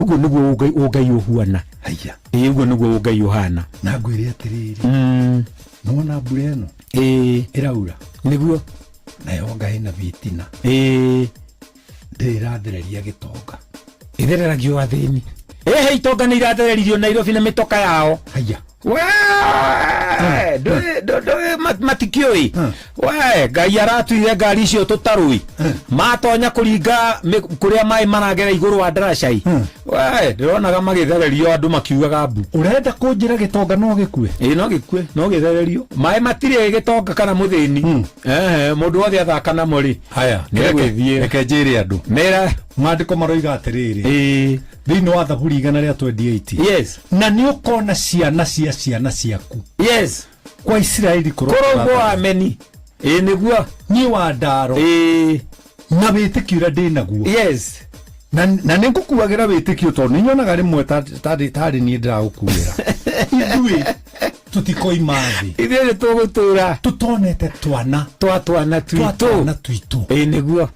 ugo niguo ugai uhuana haya ugo niguo ugai uhana na ngwire atiriri nona mbura eno iraura niguo nayo ngai na vitina ndirathereria gitonga ithereragio athini itonga ni iratheririo Nairobi na mitoka yao haya matikioi ngai aratuire ngari icio tutarui matonya kuringa kuria mai maragera iguru wa daracai ndironaga magithererio andu makiugaga mbu urenda kunjira gitonga no gikue no gikue no githererio mai matire gitonga kana muthini mundu wothe athaka na muri haya reke njire andu mera mandiko maroiga atiriri thini wa thaburi igana ria 28 yes na ni ukona ciana ciaku yes kwa Israeli kurogwo ameni niguo ni wa ndaro na witikio ndi naguo yes na ningukuagira witikio to ninyonaga rimwe tari ni ndiragukuira ithui tutikoimathi ithuĩ tũgũtũra tutonete twana twitu niguo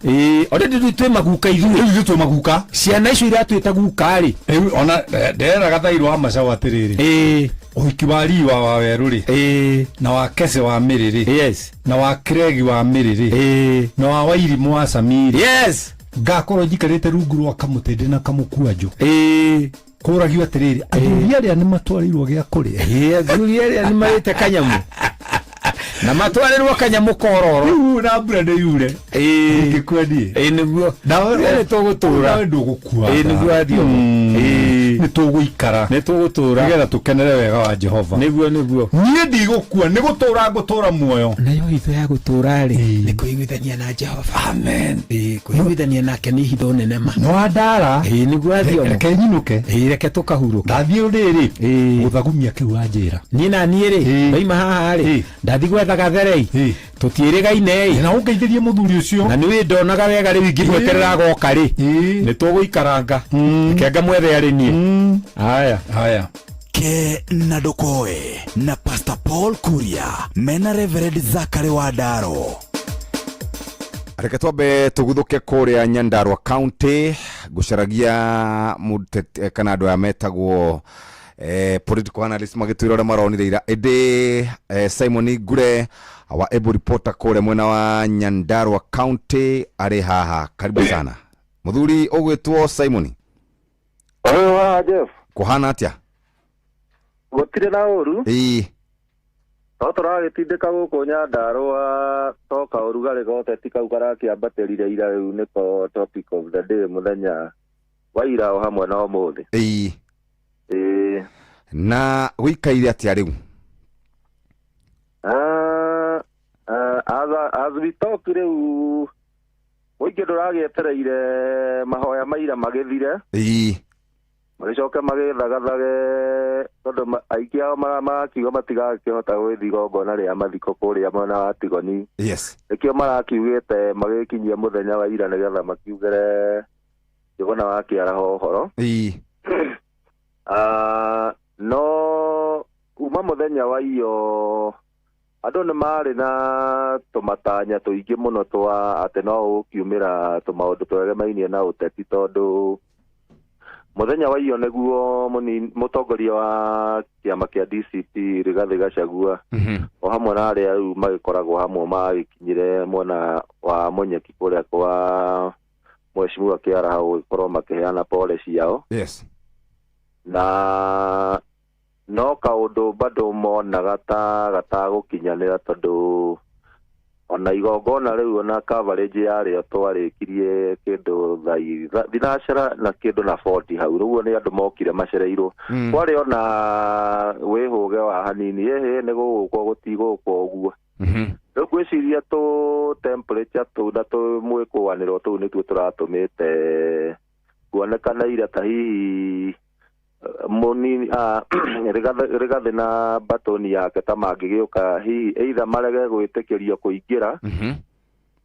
already twĩ maguka ithuĩ twĩ maguka ciana icio iratuĩta guka rĩ ona ndera gathairwo wa macaũ atiriri uhiki wa riwa wa weru ri na wa kese wa miriri yes na wa kregi wa miriri na wa wairimu wa samiri yes ngakorwo njikarite rungu rwa kamutende na kamukuanjo kuragio atiriri athuri aria ni matwarirwo gia kuria athuri aria ni marite kanyamu na matwarirwo kanyamu kororo na mbura ndi yure ngikwendie niguo nawe tugutura nawe ndugukua niguo athio ni tuguikara ni tugutura nigetha tukenere wega wa Jehova niguo nie ndigukua ni gutura muoyo nayo ithu ya gutura ri ni kuiguithania na Jehova amen kuiguithania nake ni hitho nene ma no andara niguo athio reke nyinuke reke tukahuruka ndathie uriri guthagumia kiu anjira ni na nie ri ndoima haha ri ndathi gwetha gatherei tutirigaine na ungeithirie muthuri ucio na ni ndonaga wega ri wingi gweterera goka ri ni tuguikaranga kenga mwethe ari nie haya ke nadokoe na Pastor Paul Kuria mena Reverend Zachary Wadaro. Reke twambe tuguthuke kuria Nyandarua County gucaragia kana andu aya metagwo political analyst magitwira ria maronire ira indi Simon Ngure wa Able Reporter kuria mwena wa Nyandarua County ari haha karibu sana muthuri ugwitwo Simon Jeff kuhana atia gutire na uru turagitindika guku Nyandarua toka urugari gote tikau karakiambatirire ira riu niko topic of the day muthenya wa ira o hamwe na umuthi na guikaire atia riu as we talk riu muingi nduragietereire mahoya maira magithire magicoke magithagathage tondu aiki ao marakiuga matigakihota gwithi igongona ria mathiko kuria mwena wa Tigoni yes nikio marakiugite magikinyia muthenya wa ira nigetha makiugere Jogona wa kiaraho horo no uma muthenya wa iyo andu ni mari na tumatanya tuingi muno twa ate no ukiumira tumaundu twegemainie na uteti tondu muthenya wa iyo neguo mutongoria wa kiama kia DCP Rigathi Gachagua o hamwe na aria riu magikoragwo hamwe magikinyire mwena wa Munyeki kuria kwa Mheshimiwa Kiaraho gukorwo makiheana policy yao yes na no kaundu bado monaga ta gatagukinyanira tondu ona igongona riu na coverage yario twarikirie kindu thinacara na kindu na 40 hau riu ni andu mokire macereirwo kwari ona wihuge wa hanini ni gugukwo gutigukwo uguo riu gwiciria tu temperature tu na tu mwikuaniro tu ni tu turatumite kuonekana ira ta hihi moni Rigathi na batoni yake ta mangigiuka hi either marege gwitikirio kuingira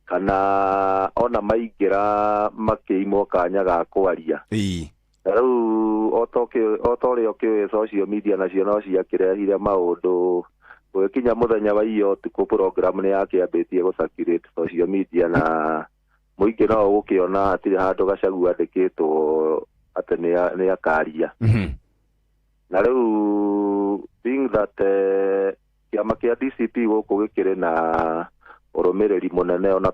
kana ona maingira makiimwo kanya ga kwaria riu otorio social media nacio no ciakirehire maundu gwikinya muthenya wa iyo tuko program ni yakiambitie gucirculate social media na muingi no gukiona atiri handu Gachagua andikitwo ate nĩ akaria na rĩu being that kĩama kĩa DCP gũkũ gĩkĩrĩ na ũrũmĩrĩri mũnene ona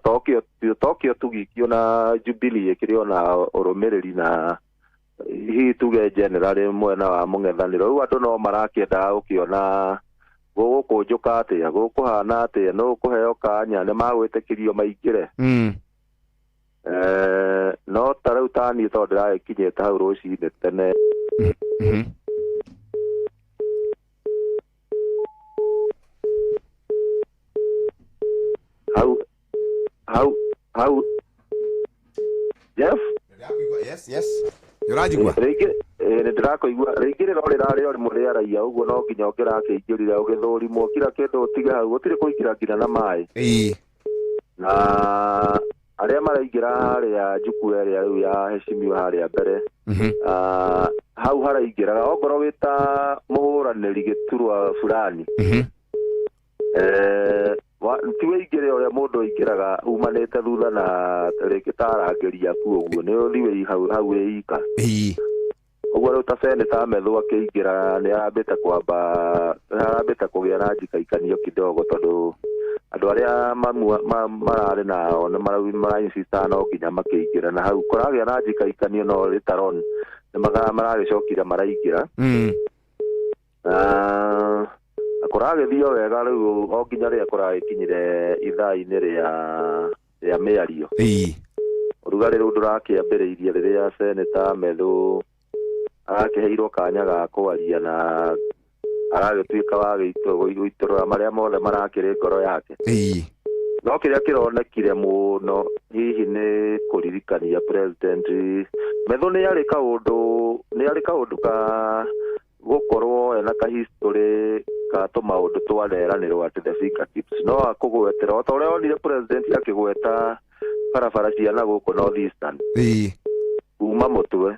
Tokyo tugikio na Jubilee ĩkĩrĩ ona ũrũmĩrĩri na hihi tuge general mwena wa mũng'ethanĩro rĩu andũ no marakĩenda gũkĩona gũkũnjũka atĩa gũkũhana atĩa no kũheo kanya nĩ magwĩtĩkĩrio maingĩre no ta rĩu ta niĩ tondũ ndĩragĩkinyĩte hau rũcinĩ tene hau Jeff yes Yurajigwa ndĩrakũigua rĩngĩ rĩrorĩrarĩ ori mũrĩaraia ũguo no nginya ũngĩrakĩingĩrire ũgĩthũrimwo kira kĩndũ ũtige hau gũtirĩ kũingĩra nginya na maĩ na arĩa maraingĩra harĩa njuku ĩrĩa rĩu ya heshimiwa harĩa mbere hau haraingĩraga ongorwo wĩ ta mũhũranĩri gĩturwa fulani ti wĩingĩre ũrĩa mũndũ aingĩraga umanĩte thutha na rĩngĩ ta arangĩri aku ũguo nĩ ũthiĩ hau wĩika ũguo rĩu ta seneta Methũ akĩingĩra nĩ arambĩte kũgĩa na njikaikanio kidogo tondũ andũ arĩa mararĩ nao nĩ mara-insista no nginya makĩingĩra na hau kũragĩa na njikaikanio no rĩtaron nĩ maragĩcokire maraingĩra kũragĩthio wega rĩu o nginya rĩrĩa kũragĩkinyire ithaa-inĩ rĩa mĩario ũrugarĩ rĩu ndũrakĩambĩrĩirie rĩrĩa seneta Methũ arakĩheirwo kanya ga kwaria na aragĩtuĩka wa gũitũrũra marĩa mothe marakĩrĩ ngoro yake no kĩrĩa kĩronekire mũno hihi nĩ kũririkania president Methũ nĩ arĩ kaũndũ ka gũkorwo ena kahistory ka tũmaũndũ twareranĩrwo atĩ the fingertips no akũgwetera o ta ũrĩa onire president akĩgweta barabara cia na gũkũ North Eastern kuma mũtwe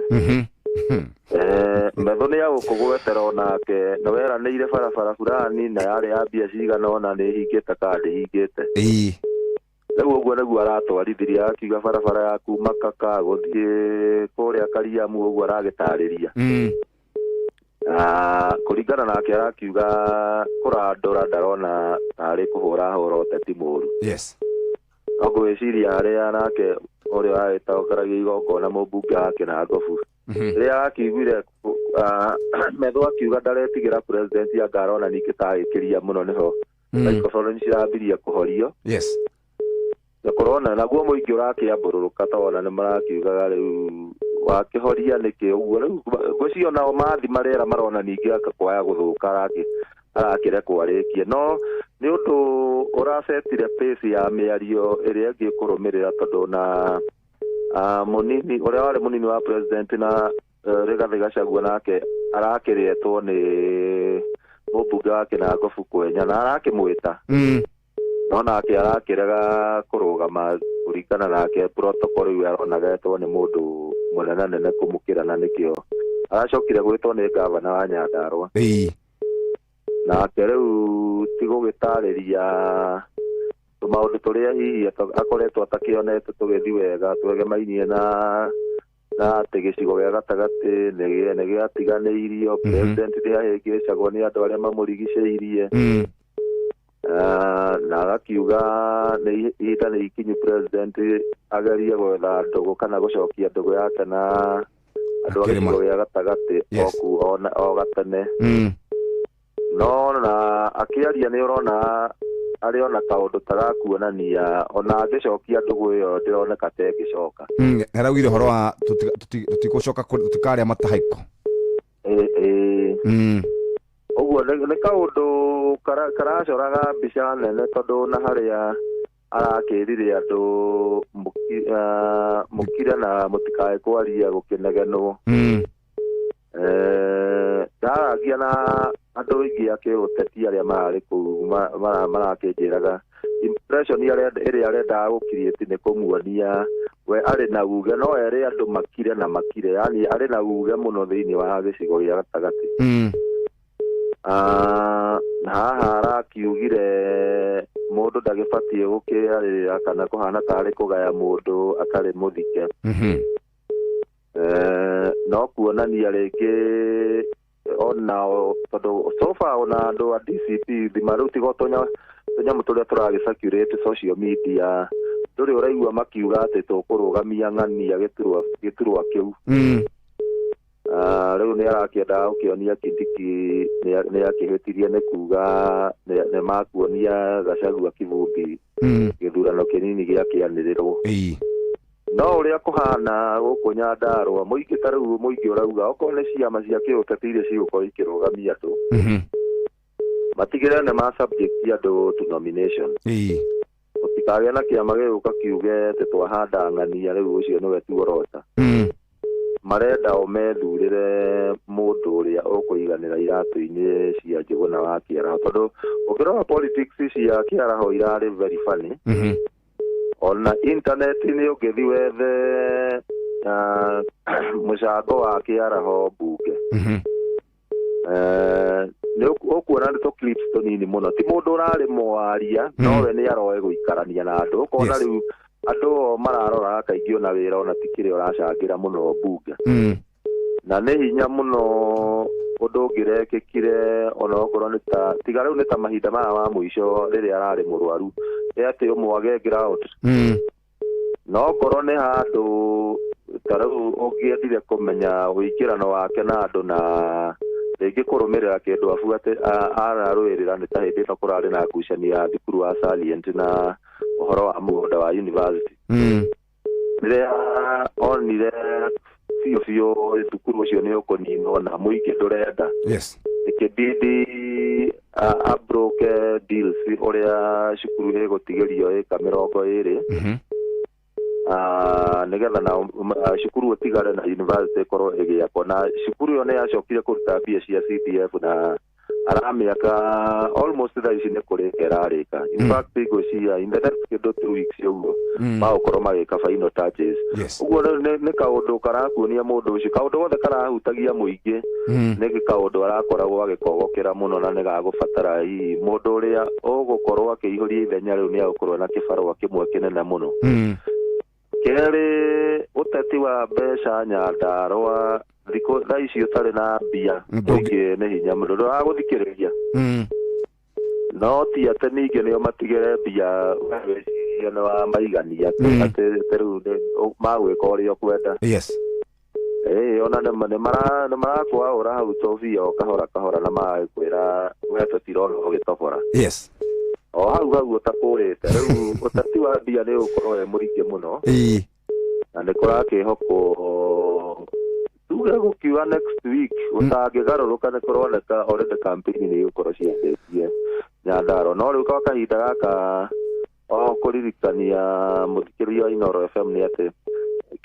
Methũ nĩ agũkũgwetera onake nĩ weranĩire barabara fulani na yarĩ ya mbia cigana ona nĩ hingĩte kana ndĩhingĩte rĩu ũguo nĩguo aratwarithirie akiuga barabara ya kuma Kaka gũthiĩ kũrĩa Kariamu ũguo aragĩtarĩria kũringana nake arakiuga kũrandũra ndarona arĩ kũhũra ũteti mũru no ngwĩciria harĩa nake ũrĩa wagĩtaũkaragia igongona mũmbunge wake na Ngobu rĩrĩa akĩiguire Methũ akiuga ndaretigĩra president angarona ningĩ tagĩkĩria mũno nĩho microphone cirambirie kũhorio na kũrona naguo mũingĩ ũrakĩambũrũrũka tona nĩ marakiugaga rĩu wakĩhoria nĩkĩ ũguo rĩu ngwĩciria nao mathi marera marona ningĩ akakwaya gũthũka arakĩrekwo arĩkie no nĩ ũndũ ũracetire pace ya mĩario ĩrĩa ĩngĩ kũrũmĩrĩra tondũ na mũnini ũrĩa warĩ mũnini wa president na Rigathĩ Gachagua nake arakĩrĩetwo nĩ mũmbunge wake na Ngobu kwenya na arakĩmwĩta no nake arakĩrega kũrũgama kũringana nake protocol rĩu aronagetwo nĩ mũndũ mũnenanene kũmũkĩra na nĩkĩo aracokire gwĩtwo nĩ ngavana wa Nyandarũa nake rĩu ti gũgĩtarĩria tũmaũndũ tũrĩa hihi akoretwo atakĩonete tũgĩthi wega twegemainie na atĩ gĩcigo gĩa gatagatĩ nĩ gĩatiganĩirio president nĩ ahĩngĩcagwo nĩ andũ arĩa mamũrigicĩirie na agakiuga ihinda nĩ ikinyu president agerie gwetha ndũgũ kana gũcokia ndũgũ yake na andũ a gĩcigo gĩa gatagatĩ o gatene no na akĩaria nĩ ũrona arĩ ona kaũndũ tagakuonania ona angĩcokia ndũgũ ĩyo ndĩroneka ta ĩngĩcoka araugire ũhoro wa tũtigũcoka tũtikarĩa matahaiko ũguo nĩ kaũndũ karacoraga mbica nene tondũ na harĩa arakĩrire andũ mũkire na mũtikae kwaria gũkĩnegenwo ndaragia na andũ aingĩ akĩũteti arĩa mararĩ kũu marakĩnjĩraga impression ĩrĩa arendaga gũkiriĩti nĩ kũmuonia we arĩ na uge no erĩ andũ makire na makire yani arĩ na uge mũno thĩinĩ wa gĩcigo gĩa gatagatĩ na haha arakiugire mũndũ ndagĩbatiĩ gũkĩarĩrĩra kana kũhana tarĩ kũgaya mũndũ atarĩ mũthike no kuonania rĩngĩ ona tondũ sofa ona andũ a DCP thimaruti gotonya nyamũ tũrĩa tũragĩcirculate social media ndũrĩ ũraigua makiuga atĩ tũkũrũgamia ng'ania gĩturwa kĩu rĩu nĩ arakĩenda gũkĩonia Kindiki nĩ akĩhĩtirie nĩ kuga nĩ makuonia Gachagua kĩbumbi gĩthurano kĩnini gĩakĩanĩrĩrwo no ũrĩa kũhana gũkũ Nyandarua mũingĩ ta rĩu mũingĩ ũrauga okorwo nĩ ciama cia kĩũteti iria cigũkorwo ikĩrũgamia andũ matigĩrĩre nĩ ma subject andũ to nomination gũtikagĩa na kĩama gĩgũka kiuge atĩ twahanda ng'ania rĩu ũcio nĩwe tu ũrota marenda o methurĩre mũndũ ũrĩa ũkũiganĩra iratũ-inĩ cia Njũgũna wa Kĩaraho tondũ ũngĩrora politics cia Kĩaraho irarĩ very funny ona internet-inĩ ũngĩthi wethe mũcango wa Kĩaraho mbunge nĩ ũkuona nĩ clips tũnini mũno ti mũndũ ũrarĩ mwaria nowe nĩ aroe gũikarania na andũ ũkona rĩu andũ mararora kaingĩ ona wĩra ona tikĩrĩ ũracangĩra mũno mbunge na nĩ hinya mũno ũndũ ũngĩrekĩkire ona okorwo nĩ ta tiga rĩu nĩ ta mahinda maya ma mũico rĩrĩa ararĩ mũrwaru atĩ ũmwage ground no okorwo nĩ handũ ta rĩu ũngĩendire kũmenya wĩingĩrano wake na andũ na rĩngĩ kũrũmĩrĩra kĩndũ abuate ararũĩrĩra nĩ ta hĩndĩ ĩno kũrarĩ na ngucanio ya thukuru wa Salient na ũhoro wa mũgũnda wa university rĩrĩa onire biũ thukuru ũcio nĩ ũkũninwo na mũingĩ ndũrenda ĩkĩbidi abroke deals ũrĩa cukuru ĩgũtigĩrio ĩka 20 nĩgetha na cukuru ũtigare na university ĩkorwo ĩgĩakwo na cukuru ĩyo nĩ yacokire kũruta mbia cia CDF na aramĩaka almost thaa ici nĩ kũrĩka ĩrarĩka in fact ngwĩciria in the next 2 weeks ũguo magũkorwo magĩka final touches ũguo nĩ kaũndũ karakuonia mũndũ ũcio kaũndũ gothe karahutagia mũingĩ nĩ kaũndũ arakoragwo agĩkogokera mũno na nĩ gagũbatara hihi mũndũ ũrĩa ũgũkorwo akĩihũria ithenya rĩu nĩ agũkorwo na kĩbarũa kĩmwe kĩnene mũno kerĩ ũteti wa mbeca Nyandarua thikũ thaa ici ũtarĩ na mbia mũingĩ nĩ hinya mũno ndũragũthikĩrĩria no ti atĩ ningĩ nĩo matigĩre mbia weciria nĩ wa maigania atĩ rĩu magwĩka ũrĩa ũkwenda ona nĩ marakũaũra hau tobia o kahora na magĩkwĩra we tũtirona ũgĩtobora o hau ũtakũrĩte rĩu ũteti wa mbia nĩ ũgũkorwo wĩ mũringĩ mũno na nĩ kũrakĩhokwo tuge gũkiuga next week gũtangĩgarũrũka nĩ kũroneka already campaign nĩ igũkorwo ciambĩtie Nyandarua no rĩu kwa kahinda gaka o kũririkania mũthikĩrĩria wa Inooro FM nĩ atĩ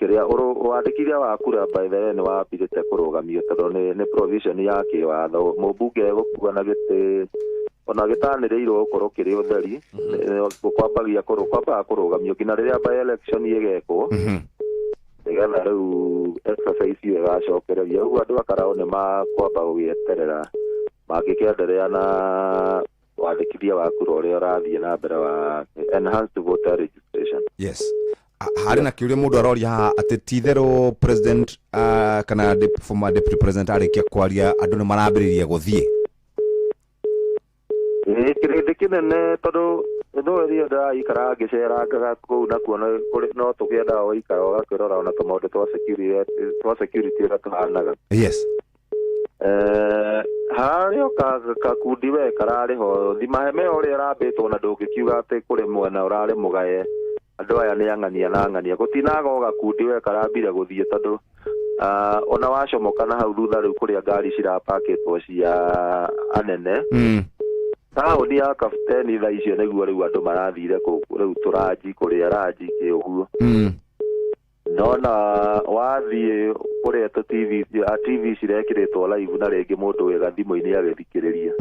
kĩrĩa wandĩkithia wa kura by the way nĩ wambirĩte kũrũgamio tondũ nĩ provision ya kĩwatho mũmbunge gũkua na gĩtĩ ona gĩtanĩrĩirwo gũkorwo kĩrĩ ũtheri kwambaga kũrũgamio nginya rĩrĩa by election ĩgekwo nĩgetha rĩu exercise ĩyo ĩgacokereria ũguo andũ akaraũ nĩ makwamba gũgĩeterera mangĩkĩenderea na wandĩkithia wa kura ũrĩa ũrathiĩ na mbere wa enhanced voter registration harĩ na kĩũria mũndũ aroria haha atĩ ti-itherũ president kana former deputy president arĩkia kwaria andũ nĩ marambĩrĩria gũthiĩ kĩrĩndĩ kĩnene tondũ no ĩrĩa ndĩraikara ngĩcerangaga kũu nakuo no tũkĩendaga gũikara ũgakĩrora ona tũmaũndũ twa security ũrĩa tũhanaga harĩa kakundi we kararĩ ho thimaheme ũrĩa ũrambĩtwo na ndũngĩkiuga atĩ kũrĩ mwena ũrarĩ mũgaye andũ aya nĩ ang'ania na ang'ania gũtinaga o gakundi we karambire gũthiĩ tondũ ona wacomoka na hau thutha rĩu kũrĩa ngari cirapakĩtwo cia anene taũni ya Kapteni thaa icio nĩguo rĩu andũ marathire rĩu tũranji kũrĩa ranji kĩ ũguo nona wathiĩ kũrĩa TV cirekĩrĩtwo live na rĩngĩ mũndũ wĩ gathimũ-inĩ agĩthikĩrĩria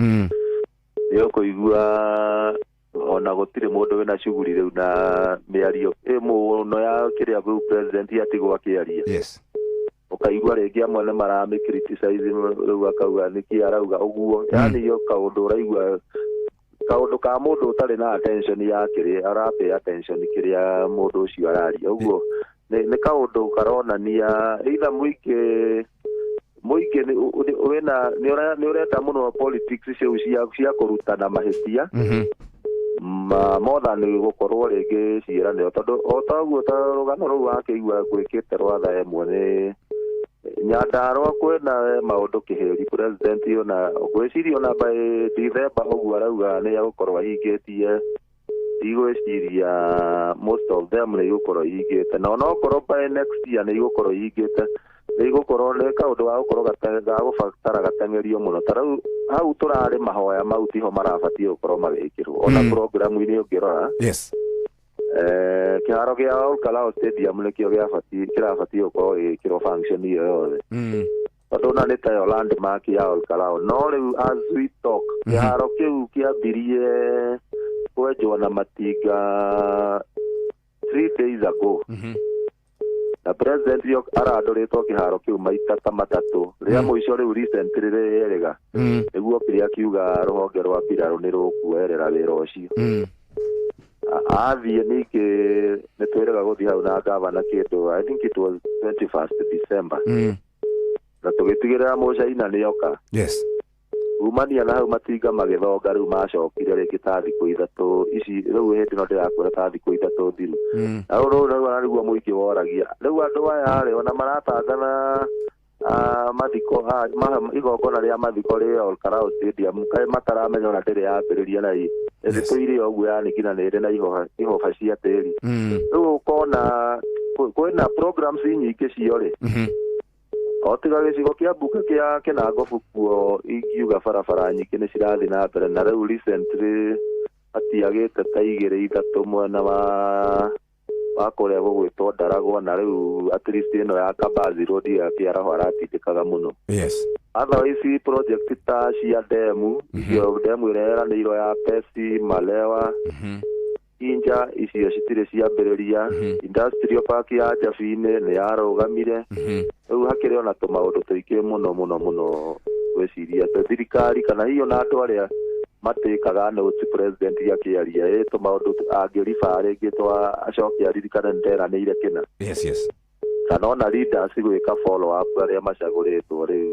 nĩ ũkũigua ona gũtirĩ mũndũ wĩna shughuli rĩu na mĩario mũno ya kĩrĩa bũ president atigwo akĩaria ũkaigua rĩngĩ amwe nĩ maramĩ-criticize rĩu akauga nĩkĩ arauga ũguo yani yo kaũndũ ũraigua kaũndũ ka mũndũ ũtarĩ na attention ya kĩrĩa arapay attention kĩrĩa mũndũ ũcio araria ũguo nä kaåndå karonania itha muingä nä å renda må no politics ciu cia kå rutana mahätia motha nä gå korwo rä ngä ciäranä tondå o taguo ta rågano rå u wakä igua gwä kä te rwatha emwe nä Nyandarua kwena maũndũ kĩheri president ona gwĩciria ona by December ũguo arauga nĩ agũkorwo ahingĩtie igwĩciria most of them nĩ igũkorwo ihingĩte na onokorwo by next year nĩ igũkorwo ihingĩte nĩ igũkorwo nĩ kaũndũ ga gũkorwo gagũbatara gateng'erio mũno ta rĩu hau tũrarĩ mahoya mau tiho marabatie gũkorwo magĩkĩrwo ona programu-inĩ ũngĩrora kĩharo gĩa Olkalau Stadium nĩkĩo kĩrabatie gũkorwo gĩkĩrwo function iyo yothe tondũ na nĩ tayo landmark ya Olkalau no rĩu as we talk kĩharo kĩu kĩambirie kwenjwo na matinga 3 days ago na president yo arandũrĩtwo kĩharo kĩu maita ta matatũ rĩa mũico rĩu recently rĩerega nĩguo kĩrĩa kiuga rũhonge rwa mbirarũ nĩ rũkuoerera wĩra ũcio athiĩ ningĩ nĩ twĩrĩga gũthiĩ hau na gavana kĩndũ I think it was 21st December na tũgĩtigĩrĩra mũcaina nĩoka umania na hau matinga magĩthonga rĩu macokire rĩngĩ ta thikũ ithatũ ici rĩu hĩndĩ ĩno ndĩrakwĩra ta thikũ ithatũ thiru na rĩu nĩguo mũingĩ woragia rĩu andũ aya rĩ ona maratangathana mathiko igongona rĩa mathiko rĩa Olkalau Stadium kaĩ mataramenya ona ndĩrĩ yambĩrĩria na ĩthitũire ũguo yani nginya nĩ ĩrĩ na ihoba cia tĩri rĩu ũkona kwĩna programs nyingĩ cio rĩ o tiga gĩcigo kĩa mbunge kĩa Kĩnangobu kuo ingiuga barabara nyingĩ nĩ cirathiĩ na mbere na rĩu recently atiagĩte ta igĩrĩ ithatũ mwena wa kũrĩa gũgwĩtwo Ndaragwa na rĩu at least ĩno ya Kabazi Road yakĩaraho aratindĩkaga mũno otherwise project ta cia demu icio demu ĩrĩa ĩranĩirwo ya Pesi Malewa Inja icio citirĩ ciambĩrĩria industrial park ya Njabine nĩ yarũgamire rĩu hakĩrĩ ona tũmaũndũ tũingĩ mũno gwĩciria thirikari kana hiyo na andũ arĩa matĩkaga notes president akĩaria tũmaũndũ angĩriba rĩngĩ twa acokia aririkane nderanĩire kĩna kana ona leaders gwĩka follow up arĩa macagũrĩtwo rĩu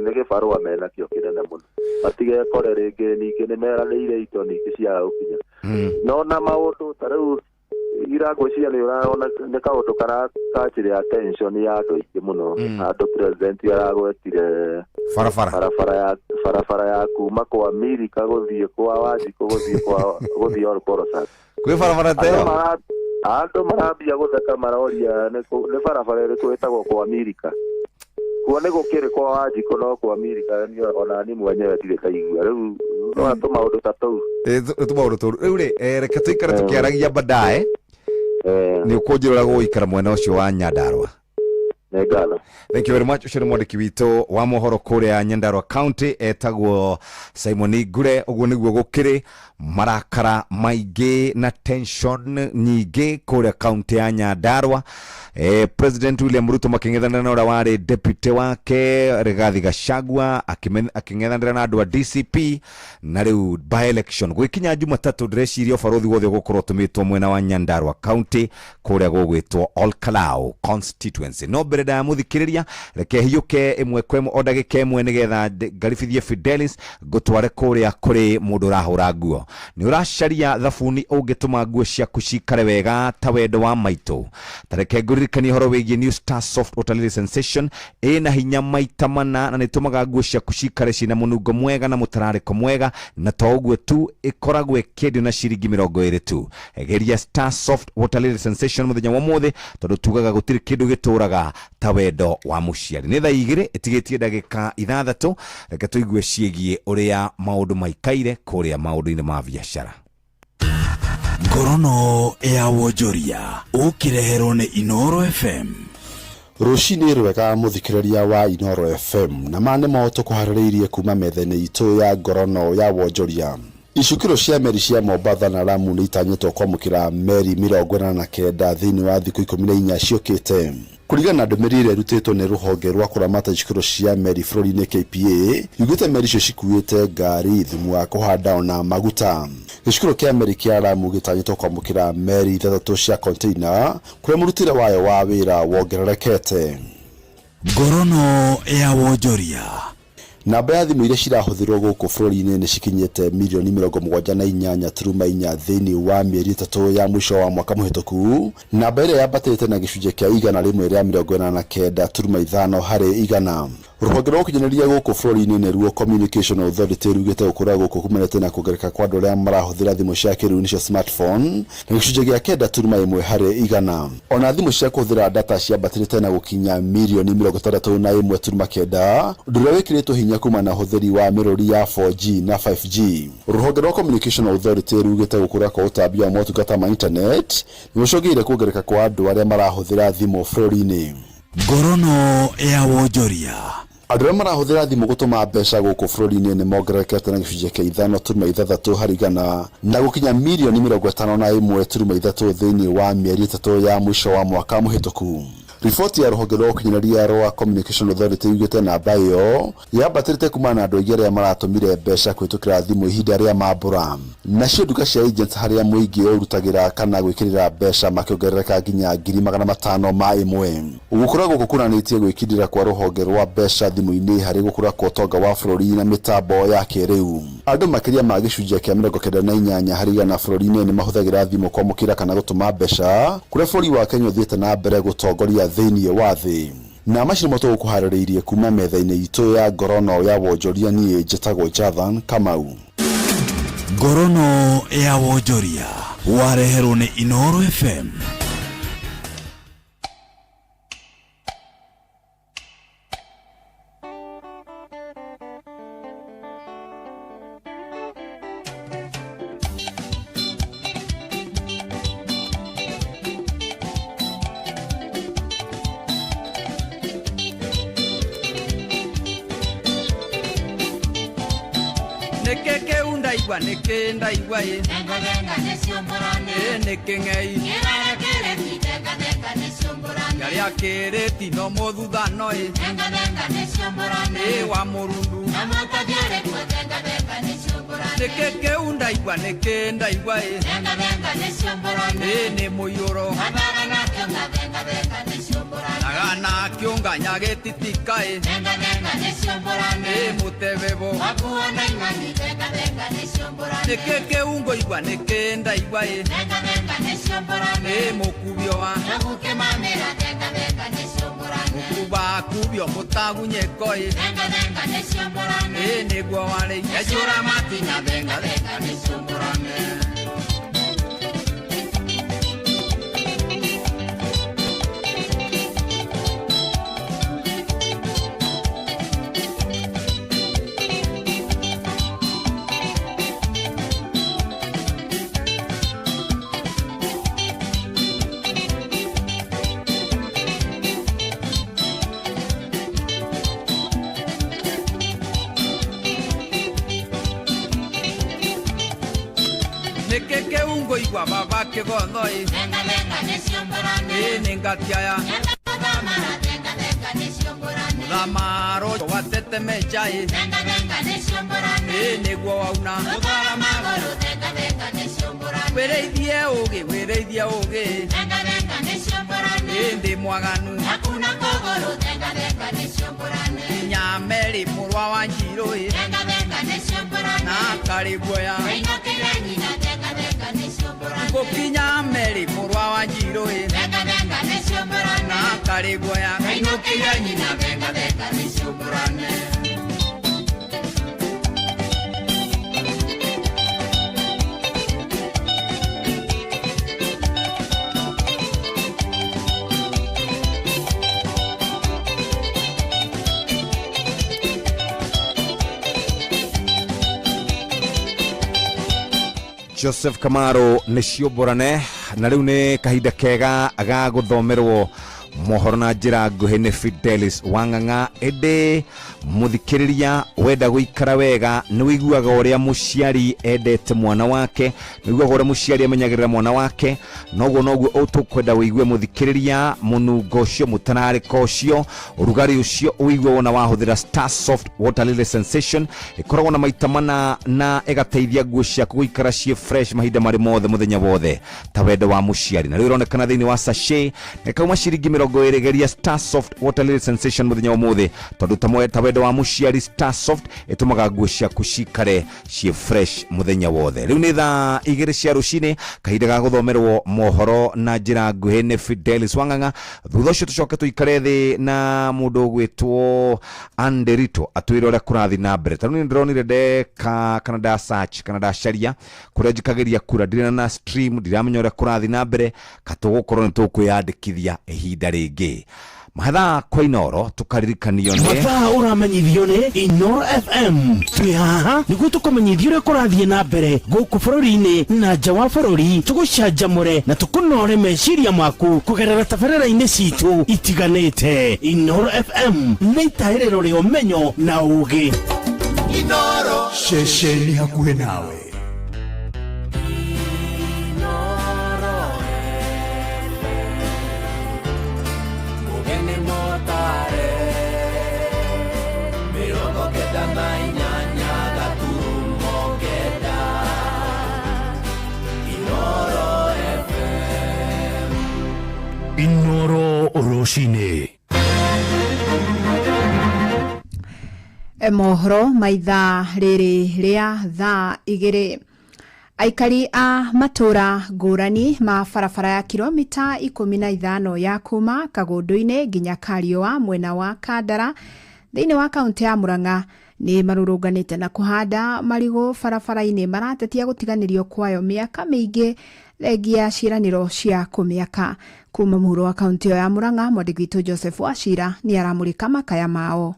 nĩ gĩbarũa menakĩo kĩnene mũno matigekore rĩngĩ ningĩ nĩ meranĩire indo ningĩ cia gũkinya no na maũndũ ta rĩu iragwĩciria nĩ ũrona nĩ kaũndũ karatachire attention ya andũ aingĩ mũno andũ president aragwetire barabara ya kuma kwa Amerika gũthiĩ kwa Wanjikũ gũthiĩ Olborosat kwĩ barabara ta ĩyo andũ marambia gũtheka maroria nĩ barabara ĩrĩkũ ĩtagwo kwa Amerika kuo nĩ gũkĩrĩ kwa Wanjikũ no kwa Amerika ona ni mwenyewe ndirĩ kaigua rĩu no tũmaũndũ ta tũu tũmaũndũ tũu rĩu rĩ reke tũikare tũkĩaragia baadaye nĩ ũkũnjĩrĩra gũikara mwena ũcio wa Nyandarua Thank you very much. Ucio nĩ mwandĩki witũ wa mohoro kũrĩa Nyandarua County etagwo Simon Ngure. Ũguo nĩguo gũkĩrĩ marakara maingĩ na tension nyingĩ kũrĩa county ya Nyandarua. President William Ruto makĩng'ethanĩra na ũrĩa warĩ deputy wake Rigathi Gachagua akĩng'ethanĩra na andũ a DCP na rĩu by election gwĩkinya Jumatatũ ndĩreciria ũbarũthi wothe gũkorwo ũtũmĩtwo mwena wa Nyandarua County kũrĩa gũgwĩtwo Olkalau constituency. No mbere da mũthikĩrĩria reke hiũke ĩmwe kwa ĩmwe o ndagĩka ĩmwe nĩgetha ngaribithie Fidelis ngũtware kũrĩa kũrĩ mũndũ ũrahũra nguo. Nĩ ũracaria thabuni ũngĩtũma nguo ciaku cikare wega ta wendo wa maitũ. Tareke ngũririkanie ũhoro wĩgiĩ New Star Soft Water Sensation ĩna hinya maita mana na nĩtũmaga nguo ciaku cikare cina mũnungo mwega na mũtararĩko mwega na to ũguo tu ĩkoragwo ĩkĩendio na ciringi 20 tu. Geria Star Soft Water Sensation mũthenya wa mũthĩ tondũ tugaga gũtirĩ kĩndũ gĩtũraga ta wendo wa mũciari. Nĩ thaa 2 ĩtigĩtie ndagĩka 6 reke tũigue ciĩgiĩ ũrĩa maũndũ maikaire kũrĩa maũndũ-inĩ ma biacara. Ngorono ya wonjoria ũkĩreherwo nĩ Inoro FM. Rũcinĩ rwega mũthikĩrĩria wa Inoro FM na mane maũndũ kũharĩrĩirie kuma metha-inĩ itũ ya ngorono ya wonjoria. Icukĩro cia meri cia Mombatha na Lamu nĩ itanyĩtwo kwamũkĩra meri 49 thĩinĩ wa thikũ 14 ciũkĩte. Kurigana na ndumirire rutitwo ni ruhonge rwa kuramata icukuro cia meri bũrũri-inĩ KPA yugĩte meri icio cikuĩte ngari thumu wa kũhanda na maguta. Gĩcukuro kĩa meri kĩa Lamu gĩtanyĩtwo kwamũkĩra meri 3 cia container kũrĩa mũrutĩre wayo wa wĩra wongererekete. Ngorono ya wonjoria. Namba ya thimũ iria cirahũthĩrwo gũkũ bũrũri-inĩ nĩ cikinyĩte mirioni 78.4 thĩinĩ wa mĩeri 3 ya mũico wa mwaka mũhĩtũku, namba ĩrĩa yambatĩte na gĩcunjĩ kĩa 149.5 harĩ igana. Rũhonge rwa ũkinyanĩria gũkũ bũrũri-inĩ nĩruo Communication Authority rugĩte gũkũra gũkũ kumanĩte na kuongereka kwa andũ arĩa marahũthĩra thimũ cia kĩrĩu nĩcio smartphone na gĩcunjĩ gĩa 9.1 harĩ igana. Ona thimũ cia kũhũthĩra data ciambatĩte na gũkinya mirioni 61.9, ũndũ ũrĩa wĩkĩrĩtwo hinya kuma na ũhũthĩri wa mĩrũri ya 4G na 5G. Rũhonge rwa Communication Authority rugĩte gũkũra kwa ũtambia wa motungata ma internet nĩ gũcũngĩrĩirie kuongereka kwa andũ arĩa marahũthĩra thimũ bũrũri-inĩ. Ngorono ya wonjoria. Andũ arĩa marahũthĩra thimũ gũtũma mbeca gũkũ bũrũri-inĩ nĩ mongererekete na gĩcunjĩ kĩa 5.6 harĩ igana na gũkinya mirioni 51.3 thĩinĩ wa mĩeri 3 ya mũico wa mwaka mũhĩtũku. Riboti ya rũhonge rwa ũkinyanĩria rwa Communication Authority yugĩte namba ĩyo yambatĩrĩte kuma na andũ aingĩ arĩa maratũmire mbeca kũhĩtũkĩra thimũ ihinda rĩa mambura. Nacio nduka cia agents harĩa mũingĩ ũrutagĩra kana gwĩkĩrĩra mbeca makĩongerereka nginya 500,000. Gũkũra gũkũ kuonanĩtie gwĩkĩrĩra kwa rũhonge rwa mbeca thimũ-inĩ harĩ gũkũra kwa ũtonga wa bũrũri na mĩtambo ya kĩrĩu. Andũ makĩria ma gĩcunjĩ kĩa 98 harĩ igana bũrũri-inĩ nĩ mahũthagĩra thimũ kwamũkĩra kana gũtũma mbeca, kũrĩa bũrũri wa Kenya ũthiĩte na mbere gũtongoria thĩinĩ wa thĩ. Na macio nĩmo tũgũkũharĩrĩirie kuma metha-inĩ itũ ya ngorono ya wonjoria. Niĩ njĩtagwo Jathan Kamau. Ngorono ya wonjoria wareherwo nĩ Inooro FM. Neke ndaigua ye venga nĩciũmbũrane nĩkĩ ng'ei kĩrĩa kĩrĩti nĩciũmbũrane karĩa kĩrĩti no mũthuthano ye venga nĩciũmbũrane wa mũrundu na mũtathĩarĩkuo venga nĩciũmbũrane nĩkĩ kĩu ndaigua nĩkĩ ndaigua ye venga nĩciũmbũrane nĩ mũiyũro ganaga na kĩũnga venga nĩciũmbũrane agana kĩũnga nyagĩtitika ye venga nĩciũmbũrane mũtebebo wakuo na ing'ang'i venga nĩciũmbũrane nĩkĩ kĩu ngũigua nĩkĩ ndaigua ye venga nĩciũmbũrane mũkubio wa nagũkĩmamĩra venga nĩciũmbũrane mũkuba kubio mũtagunyĩko ye venga nĩciũmbũrane nĩguo warĩ ecũra matina venga nĩciũmbũrane. Nĩkĩ kĩu ngũigua baba kĩgotho ĩ venga nĩciũmbũrane nĩ ngatiaya mũthamaro watete meja ĩ venga nĩciũmbũrane nĩguo wauna wĩrĩithie ũgĩ venga nĩciũmbũrane ndĩ mwaganu hakuna kũgũrũ venga nĩciũmbũrane nginya Meri mũrwa wa Njirũ ĩ venga nĩciũmbũrane na Karĩguoya gũkinya Meri mũrwa wa Njirũ ĩ venga nĩciũmbũrane na Karĩguoya gainũkĩire nyina venga nĩciũmbũrane. Joseph Kamaro nĩciũmbũrane na rĩu nĩ kahinda kega ga gũthomerwo mohoro na njira nguhi ni Fidelis Wang'ang'a ende muthikiriria wenda guikara wega ni wiguaga uria muciari endete mwana wake ni wiguaga uria muciari amenyagirira mwana wake noguo utukwenda wigue muthikiriria munungo ucio mutanarika ucio urugari ucio wigue wona wahuthira Star Soft Water Lily Sensation ikoragwo na maita mana na igateithia nguo ciaku guikara cie fresh mahinda mari mothe muthenya wothe ta wenda wa muciari na riu ironekana thiini wa sachet ne kauma ciringi 20 geria Star Soft Water Lily Sensation muthenya wa mothe tondu ta wenda wa muciari Star Soft itumaga nguo ciaku cikare cie fresh muthenya wothe riu ni thaa 2 cia rucini kahinda ga guthomerwo mohoro na njira nguhi ni Fidelis Wang'ang'a thutha ucio tucoke tuikare thi na mundu gwitwo Anderito atwire uria kurathi na mbere tanu ni ndronire ndeka kana da search kana da sharia kuria njikagiria kura ndirina na stream ndiramenya uria kurathi na mbere katugukorwo ni tukwiyandikithia ihinda ringi mahatha kwa Inoro tukaririkanio ni mathaa uramenyithio ni Inoro FM twi haha niguo tukumenyithio uria kurathie na mbere guku bururi-ini na nja wa bururi tugucanjamure na tukunore meciria maku kugerera tabarĩra-inĩ citu itiganĩte. Inoro FM nĩ itaĩrĩro rĩa ũmenyo na ũũgĩ. Inoro ceceni hakuhĩ nawe. Inoro Roshine mohoro maitha riri ria thaa 2 aikari a matura ngurani ma barabara ya kilomita 15 ya kuma Kagundu-ini nginya Kariũa mwena wa Kandara thiini wa kaunti ya Murang'a ni marurunganite na kuhanda marigo barabara-ini maratetia gutiganirio kwayo miaka mingi legia ciraniro cia kumiaka kuma muhuro wa kaunti ya Murang'a Mwandigito Joseph Wachira ni aramurika makaya mao.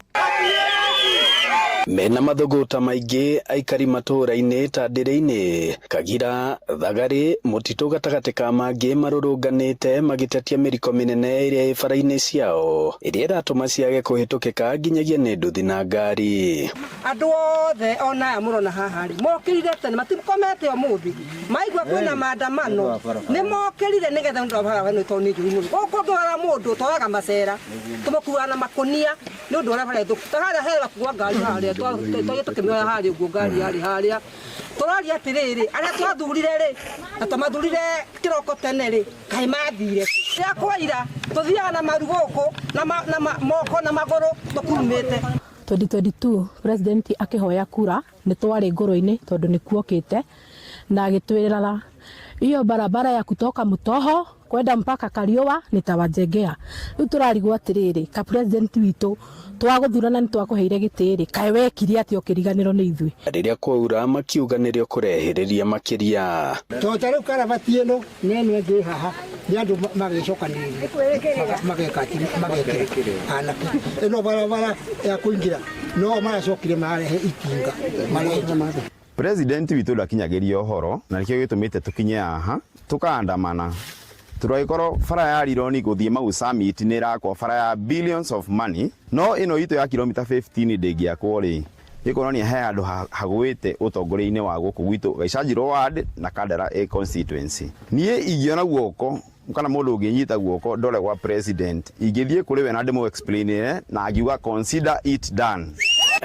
Mena mathuguta maingi aikari matura-ini ta Ndĩrĩ-ini Kagira Thagari Mutito gatagati ka mangi marurunganite magitetia miriko minene iria ibara-ini ciao iria iratuma ciage kuhitukika nginyagia ni nduthi na ngari. Andu othe ona murona haha ri mokirire tene matikomete umuthi maigua kwina maandamano ni mokirire nigetha ndu bara no toni njuru goko ndwara mundu twaga macera tumukuana na makunia ni undu ora bara tukara hera kuwa ngari haria twaye tukimira haria ugo ngari haria turari atiriri aria twathurire ri na tamathurire kiroko tene ri kai mathire ria kwaira tuthiaga na maruguko na moko na maguru tukumite 2022 president akihoya kura ni twari ngoro-ini tondu ni kuokite na agitwirira iyo barabara ya kutoka Mutoho kwenda mpaka Kariũa nitawajengea riu turarigwo atiriri ka president witu twaguthurana ni twakuheire gitiri kae wekiri ati okiriganiro ni ithui riria kwaura makiuganirio kurehiriria makiria totari karabati eno nene ngi haha ni andu magicokaniriria magekire anaki eno barabara ya kuingira no maracokire marehe itinga marehe president witu ndakinyagiria uhoro na nikio gitumite tukinye haha tukaandamana turaikorwo bara ya Rironi guthie mau summit ni rakwa bara ya billions of money no ino itu ya kilomita 15 ndingiakwo ri ikononia he andu hagwite utongori-ini wa guku gwitu Gaichanjiro ward na Kandara constituency nie igiona guoko kana mundu unginyita guoko ndore gwa president igithie kuri we na ndimo explain na agiuga consider it done.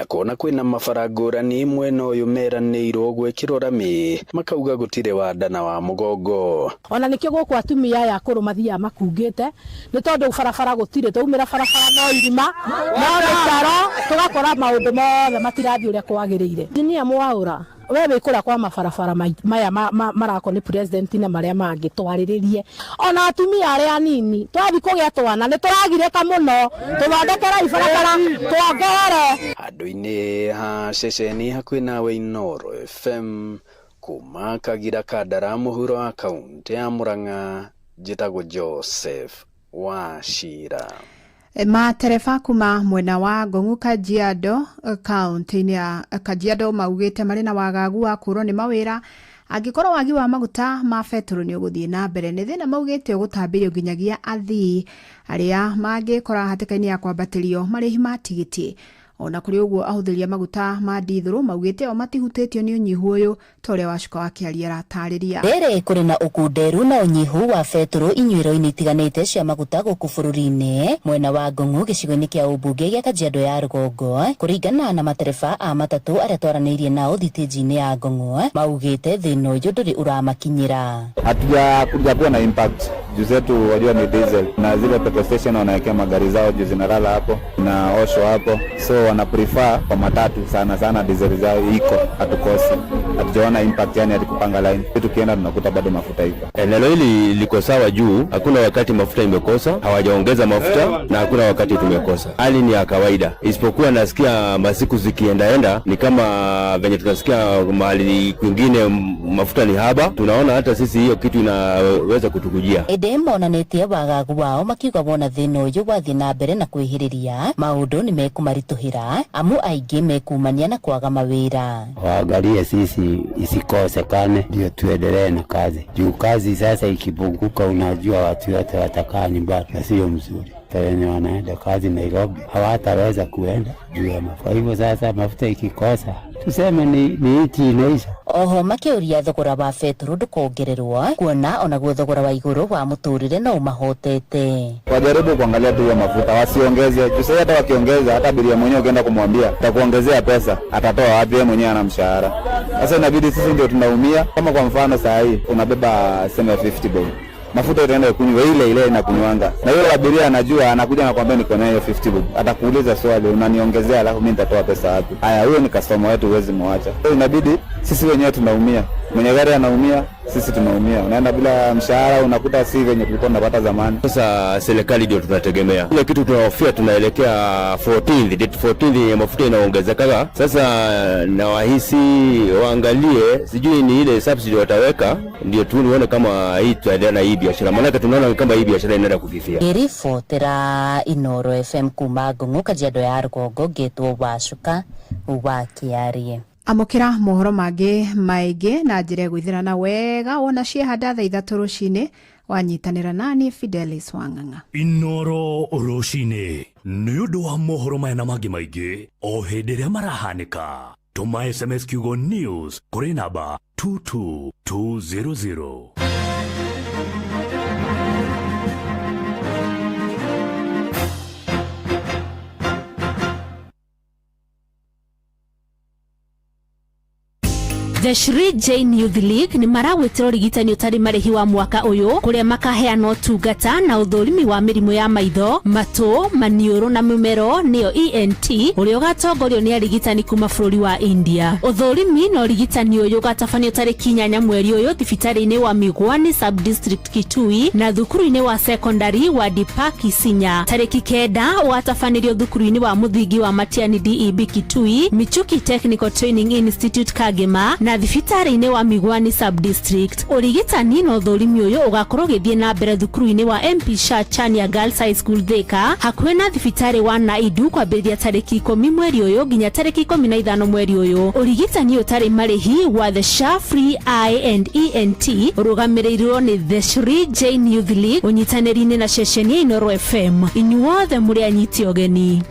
Kuona kwina mabara ngurani mwena uyu meranĩirwo gwĩkĩrwo rami makauga gutire wandana wa mugongo ona nikio guku atumia ya kuru mathia makungite ni tondu barabara gutire taumira barabara no irima no gĩtaro tugakora maundu mothe matirathi uria kwagĩrĩire Engineer Mwaura we wikura kwa mabarabara maya marako ni president na maria mangi twariririe ona atumia aria nini twathi kugia twana ni turagireka muno tuthondekera ibarabara twangore andu-ini ha ceceni hakuhi nawe Inoro FM kuma Kagira Kandara muhuro wa kaunti ya Murang'a njitagwo Joseph Wachira. Matereba kuma mwena wa Ngong'u Kajiado kaunti-ini ya Kajiado maugite mari na wagagu wa kurwo ni mawira Angĩkorwo wagi wa maguta ma betũrũ nĩ ũgũthiĩ na mbere, nĩ thĩna maugĩte ũgũtambĩrio nginyagia athii arĩa mangĩkora hatĩka-inĩ ya kwambatĩrio marĩhi ma tigiti. Ona kũrĩ ũguo ahũthĩria maguta ma dithũrũ maugĩte o matihutĩtio nĩ ũnyihu ũyũ ta ũrĩa Wacuka wa Kĩaria aratarĩria. Rĩrĩ kũrĩ na ũkunderu na ũnyihu wa betũrũ inyuĩro-inĩ itiganĩte cia maguta gũkũ bũrũri-inĩ mwena wa Ngong'u gĩcigo-inĩ kĩa ũmbunge gĩa Kajiado ya Rũgongo, kũringana na matereba a matatũ arĩa twaranĩirie nao thitĩnji-inĩ ya Ngong'u, maugĩte thĩna ũyũ ndũrĩ ũramakinyĩra. Hatuja kuwa na impact juu zetu wajua ni diesel na zile petrol station wanawekea magari zao juu zinalala hapo na osho hapo, so wana prefer kwa matatu sana diesel zao iko hatukosi, hatujaona impact yani alikupanga line tukienda tunakuta bado mafuta iko. Neno hili liko sawa juu hakuna wakati mafuta imekosa, hawajaongeza mafuta na hakuna wakati tumekosa. Hali ni ya kawaida, isipokuwa nasikia masiku zikiendaenda ni kama venye tunasikia mahali kwingine mafuta ni haba. Tunaona hata sisi hiyo kitu inaweza kutukujia. Edemo na netia wagagu wao makiuga bona thĩna ũyũ wathiĩ na mbere na kwĩhĩrĩria maũndũ nĩ mekumaritũhĩra amu aingĩ mekumania na kwaga mawĩra. Waangalie sisi isikosekane ndio tuendelee na kazi. Juu kazi sasa ikipunguka unajua watu wote watakaa nyumbani na sio mzuri. Wenye wanaenda kazi Nairobi hawataweza kuenda juu ya mafuta. Kwa hivyo sasa mafuta ikikosa tuseme ni iti inaisha. Oho makiuria thogora wa betũrũ ndũkongererwo kuona onaguo thogora wa igũrũ wa mũtũrĩre no ũmahotete. Wajaribu kuangalia tu ya mafuta wasiongeze. Juu hata wakiongeza hata abiria mwenyewe ukienda kumwambia atakuongezea pesa, atatoa wapi? Yeye mwenyewe ana mshahara. Sasa inabidi sisi ndio tunaumia. Kama kwa mfano saa hii unabeba sema 50 bob, mafuta itaenda kunywa ile inakunywanga, na yule abiria anajua, anakuja na kwambia niko nayo 50 bob, atakuuliza swali unaniongezea, alafu mimi nitatoa pesa wapi? Haya, huyo ni customer wetu, huwezi muacha. So inabidi sisi wenyewe tunaumia, mwenye gari anaumia, sisi tunaumia. Unaenda bila mshahara, unakuta si venye tulikuwa tunapata zamani. Sasa serikali ndio tunategemea. Ile kitu tunahofia tunaelekea 14th ya mafuta inaongezeka. Sasa na wahisi waangalie, sijui ni ile subsidy wataweka ndio tuone kama hii tutaendelea na hii biashara. Maana tunaona kama hii biashara inaenda kufifia. Irifotera Inoro FM kuma Ngong'u Kajiado ya Rũgongo ngetwo Wacuka wa Kĩaria. Amũkĩra mohoro mangĩ maingĩ na njĩra gwĩthirana wega wona ciehanda thaa 3 rũcinĩ wanyitanĩra nani Fidelis Wang'ang'a. Inoro rũcinĩ nĩ ũndũ wa mohoro maya na mangĩ maingĩ o hĩndĩ ĩrĩa marahanĩka. Tũma SMS kiugo news kũrĩ namba 22200. The Shri Jain Youth League ni marawĩtĩra ũrigitani ũtarĩ marĩhi wa mwaka ũyũ kũrĩa makaheana ũtungata na ũthũrimi wa mĩrimũ ya maitho, matũ, maniũrũ na mũmero nĩyo ENT ũrĩa ũgatongorio nĩ arigitani kuma bũrũri wa India. Ũthũrimi na ũrigitani ũyũ ũgatabanio tarĩki 8 mweri ũyũ thibitarĩ-inĩ wa Migwani Sub District Kitui na thukuru-inĩ wa secondary wa Dipa Kisinya. Tarĩki 9 ũgatabanĩrio thukuru-inĩ wa mũthingi wa Matiani DEB Kitui, Michuki Technical Training Institute Kagema na thibitarĩ-inĩ wa Migwani Sub District. Ũrigitani na ũthũrimi ũyũ ũgakorwo gĩthiĩ na mbere thukuru-inĩ wa MP Shah Chania Girls High School Thika hakuhĩ na thibitarĩ wa Naidu kwambĩrĩria tarĩki 10 mweri ũyũ nginya tarĩki 15 mweri ũyũ. Ũrigitani ũtarĩ marĩhi wa The Shah Free Eye and ENT ũrũgamĩrĩirwo nĩ The Shri Jain Youth League ũnyitanĩri-inĩ na ceceni ya Inoro FM. Inyuothe mũrĩ anyiti ũgeni.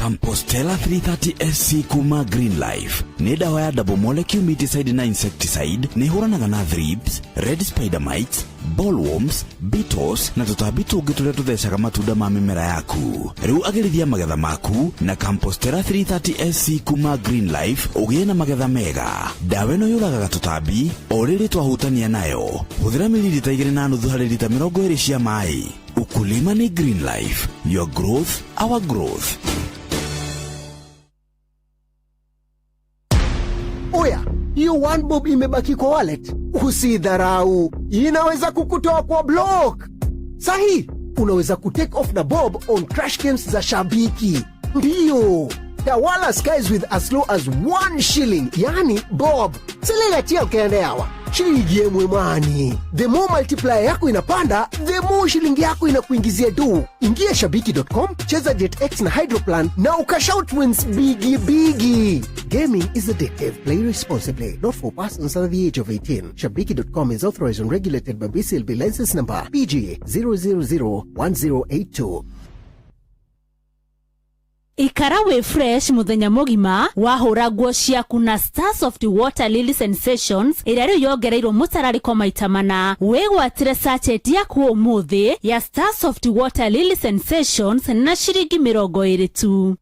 Compostela 330 SC kuma Green Life ni dawa ya double molecule miticide na insecticide ni huranaga na thrips, red spider mites, bollworms, beetles na tũtambi tũngĩ tũrĩa tũthecaga matunda ma mĩmera yaku. Rĩu agĩrithia magetha maku na Compostela 330 SC kuma Green Life ũgĩe na magetha mega. Dawa ĩno yũragaga tũtambi o rĩrĩ twahutania nayo. Hũthĩra mililita 2.5 harĩ lita 20 cia maĩ. Ukulima ni Green Life. Your growth, our growth. Oya, hiyo 1 bob imebaki kwa wallet. Usidharau, inaweza kukutoa kwa block. Sahi, unaweza kutake off na bob on crash games za Shabiki. Ndiyo, tawala skies with as low as 1 shilling, yani bob. Siligatia ukiendeawa. shilingi yemwe mani. The more multiplier yako inapanda, the more shilingi yako inakuingizia do. Ingia shabiki.com, cheza JetX na Hydroplan na ukashout wins bigi. Gaming is addictive. Play responsibly. Not for persons under the age of 18. Shabiki.com is authorized and regulated by BCLB license number PGA 0001082. Ikara we fresh muthenya mugima wahura nguo ciaku na Starsoft Water Lily Sensations iria riu yongereirwo mutarariko maita mana. Wigwatire sachet yaku umuthi ya Starsoft Water Lily Sensations na ciringi 20 tu.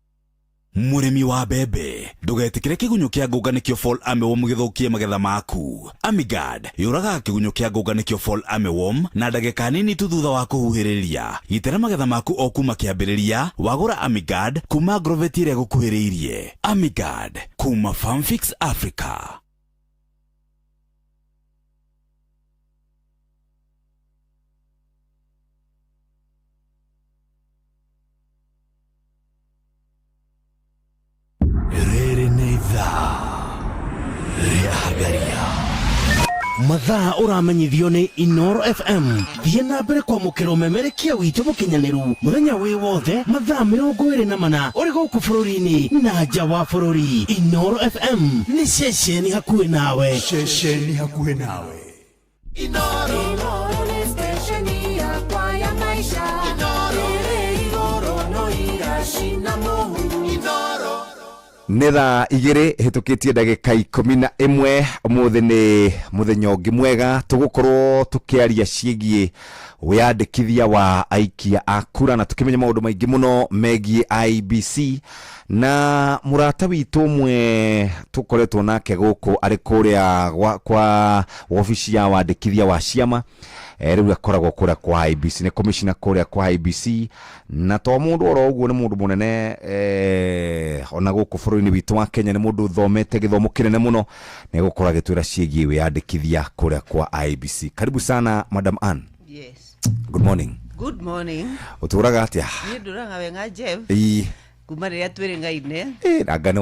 Murimi wa bebe ndugetikire kigunyo kia nguganikio fall armyworm githukie magetha maku. Amigard yuraga kigunyo kia nguganikio fall armyworm na ndagika nini tu thutha wa kuhuhiriria. Gitera magetha maku o kuma kiambiriria. Wagura Amigard kuma Agrovet iria gukuhiriirie. Amigard kuma Farmfix Africa. Mathaa uramenyithio ni Inoro FM. Thiĩ na mbere kwamũkĩra ũmemerekia witũ mũkinyanĩru mũthenya wĩ wothe mathaa 24 ũrĩ gũkũ bũrũri-inĩ na nja wa bũrũri. Inoro FM nĩ ceceni hakuhĩ nawe. Inoro nĩ stesheni yakwa ya maisha. Inoro no irashina mũhuru. Inoro Netha igiri hitukitie ndagika 11 umuthi ni muthenya ungi mwega tugukorwo tukiaria ciegie wiyandikithia wa aikia a kura na tukimenya maundu maingi muno megie IBC na murata witu mwe tukoretwo nake guku ari kuria kwa ofisi ya wandikithia wa ciama riu akoragwo kuria kwa IBC ni commissioner kuria kwa IBC na to mundu oro uguo ni mundu munene ona guku bũrũri-inĩ witu wa Kenya ni mundu thomete githomo kinene muno na gukora gitwira ciegie wiyandikithia kuria kwa IBC. Karibu sana Madam Ann. Yes. Good morning. Good morning. Uturaga atia? Ni nduraga wenga Jeff. Kuma riria twiringaine. Anga ni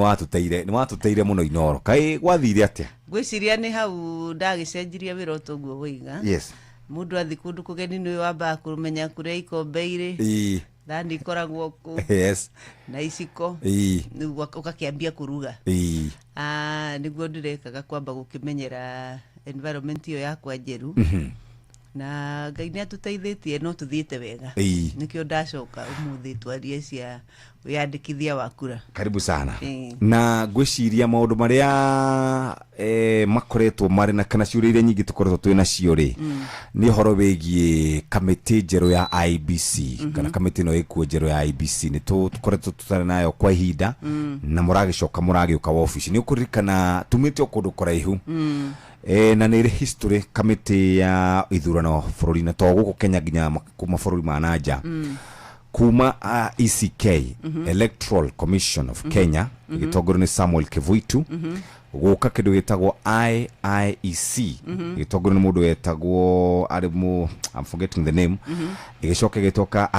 watuteire muno Inoro. Kai gwathire atia? Gwiciria ni hau ndagicenjiria wira utoguo wiga. Yes. Mundu athi kundu kugeni ni wamba kumenya kuria ikombe iri. Thani ikoragwo ku. Yes. Na iciko. Ukakiambia kuruga. Niguo ndirekaga kwamba gukimenyera environment iyo yakwa njeru. Na Ngai ni atuteithitie no tuthiite wega. Nikio ndacoka umuthi twarie cia wiyandikithia wa kura. Karibu sana. Na gwiciria maundu maria makoretwo mari na kana ciuria iria nyingi tukoretwo twina cio ri ni horo wegie kamiti njeru ya IBC kana kamiti no ikuo njeru ya IBC ni tukoretwo tutari nayo kwa ihinda na muragicoka muragiuka wa office ni ukuririkana tumite okundu kuraihu na nire history kamiti ya ithurano bũrũri-inĩ to guku Kenya ginya kuma bũrũri ma nanja kuma ECK Electoral Commission of Kenya gitongorwo ni Samuel Kivuitu guka kindu gitagwo IEC gitongorwo ni mundu wetagwo arimu I'm forgetting the name igicoka gitoka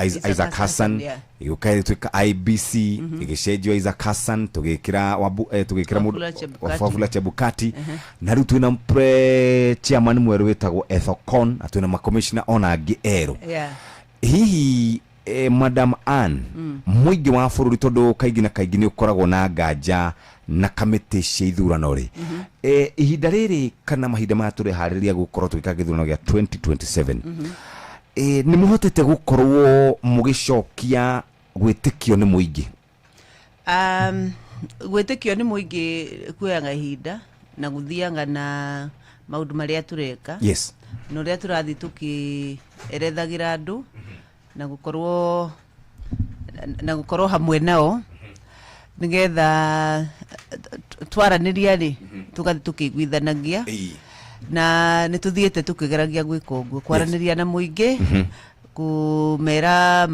Isaac Hassan iguka gituika IBC igicenjio Isaac Hassan tugikira mundu Wafula Chebukati na riu twina chairman mweru wetagwo Ethocon na twina ma commissioner ona angi ero. Hihi Madam Ann muingi wa bũrũri tondu kaingi na kaingi ni ukoragwo na nganja na kamiti cia ithurano ri ihinda riri kana mahinda maya turi hariria gukorwo twika githurano gia 2027 ni muhotete gukorwo mugicokia gwitikio ni muingi? Gwitikio ni muingi kuoyaga ihinda na guthianga na maundu maria tureka. Yes. No ria turathi tukierethagira andu na gukorwo hamwe nao nigetha twaraniria ri tugathi tukiguithanagia na nituthiete tukigeragia gwika uguo kwaraniria na muingi kumera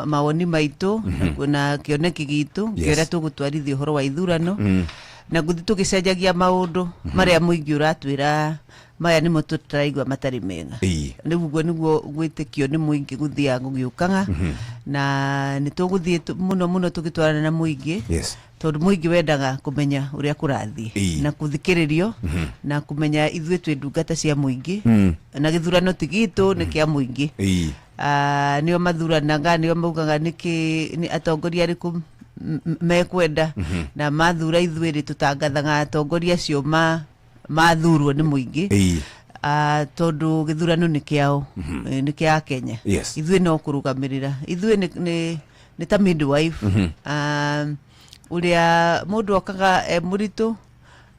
maoni maitu na kioneki gitu kiria tugutwarithia uhoro wa ithurano na guthi tugicenjagia maundu maria muingi uratwira maya nimo tutaraigua matari mega niguo gwitikio ni muingi guthia gugiukanga na nituguthie muno tugitwarana na muingi tondu muingi wendaga kumenya uria kurathie na kuthikiririo na kumenya ithue twi ndungata cia muingi na githurano tigitu ni kia muingi nio mathuranaga nio maugaga ni atongoria ariku mekwenda na mathura ithwiri tutangathaga atongoria cio mathurwo ni muingi tondu githurano ni kiao ni kia Kenya ithwe no kurugamirira ithwe ni ta midwife uria mundu okaga muritu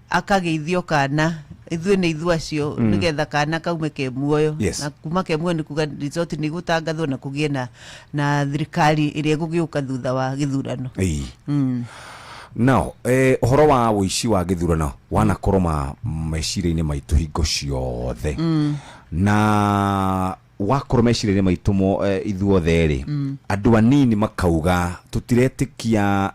akageithio kana ithwe ni ithwacio nigetha kana kaume ke muoyo na kuma ke muoyo ni kuga resort ni gutangathwo na kugie na thirikari iria gugiuka thutha wa githurano now horo wa wici wa githurano wanakoroma meciria-ini maitu hingo ciothe na wakorwo meciria-ini maitu ithuothe ri andu anini makauga tutiretikia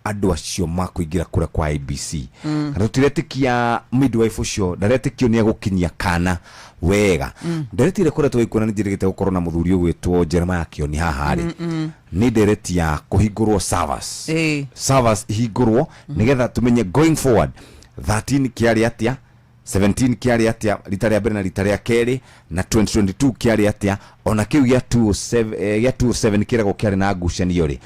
andu acio makuingira kura kwa IBC kana tutiretikia midwife ucio ndaretikio ni agukinyia kana wega ndaretire kura twikuona ndirigite gukorwo na muthuri ugwitwo Jeremiah Kioni haha ri ni nderetia kuhingurwo servers ihingurwo nigetha tumenye going forward 13 kiari atia 17 kiari atia rita ria mbere na rita ria keri na 2022 kiari atia ona kiu ya 27 kirego kiari na ngucanio ri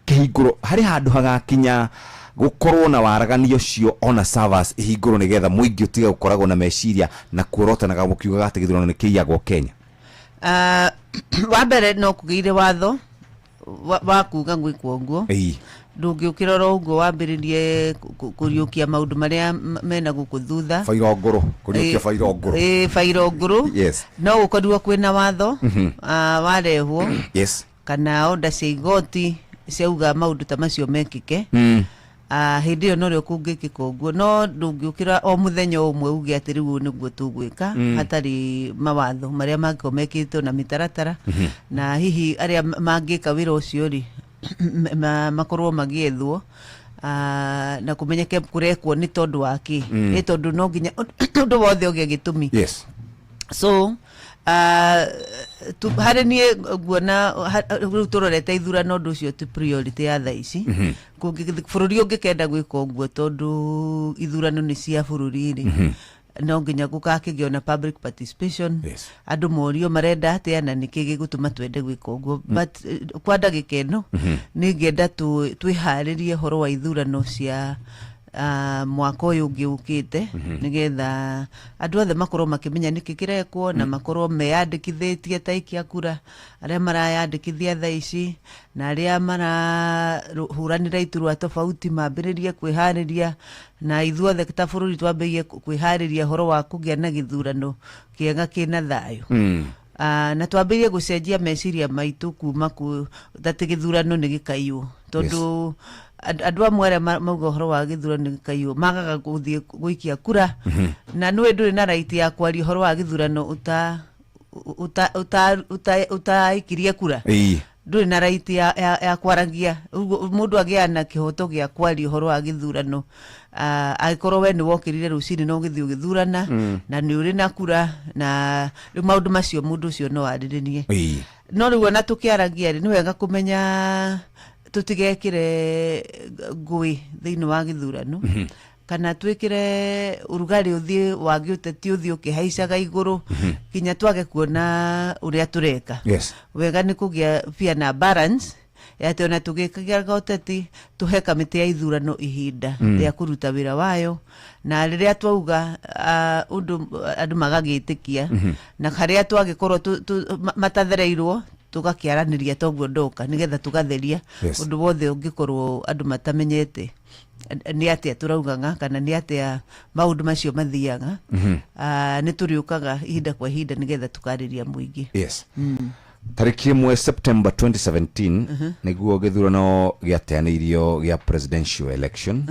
kihinguro hari handu hagakinya gukorwo na waraganio cio ona servers ihinguro nigetha muingi utiga gukoragwo na meciria na kuorotanaga mukiuga ati githurano ni kiiyagwo Kenya wa mbere no kugire watho wa kuga gwikwo nguo ndungiukirora uguo wambiririe kuriukia maundu maria mena gukuthutha fairo nguru kuriukia fairo nguru fairo nguru no ukorwo kwina watho warehwo kana onda cia igoti ciauga maundu ta macio mekike hindi yo no rio kungikika uguo no ndungiukira o muthenya umwe uge ati riu niguo tugwika hatari mawatho maria mangomekitwo na mitaratara na hihi aria mangika wira ucio ri makorwo magiethwo na kumenyeke kurekwo ni tondu waki ni tondu no nginya undu wothe uge gitumi so hari nie guona riu turorete ithurano ndu cio ti priority ya thaici bururi ungikenda gwika uguo tondu ithurano ni cia bururi no nginya gukakigio na public participation andu morio marenda atia na nikigi gutuma twende gwika uguo but kwa ndagika ino ni ngenda twiharirie horo wa ithurano cia mwaka uyu ngiukite nigetha andu othe makorwo makimenya niki kirekwo na makorwo meyandikithitie taikia kura aria marayandikithia thaici na aria marahuranira iturwa tofauti mambiririe kwihariria na ithuothe ta bururi twambirie kwihariria horo wa kugia na githurano kiega kina thayo na twambirie gucenjia meciria maitu kuma ku dati githurano ni gikaiyo tondu andu amwe aria mauga horo wa githurano ni gikaiyo magaga guthie guikia kura na nwe nduri na right ya kwaria horo wa githurano utaikirie kura nduri na right ya kwaragia mundu agiana kihoto gia kwaria horo wa githurano agikorwo we ni wokirire rucini no githio githurana na ni uri na kura na maundu macio mundu ucio no aririnie no riu ona tukiaragia ni wega kumenya tutigekire ngui thiini wa githurano kana twikire urugari uthie wagi uteti uthie ukihaicaga iguru kinya twage kuona uria tureka wega ni kugia pia na balance yate ona tugikaga uteti tuhe kamiti ya ithurano ihinda ria kuruta wira wayo na riria twauga andu magagitikia na haria twagikorwo matathereirwo tugakiaraniria toguo ndoka nigetha tugatheria undu wothe ungikorwo andu matamenyete ni atia turaugaga kana ni atia maundu macio mathiaga ni turiukaga ihinda kwa ihinda nigetha tukariria muingi tariki 1 September 2017 niguo githurano giateanirio gia presidential election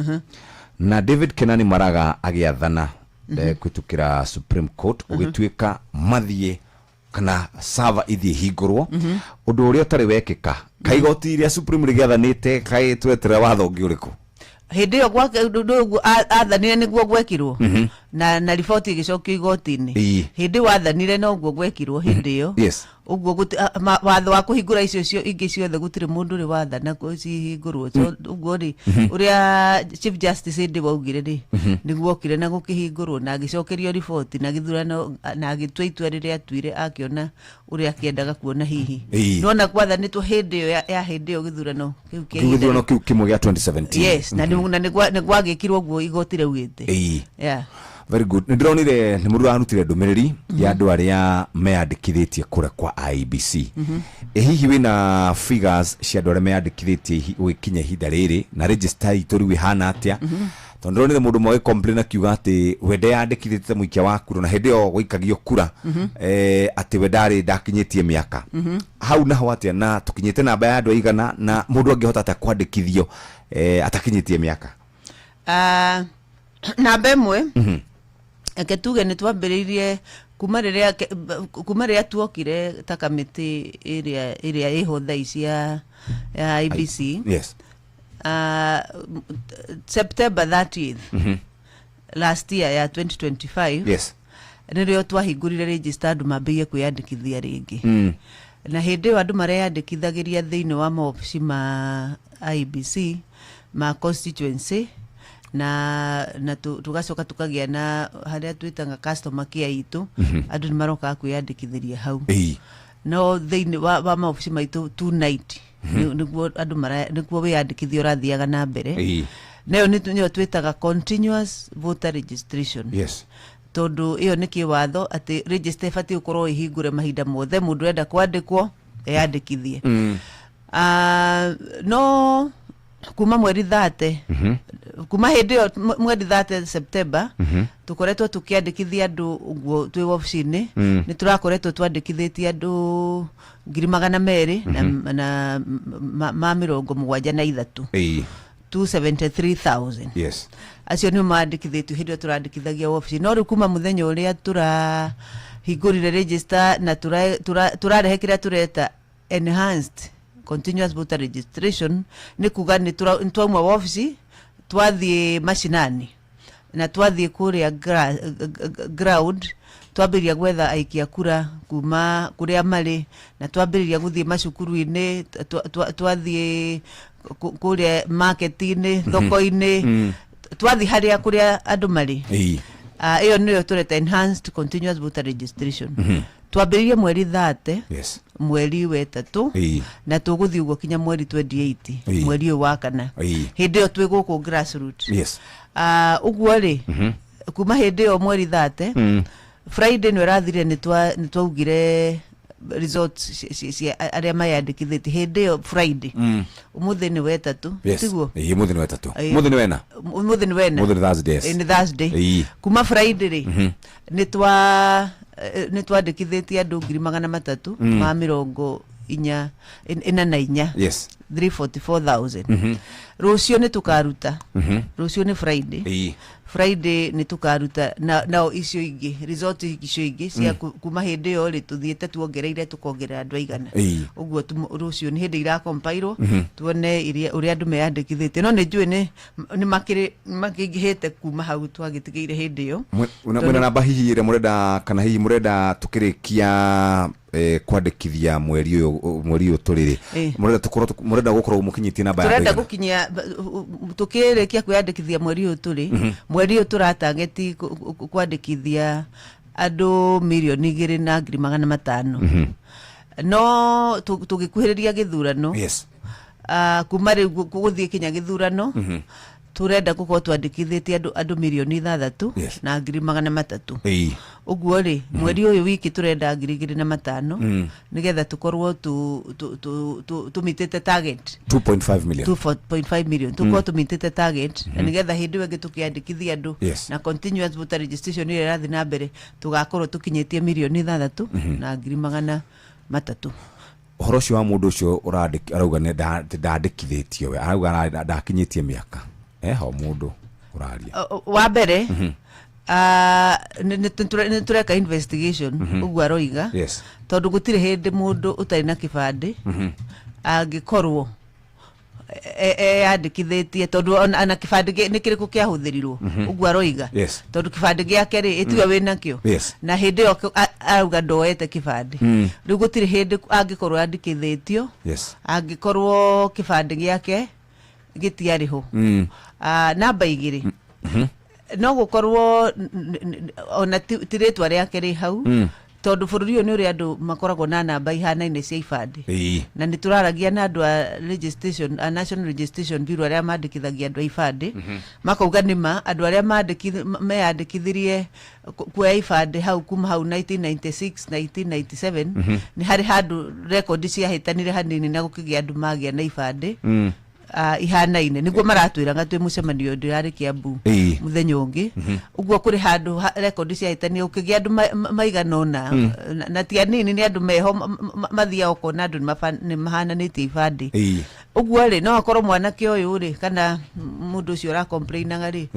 na David Kenani Maraga agiathana kwitukira Supreme Court ugituika mathie kana sava ithi hingurwo undu uria tari wekika kaigoti iria Supreme rigiathanite kai twetera watho ngi uriku hindi yo gwa athanire niguo gwekirwo na riboti igicokio igoti-ini hindi wathanire no guo gwekirwo hindi yo uguo watho wa kuhingura icio ingi ciothe gutire mundu ri wathana kucihingurwo so uguo ri uria Chief Justice ndi waugire ri niguo kire na gukihingurwo na agicokerio riboti na githurano na agitua itua riria atuire akiona uria akiendaga kuona hihi nona kwathanitwo hindi yo ya hindi yo githurano kiu kimwe gya 2017 yes na nigwagikirwo guo igoti riugite very good ndironire ni mundu arutire ndumiriri ya andu aria meyandikithitie kura kwa IBC hihi wina figures cia andu aria meyandikithitie wikinya ihinda riri na register itu riu ihana atia tondu ndironire mundu mwe complain akiuga ati wende yandikithite muikia wa kura na hindi yo gwikagio kura ati we ndakinyitie miaka hau naho atia na tukinyite namba ya andu aigana na mundu angihota ata kwandikithio atakinyitie miaka namba imwe eke tuge ni twambiririe kuma riria tuokire ta kamiti iria iho thai cia IBC September 30th last year ya 2025 nirio twahingurire register andu mambirie kwiyandikithia ringi na hindi yo andu mareyandikithagiria thiini wa maobici ma IBC ma constituency na tugacoka tukagia na haria twitanga customer care itu andu ni maroka kwiyandikithiria hau no thiini wa maobici maitu 290 niguo andu niguo wiyandikithio rathiaga na mbere nayo niyo twitaga continuous voter registration tondu iyo ni kiwatho ati register ifati ukorwo ihingure mahinda mothe mundu enda kwandikwo eyandikithie no kuma mweri 30 kuma hindi yo mweri 30 September tukoretwo tukiandikithia andu uguo twi ofici-ini ni turakoretwo twandikithitie andu 200 na 73 273,000 acio ni maandikithitio hindi turandikithagia ofici no riu kuma muthenya uria turahingurire register na turarehe kiria tureta enhanced continuous voter registration ni kuga ni twauma ofici twathie mashinani na twathie kuria ground twambiria gwetha aikia kura kuma kuria mari na twambiriria guthie macukuru-ini twathie kuria market-ini thoko-ini twathie haria kuria andu mari iyo niyo tureta enhanced continuous voter registration twambiririe mweri 30 mweri wetatu na tuguthi uguo kinya mweri 28 mweri wa kana hindi yo twi guku grassroots uguo ri kuma hindi yo mweri 30 Friday no rathire ni twaugire results aria mayandikithiti hindi yo Friday umuthi ni wetatu tiguo umuthi ni wetatu umuthi ni wena umuthi ni wena umuthi Thursday ni Thursday kuma Friday ri ni twandikithitie andu 300 ma mirongo inya na inya 344,000 rucio ni tukaruta rucio ni Friday ni tukaruta na icio ingi result icio ingi cia kuma hindi yo ri tuthiete tuongereire tukongerera andu aigana uguo rucio ni hindi ira compile tuone uria andu meyandikithite no ni njui ni makingihite kuma hau twagitigire hindi yo mwena namba hihi ire murenda kana hihi murenda tukirikia kwandikithia mweri uyu turiri murenda gukorwo mukinyitie namba ya turenda gukinyia tukirikia kwandikithia mweri uyu turi mweri uyu turatageti kwandikithia andu 2,205,000 no tugikuhiriria githurano kuma riu guthie kinya githurano turenda gukorwo twandikithitie andu 6,000,000 na 300,000 uguo ri mweri uyu wiki turenda 2,500 nigetha tukorwo tumitite target 2.5 million tukorwo tumitite target na nigetha hindi wengi tukiandikithia andu na continuous voter registration ile rathi na mbere tugakorwo tukinyitie 6,000,000 na 300,000 uhoro ucio wa mundu ucio arauga ndandikithitio we arauga ndakinyitie miaka ho mundu uraria wa mbere ni tureka investigation uguo aroiga tondu gutire hindi mundu utari na kibande angikorwo yandikithitie tondu ana kibande ni kiriku kia huthirirwo uguo aroiga tondu kibande giake ri itiwe wina kio na hindi yo auga ndoete kibande riu gutiri hindi angikorwo yandikithitio angikorwo kibande giake gitiari ho namba 2 no gukorwo ona tiretwa riake ri hau tondu bururi uyu ni uri andu makoragwo na namba ihanaine cia ibande na ni turaragia na andu a registration a National Registration Bureau aria mandikithagia andu a ibande makauga nima andu aria meyandikithirie kuoya ibande hau kuma hau 1996 1997 ni hari handu record cia hitanire hanini na gukigia andu magia na ibande ihanaine niguo maratwiraga twi mucemanio ndirari Kiambu muthenya ungi uguo kuri handu record cia hitania ukigia andu maiganona na ti anini ni andu meho mathia okona andu ni mahananitie ibande uguo ri no akorwo mwanake uyu ri kana mundu ucio ra complainaga ri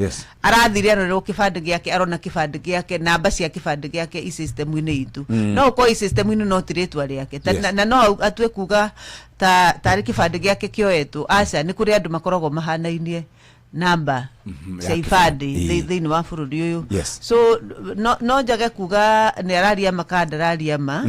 arathire arorwo kibande giake arona kibande giake namba cia kibande giake i system ini itu no ko i system ini no tiretwa riake na no atwe kuga ta kibande giake kioetwo aca ni kuri andu makoragwo mahanainie namba cia ibande thiini wa bururi uyu so no njage kuga ni araria makandararia ma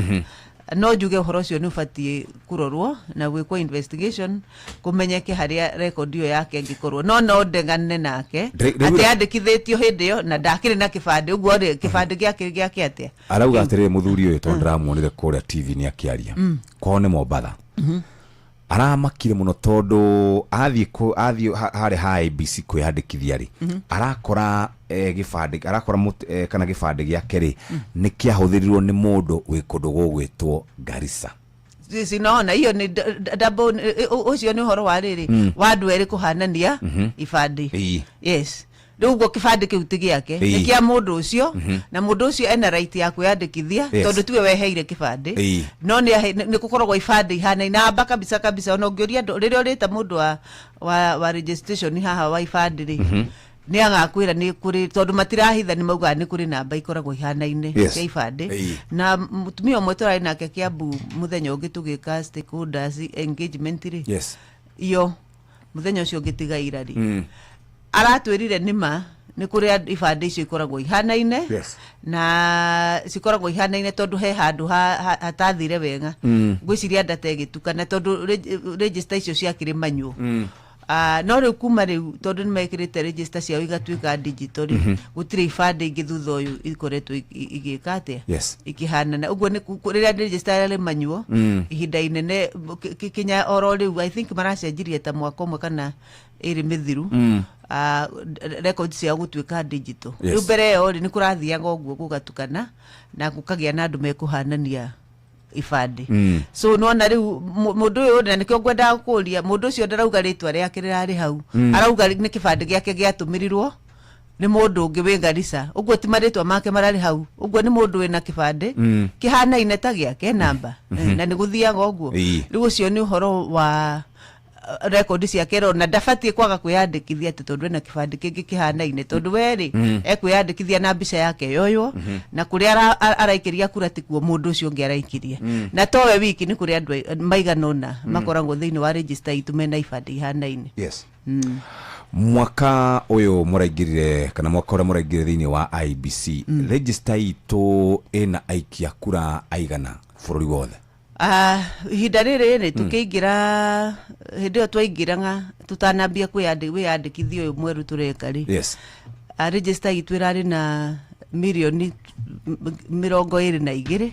no njuge uhoro ucio ni ubatie kurorwo na gwikwo investigation kumenyeke haria record iyo yake ngikorwo no ndengane nake ati andikithitio hindi yo na ndakiri na kibande uguo ri kibande giake atia arauga atiri muthuri uyu tondu ramuonire kuria TV ni akiaria kone Mombatha aramakire muno tondu athie hari ha IBC kwiyandikithia ri arakora gibande arakora kana gibande giake ri ni kiahuthirirwo ni mundu wi kundu gugwitwo Garissa sinaona hiyo ni double ucio ni horo wa riri wandu eri kuhanania ibande yes Rugo kibande kiuti giake nikia mundu ucio na mundu ucio ena right ya kwiyandikithia tondu tiwe weheire kibande no ni gukoragwo ibande ihana namba kabisa ona ngioria ririo rita mundu wa registration haha wa ibande ri ni agakwira ni kuri tondu matirahitha ni mauga ni kuri namba ikoragwo ihanaine cia ibande na mutumia umwe turai nake Kiambu muthenya ungi tugika stakeholders engagement ri iyo muthenya ucio ngitigaira ri aratwirire nima ni kuri ibande icio ikoragwo ihanaine na cikoragwo ihanaine tondu he handu hatathire wega gwiciria ndate gitukana tondu register icio cia kiri manyu no riu kuma riu tondu ni mekirite register cia igatuika digital gutire ibande ingi thutha uyu ikoretwo igikate ikihanana uguo ni riria register ile manyu ihinda inene kinya oro riu I think maracenjirie ta mwaka umwe kana iri mithiru record cia gutuika digital riu mbere yo ni kurathiaga uguo gugatukana na gukagia na andu mekuhanania ibande so no na riu mundu uyu na nikyo ngwenda kuria mundu ucio ndarauga ritwa riake rirari hau arauga ni kibande giake giatumirirwo ni mundu ungi wi Garissa uguo ti maritwa make marari hau uguo ni mundu wina kibande kihanaine ta giake namba na ni guthiaga uguo riu ucio ni uhoro wa record cia kero na ndabatie kwaga kwiyandikithia tondu na kibande kingi kihanaine tondu weri ekwiyandikithia na mbica yake yoyo na kuria araikiria kura tikuo mundu ucio ngi araikirie na towe wiki ni kuria andu maiganona makoragwo thiini wa register itu mena ibande ihanaine mwaka uyu muraingirire kana mwaka uria muraingirire thiini wa IBC register itu ina aikia kura aigana bururi wothe ihinda riri tukiingira hindi yo twaingiranga tutanambia kwiyandikithia uyu mweru tureka ri register itu irari na milioni 22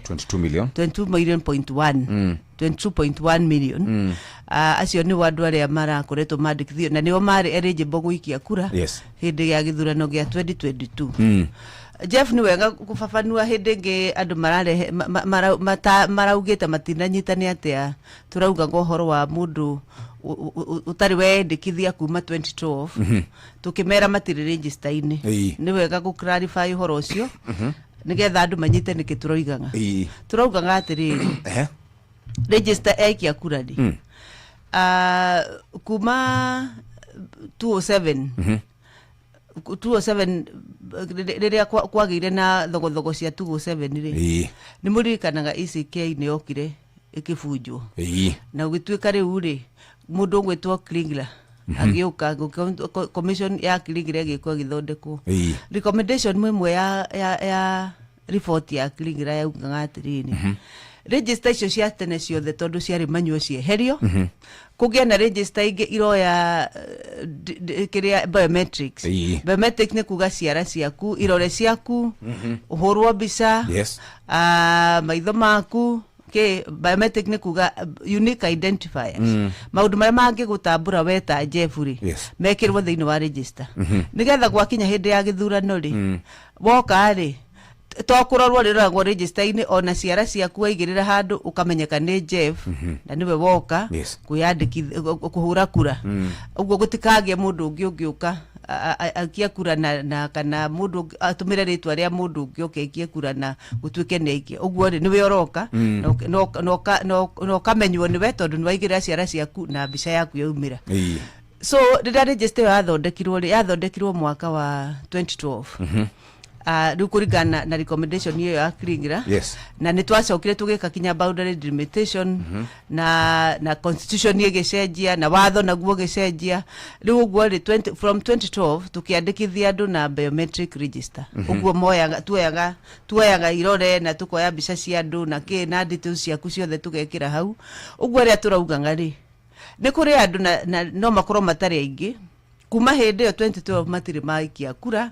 22.1 million acio ni wandu aria marakoretwo mandikithio na nio mari eligible guikia kura hindi ya githurano gia 2022 Jeff ni wega kufafanua hindi ngi andu mararehe maraugite matinanyitani atia turauga gohoro wa mundu utari wendikithia kuma 2012 tukimera matiri register ini ni wega ku clarify horo ucio nigetha andu manyite niki turoigaga turaugaga atiriri register aikia kura ni kuma 207 riria kwagire na thogothogo cia 207 ri ni muririkanaga ECK ni okire ikibunjwo na ugituika riu ri mundu gwitwo Klingler agioka commission ya Klingler gikwa githondekwo recommendation mwemwe ya report ya Klingler ya ngatirini register icio cia tene ciothe tondu ciari manyuo cieherio kugia na register ingi iroya kiria biometrics biometrics ni kuga ciara ciaku irore ciaku uhurwo mbica maitho maku biometric ni kuga unique identifiers maundu maria mangi gutambura weta Jeffrey mekirwo thiini wa register nigetha gwakinya hindi ya githurano ri woka ri tokurorwo riragwo register-ini ona ciara ciaku waigirira handu ukamenyeka ni Jeff na niwe woka kuyandikithia kuhura kura uguo gutikagie mundu ungiuka akia kura na kana mundu atumire ritwa ria mundu ungiuke kura na gutuike neiki uguo ri niwe oroka no kamenywo niwe tondu niwaigirira ciara ciaku na mbica yaku yaumira so rira register yathondekirwo mwaka wa 2012 riu kuringana na recommendation hiyo ya Klingler na nitwacokire tugika kinya boundary delimitation na constitution yegecenjia na watho naguo gecenjia riu uguo ri from 2012 tukiandikithia andu na biometric register uguo moyaga tuoyaga irore na tukoya mbica cia andu na na details ciaku ciothe tugekira hau uguo ria turauga ri ni kuri andu na no makorwo matari aingi kuma hindi yo 2012 matiri maikia kura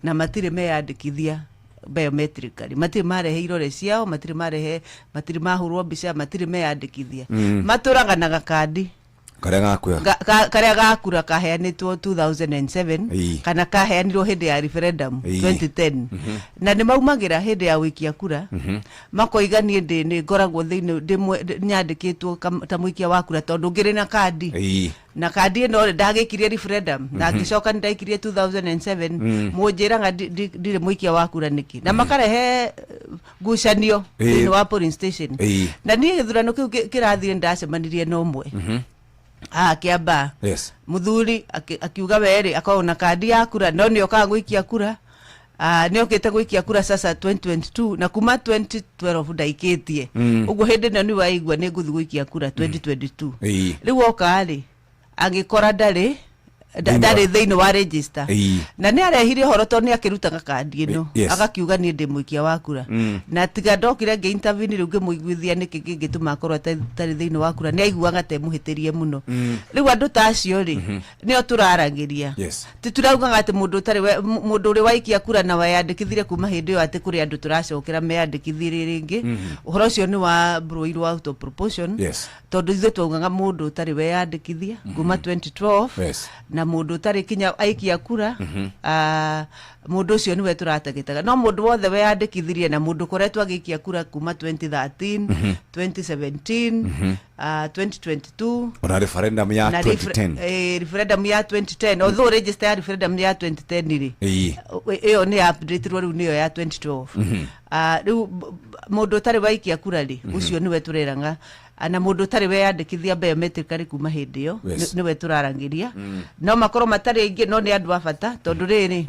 na matire meyandikithia biometrically matire marehe irore ciao matire mahurwo mbica matire meyandikithia maturaga na gakadi karia gakura kaheanitwo 2007 kana kaheanirwo hindi ya referendum 2010 na ni maumagira hindi ya wikia kura makoiganie ni ngoragwo thiini nyandikitwo ta mwikia wa kura tondu ngiri na kadi na kadi no ndagikirie referendum na ngicoka ndaikirie 2007 munjiraga ndire mwikia wa kura niki na makarehe ngucanio thiini wa polling station na ni githurano kiu kirathire ndacemanirie no mwe kiamba muthuri akiuga weri akaona kadi ya kura no ni okaga gwikia kura ni okite gwikia kura sasa 2022 na kuma 2012 ndaikitie uguo hindi no ni waigua ni nguthi gwikia kura 2022 riu okari angikora ndari thiini wa register na ni arehire horo to ni akirutaga kadi ino agakiuga ni ndi mwikia wa kura na tiga ndokire nge intervene riu ngimuiguithia niki gingituma akorwo tari thiini wa kura ni aiguaga te muhitirie muno riu andu tacio ri nio turaragiria tituraugaga ati mundu uri waikia kura na wayandikithire kuma hindi yo ati kuri andu turacokera meyandikithire ringi uhoro ucio ni wa broirwo out of proportion tondu ithuĩ twaugaga mundu utari weyandikithia kuma 2012 na mundu tari kinya aikia kura mundu ucio niwe turatagitaga no mundu wothe weyandikithirie na mundu koretwo agikia kura kuma 2013 2017 2022 ona referendum ya 2010 referendum ya 2010 although register ya referendum ya 2010 ri iyo ni update riu niyo ya 2012 riu mundu tari waikia kura ri ucio niwe tureranga ana mundu tari weyandikithia biometrically kuma hindi yo niwe turarangiria no makorwo matari aingi no ni andu abata tondu riri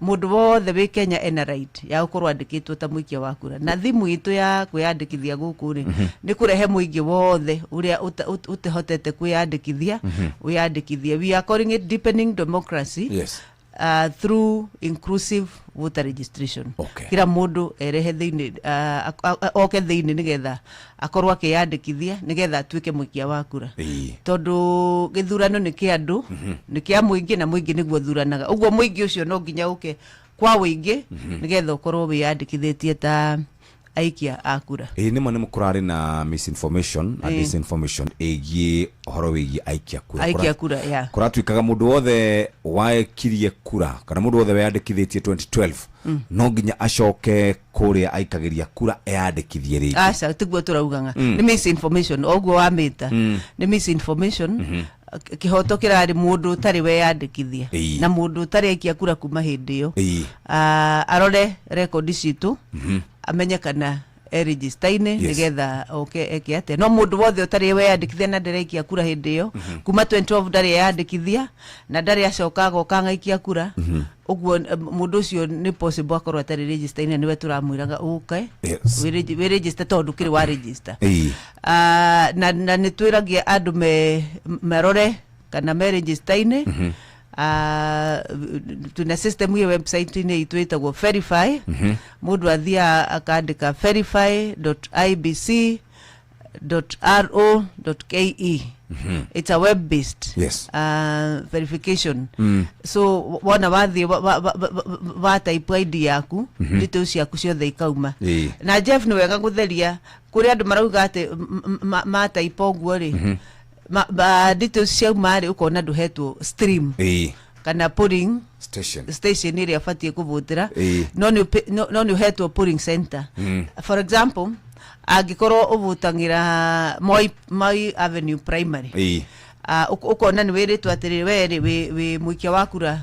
mundu wothe wi Kenya ena right ya gukorwo andikitwo ta mwikia wa kura na thimu itu ya kwiyandikithia guku ri ni kurehe muingi wothe uria utehotete kwiyandikithia wiyandikithie we are calling it deepening democracy through inclusive voter registration kila mundu erehe thiini oke thiini nigetha akorwo akiyandikithia nigetha atuike mwikia wa kura tondu githurano ni kia andu ni kia muingi na muingi niguo thuranaga uguo muingi ucio no nginya uke kwa wingi nigetha ukorwo wiyandikithitie ta aikia akura ni mane mukurari na misinformation and disinformation egie horo wigi aikia kura kuratuikaga mundu wothe waekirie kura kana mundu wothe weyandikithitie 2012 no nginya acoke kuria aikagiria kura eyandikithie ringi aca tiguo turaugaga ni misinformation oguo wamita ni misinformation kihoto kirari mundu tari weyandikithia na mundu tari aikia kura kuma hindi yo arore record citu amenye kana register-ine nigetha eke ate no mundu wothe utari weyandikithia na ndereikia kura hindi yo kuma 2012 ndari yandikithia na ndari acoka gokangaikia kura uguo mundu ucio ni possible akorwo atari register-ine niwe turamwiraga uke we register tondu kiri wa register na nitwiragia andu merore kana me register-ine tuna system ya website ine itwetagwo verify mundu athia akandika verify.ibc.ro.ke it's a web based verification so wana wathi wa type ID yaku details ciaku ciothe ikauma na Jeff ni wega gutheria kuri andu marauga ati ma type oguo ri details cia mari ukona nduhetwo stream kana polling station iri afatie kuvutira no ni uhetwo polling center for example agikorwo uvutangira Moi Avenue Primary ukona ni wiritwo atiri we muikia wakura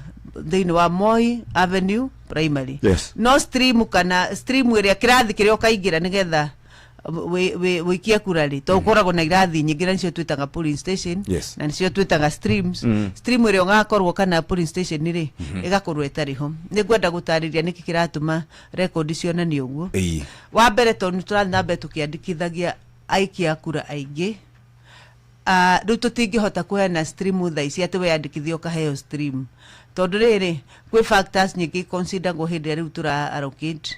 thiini wa Moi Avenue Primary no stream kana stream iri kirathi kirio kaingira nigetha wikia kurari to ukoragwo na irathi nyingi na nicio twitaga polling station na nicio twitaga streams stream iri ngakorwo kana polling station iri igakorwo etariho ningwenda gutariria niki kiratuma record cionani uguo wa mbere to ni turathambe tukiandikithagia aikia kura aingi riu tutingihota kuheana stream thaici ati weyandikithio kaheo stream tondu riri kwi factors nyingi consider go hindi riu tura allocate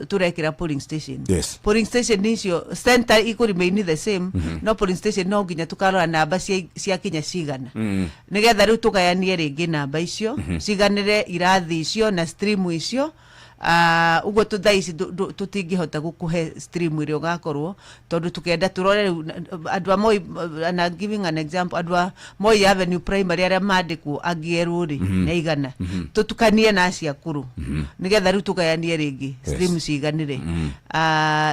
turekira polling station polling station nicio center ikurimaini the same no polling station no nginya tukarora namba cia kinya cigana nigetha riu tugayanie ringi namba icio ciganire irathi icio na stream icio ugo tuthaici tutingihota gukuhe stream iri ugakorwo tondu tukenda turore andwa Moi na giving an example andwa Moi Avenue Primary aria mandikwo agieru ri na igana tutukanie na acia kuru nigetha riu tugayanie ringi stream ciganire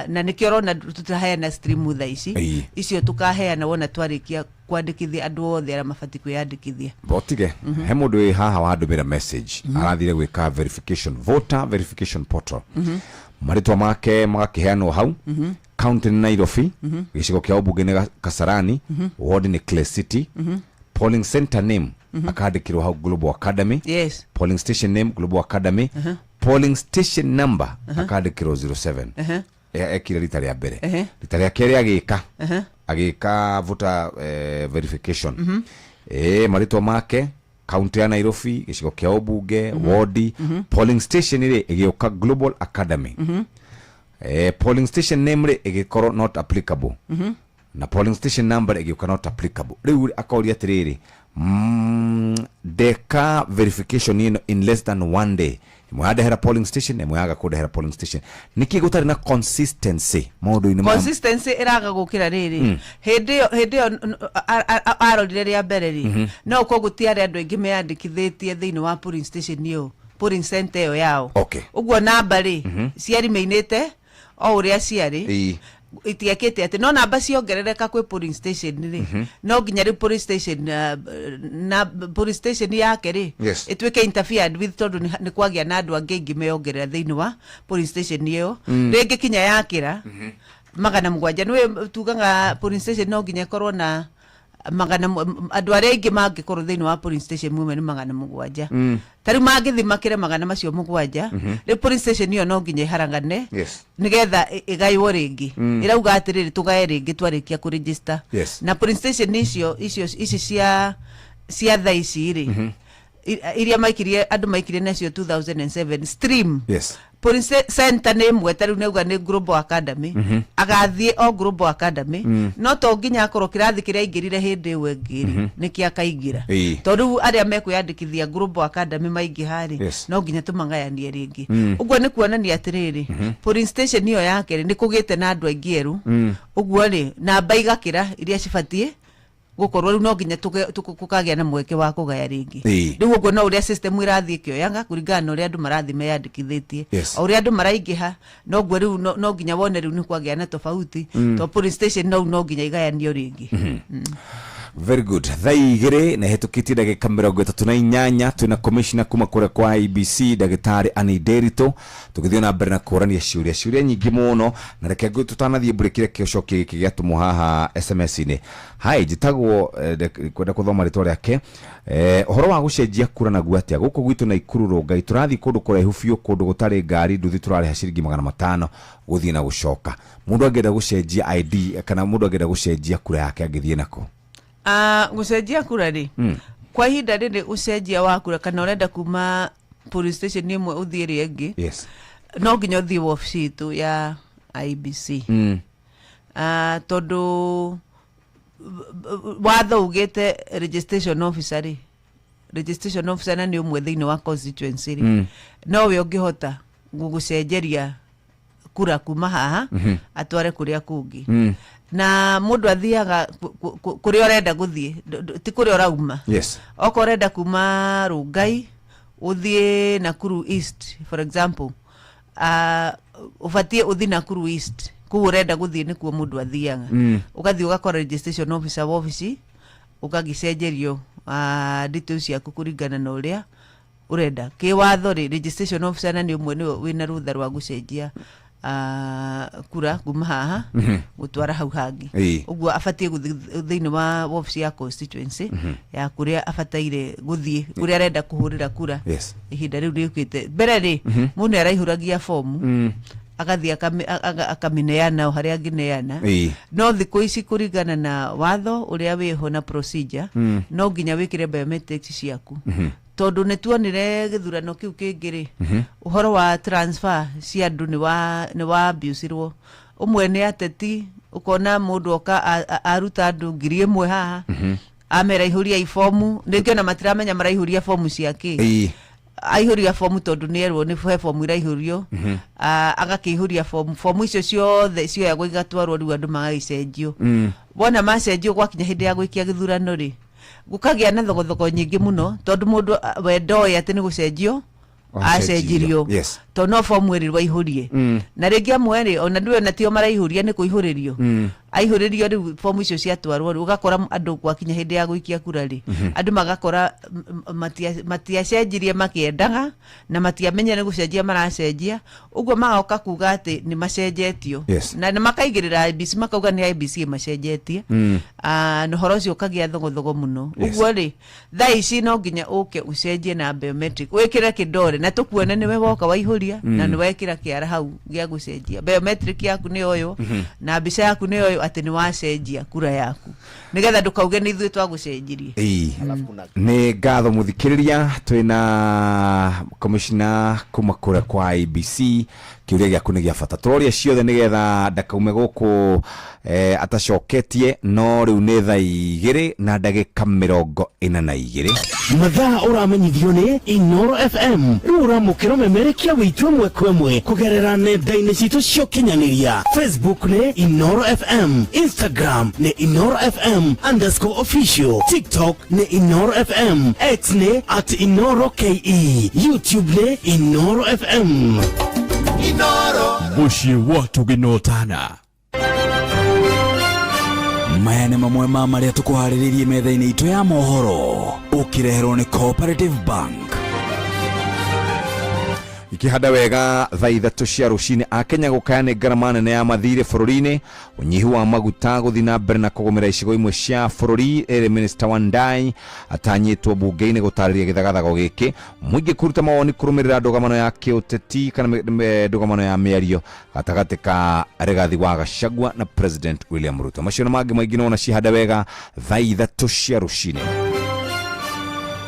na nikiorona tutaheana stream thaici icio tukaheana wona twarikia kwandikithia andu othe aria mabati kwiyandikithia botige he mundu wi haha wandumira message arathire gwika verification voter verification portal maritwa make magakiheanwo hau county ni Nairobi gicigo kia ubunge ni Kasarani ward ni Clay City polling center name akandikirwo hau Global Academy polling station name Global Academy polling station number akandikirwo 07 ekire rita ria mbere rita ria keri agika voter verification maritwa make county ya Nairobi gicigo kia ubunge ward polling station ire igioka Global Academy polling station name ire igikorwo not applicable na polling station number igioka not applicable riu akoria atiriri deka verification in less than one day mwandehera polling station mwaga kudehera polling station niki gutari na consistency modu ina consistency iraga gukira riri hindi arorire ria mbere ri no ko gutiari andu ingi meyandikithitie thiini wa polling station yo polling center yo yao uguo namba ri ciari meinite o uria ciari itiakete ati no namba ciongerereka kwi polling station ri no nginya ri polling station na polling station yake ri itwike interfered with tondu ni kwagia na andu angi meongerera thiini wa polling station yo ringi kinya yakira magana mugwanja niwe tugaga polling station no nginya korwo na magana andu aria ingi mangikorwo thiini wa polling station mwe ni magana mugwanja tari magithima kire magana macio mugwanja ri polling station yo no nginya harangane nigetha igaiwo ringi irauga atiriri tugae ringi twarikia ku register na polling station icio cia thaici ri iria maikirie andu maikirie nacio 2007 stream polling center name wetaru neuga ni Global Academy agathie o Global Academy no to nginya akorwo kirathi kiria ingirire hindi wengiri niki akaingira tondu aria mekuyandikithia Global Academy maingi hari no nginya tumangayanie ringi uguo ni kuonania atiriri polling station iyo yake ni kugite na andu aingi eru uguo ri namba igakira iria cibatie gukorwo no nginya tukagia na mweke wa kugaya ringi riu uguo no uria system irathie kioyanga kuringana na uria andu marathi meyandikithitie o uria andu maraingiha no guo riu no nginya wone riu ni kwagia na tofauti to polling station no nginya igayanio ringi Very good. Thaigire na hetukiti ndagika 38 twina commissioner kuma kure kwa IBC Dagitari Anne Nderito tugithio na mbere na kurania ciuria nyingi muno na reke tutanathie burekire kicoki giki giatumu haha SMS ini. Hai jitagwo kwenda kuthoma ritwa riake uhoro wa gucenjia kura na guatia guku gwitu na Ikuru Ngai turathi kundu kurehu biu kundu gutari ngari nduthi turare ciringi 500 guthie na gucoka. Mundu angenda gucenjia ID kana mundu angenda gucenjia kura yake angithie nako. Gucenjia kura ri kwa ihinda riri ucenjia wa kura kana urenda kuma police station imwe uthie ri ingi. Yes. No nginya uthie office tu ya IBC. Tondu watho ugite registration officer ri registration officer na ni umwe thiini wa constituency ri no we ungihota gugucenjeria kura kuma haha atware kuria kungi na mundu athiaga kuria urenda guthie ti kuria urauma. Yes. Oko urenda kuma Rungai uthie Nakuru East for example ufatie uthie Nakuru East ku urenda guthie ni kuo mundu athiaga ugathie ugakora registration officer wa office ukagicenjerio details yaku kuringana na uria urenda ki watho ri registration officer na ni umwe ni wina rutha rwa gucenjia kura kuma haha gutwara hau hangi uguo afatie thiini wa office ya constituency ya kuria afataire guthie kuria arenda kuhurira kura. Yes. Ihinda riu rikite mbere ri mundu araihuragia fomu agathia akamineana haria ngineana no thiku ici kuringana na watho uria wiho na procedure no nginya wikire biometrics ciaku tondu netuonire githurano kiu kingiri uhoro wa transfer cia andu ni wa abusirwo umwe ni ateti ukona mundu oka aruta andu 1,000 haha amera ihuria ifomu ndingiona matiramenya maraihuria fomu ciake aihuria fomu tondu ni erwo ni fomu iraihurio agakihuria fomu icio ciothe cio ya gwigatwarwo riu andu magaicenjio bona macenjio gwakinya hindi ya gwikia githurano ri gukagia na thogothoko nyingi muno tondu mundu wendoya ati ni gucenjio acenjirio. Yes. To no fomu iri waihurie na ringi amwe ona ndiwe na tio maraihuria ni kuihuririo aihuririo ri fomu icio ciatwarwo ugakora andu gwakinya hindi ya gwikia kura ri andu magakora matiacenjirie makiendaga na matiamenya ni gucenjia maracenjia uguo magoka kuga ati ni macenjetio. Yes. Na makaigirira IBC makauga ni IBC macenjetie no horo cio kagia thogothogo muno. Uguo ri thaici no nginya uke ucenjie na biometric wikire kidore na tukuone ni we woka waihuria na ni wekira kiara hau gia gucenjia biometric yaku ni oyo na mbica yaku ni oyo ati ni wacenjia kura yaku nigetha ndukauge ni ithuĩ twagucenjirie. Ni ngatho muthikiriria twina commissioner kuma kura kwa IBC kiuria giaku ni gia bata turoria ciothe nigetha ndakaume guku atacoketie no riu ni thaa 2 na ndagika 42 mathaa uramenyithio ni Inoro FM riu uramukira memerekia witu mwe kwemwe kugerera nenda-ini citu cio kinyaniria Facebook ni Inoro FM, Instagram ni Inoro FM_official, TikTok ni Inoro FM, X ni @InoroKE, YouTube ni Inoro FM. Mushi watu ginotana maya nĩ mamwe ma marĩa tũkũharĩrĩirie metha-inĩ itũ ya mohoro ũkĩreherwo nĩ Cooperative Bank. Ikihanda wega thaa 3 cia rucini Akenya gukayane ngarama nene ya mathire bururi-ini unyihu wa maguta guthi na mbere na kugumira icigo imwe cia bururi. Minister Wandai atanyitwo bunge-ini gutariria githagathago giki muingi kuruta mawoni kurumirira ndugamano ya kiuteti kana ndugamano ya miario gatagati ka Rigathi wa Gachagua na President William Ruto. Macio na mangi maingi nona cihanda wega thaa 3 cia rucini.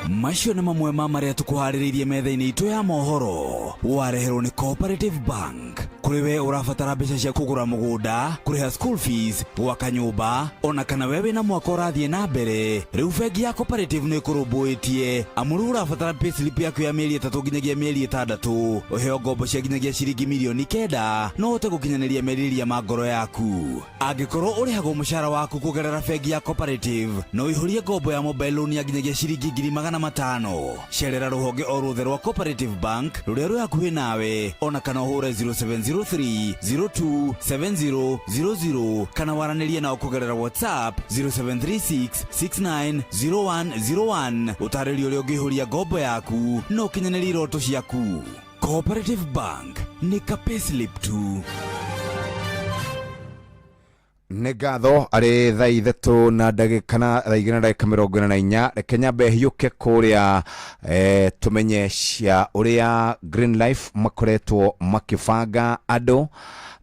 Macio nĩ mamwe ma marĩa tũkũharĩrĩirie metha-inĩ itũ ya mohoro wareherwo nĩ Cooperative Bank. Kũrĩ we ũrabatara mbeca cia kũgũra mũgũnda, kũrĩha school fees, gwaka nyũmba, ona kana we wĩna mwaka ũrathiĩ na mbere, rĩu bengi ya Cooperative nĩ ĩkũrũmbũĩtie amu rĩu ũrabatara payslip yaku ya mĩeri 3 nginyagia mĩeri 6 ũheo ngombo cia nginyagia ciringi milioni 9 no ũhote gũkinyanĩria merirĩria ma ngoro yaku. Angĩkorwo ũrĩhagwo mũcara waku kũgerera bengi ya Cooperative no ũihũrie ngombo ya mobile loan ya nginyagia ciringi 500,000. Cerera rũhonge o ruothe rwa Cooperative Bank rũrĩa rwĩ hakuhĩ nawe ona kana ũhũre 070 073603027000 kana waranĩrie nao kũgerera WhatsApp 0736690101 ũtarĩrio ũrĩa ũngĩihũria ngombo yaku no kinyanĩria iroto ciaku. Cooperative Bank nĩ ka payslip tu. nĩ ngatho arĩ thaa ithatũ na ndagĩka na thaa igĩrĩ na ndagĩka 44 reke nyambe hiũke kũrĩa tũmenye cia ũrĩa Green Life makoretwo makĩbanga andũ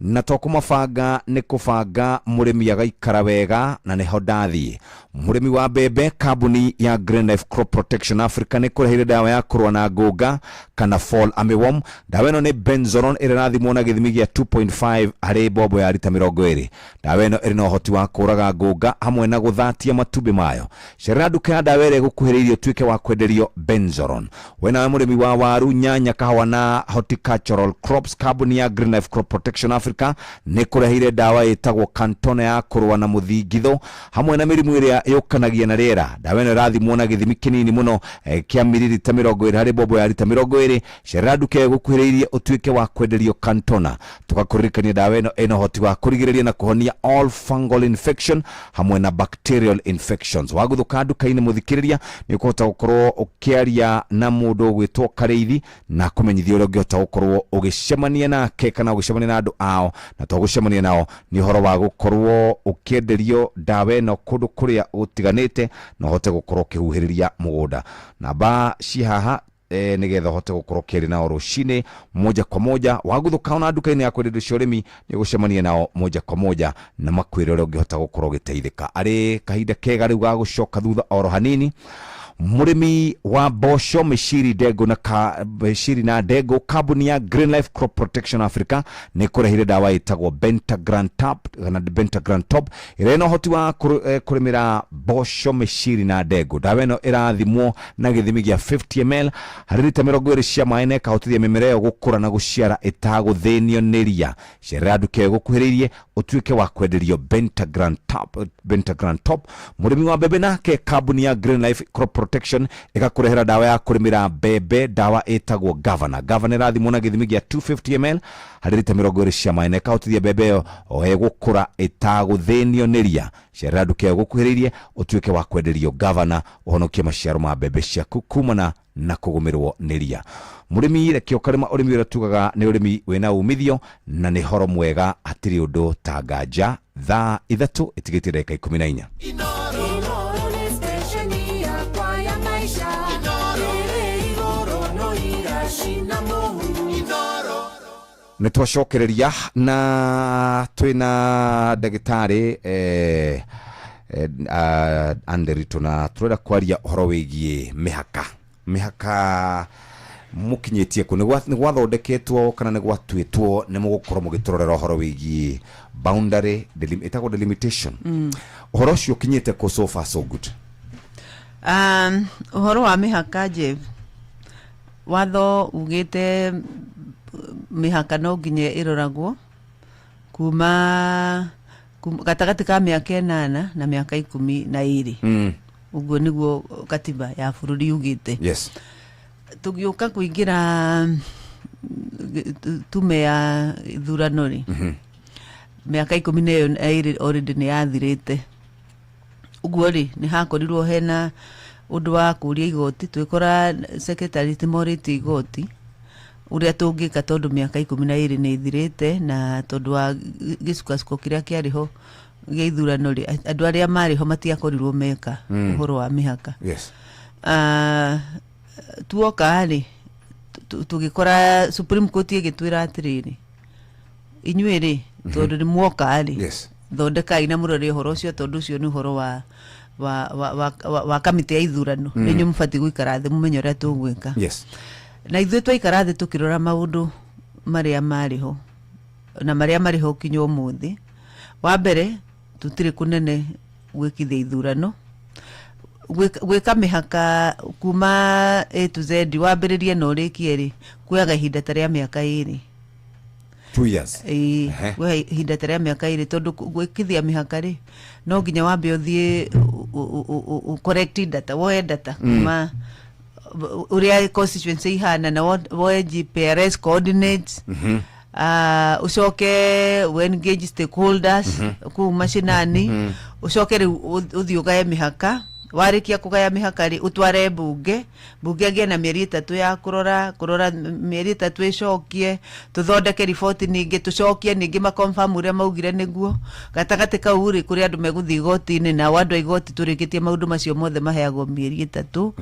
na to kũmabanga nĩ kũbanga mũrĩmi agaikara wega na nĩho ndathiĩ. Mũrĩmi wa mbembe kambuni ya Green Life Crop Protection Africa nĩ kũreheire dawa ya kũrũa na ngũnga kana fall armyworm. Dawa ĩno nĩ benzoron ĩrĩa ĩrathimwo na gĩthimi gĩa 2.5 harĩ mbombo ya lita 20. Dawa ĩno ĩrĩ na ũhoti wa kũraga ngũnga hamwe na gũthatia matumbĩ mayo. Cerera nduka ya dawa ĩrĩa ĩgũkuhĩrĩirie ũtuĩke wa kwenderio benzoron. We nawe mũrĩmi wa waru, nyanya, kahũa na horticultural crops, kambuni ya Green Life Crop Protection Africa nĩ kũreheire dawa ĩtagwo Cantona ya kũrũa na mũthingitho hamwe na mĩrimũ ĩrĩa yũkanagia na rĩera. Dawa ĩno ĩrathimwo na gĩthimi kĩnini mũno kĩa mililita 20 harĩ mbombo ya lita 20. Cerera nduka ĩgũkuhĩrĩirie ũtuĩke wa kwenderio Cantona. Tũgakũririkania dawa ĩno ĩna ũhoti wa kũrigĩrĩria na kũhonia all fungal infection hamwe na bacterial infections. Wagũthũka nduka-inĩ mũthikĩrĩria nĩ ũkũhota gũkorwo ũkĩaria na mũndũ ũgwĩtwo Karĩithi na kũmenyithia ũrĩa ũngĩhota gũkorwo ũgĩcemania nake kana ũgĩcemania na andũ ao na tũgũcemania nao nĩ ũhoro wa gũkorwo ũkĩenderio dawa ĩno kũndũ kũrĩa ũtiganĩte na ũhote gũkorwo ũkĩhuhĩrĩria mũgũnda. Namba ci haha nĩgetha ũhote gũkorwo kĩrĩ nao rũcinĩ moja kwa moja. Wagũthũka na nduka-inĩ ya kwenderio cia ũrĩmi nĩ ũgũcemania nao moja kwa moja na makwĩre ũrĩa ũngĩhota gũkorwo ũgĩteithĩka. Arĩ kahinda kega rĩu ga gũcoka thutha oro hanini. Mũrĩmi wa mboco, mĩciri, ndengũ na mĩciri na ndengũ, kambuni ya Green Life Crop Protection Africa nĩ kũreheire dawa ĩtagwo Bentagrantop kana Bentagrantop ĩrĩa ĩna ũhoti wa kũrĩmĩra mboco, mĩciri na ndengũ. Dawa ĩno ĩrathimwo na gĩthimi gĩa 50 ml harĩ lita 20 cia maĩ na ĩkahotithia mĩmera ĩyo gũkũra na gũciara ĩtagũthĩnio nĩ ria. Cerera nduka ĩgũkuhĩrĩirie ũtuĩke wa kwenderio Bentagrantop. Mũrĩmi wa mbembe nake kambuni ya Green Life Crop Protection ĩgakũrehera dawa ya kũrĩmĩra mbembe, dawa ĩtagwo Governor. Governor ĩrathimwo na gĩthimi gĩa 250 ml harĩ lita 20 cia maĩ na ĩkahotithia mbembe ĩyo gũkũra ĩtagũthĩnio nĩ ria. Cerera nduka ĩgũkuhĩrĩirie ũtuĩke wa kwenderio Governor ũhonokie maciaro ma mbembe ciaku kumana na kũgũmĩrwo nĩ ria. Mũrĩmi reke ũkarĩma ũrĩmi ũrĩa tugaga nĩ ũrĩmi wĩna umithio na nĩ horo mwega, hatirĩ ũndũ ta nganja. Thaa ithatũ ĩtigĩtie ndagĩka 14. Nĩtwacokereria na twĩna ndagĩtarĩ Anderito na tũrenda kwaria ũhoro wĩgiĩ mĩhaka mũkinyĩtie kũ, nĩ gwathondeketwo kana nĩ gwatuĩtwo nĩ mũgũkorwo mũgĩtũrorera ũhoro wĩgiĩ boundary ĩtagwo delimitation. Ũhoro ũcio ũkinyĩte kũ so far so good? Ũhoro wa mĩhaka Jeff, watho ugĩte mĩhaka no nginya ĩroragwo kuma gatagatĩ ka mĩaka 8 na mĩaka 12. Ũguo nĩguo katiba ya bũrũri ugĩte. Yes. Tũgĩũka kũingĩra tume ya ithurano rĩ, mĩaka 12 already nĩ yathirĩte. Ũguo rĩ nĩ hakorirwo hena ũndũ wa kũria igoti, twĩkora secretary timorĩtie igoti ũrĩa tũngĩka tondũ mĩaka 12 nĩ ithirĩte na tondũ wa gĩcukacũko kĩrĩa kĩarĩho gĩa ithurano rĩ, andũ arĩa marĩho matiakorirwo meka ũhoro wa mĩhaka. Yes. Tuoka rĩ tũgĩkora Supreme Court ĩgĩtwĩra atĩrĩrĩ, inyuĩ rĩ tondũ nĩ muoka rĩ, thondekai na mũrore ũhoro ũcio tondũ ũcio nĩ ũhoro wa kamĩtĩ ya ithurano. Nĩ inyuĩ mũbatiĩ gũikara thĩ mũmenye ũrĩa tũgwĩka. Yes. Na ithuĩ twaikara thĩ tũkĩrora maũndũ marĩa marĩho na marĩa marĩho kinya ũmũthĩ. Wa mbere tũtirĩ kũnene gwĩkithia ithurano, gwĩka mĩhaka kuma A to Z, wambĩrĩrie na ũrĩkie rĩ kuoyaga ihinda ta rĩa mĩaka 2. 2 years. Kuoya ihinda ta rĩa mĩaka 2 tondũ gwĩkithia mĩhaka rĩ no nginya wambe ũthiĩ correct data, woe data kuma uria constituency ihana na woe GPRS coordinates ucoke engage stakeholders ku mashinani ucoke uthi ugaye mihaka warikia kugaya mihaka ri utware bunge agie na mieri 3 ya kurora mieri 3 icokie tuthondeke report ningi tucokie ningi ma confirm uria maugire niguo gatagati kau ri kuri andu meguthi igoti-ini na andu igoti turikitie maundu macio mothe maheagwo mieri 3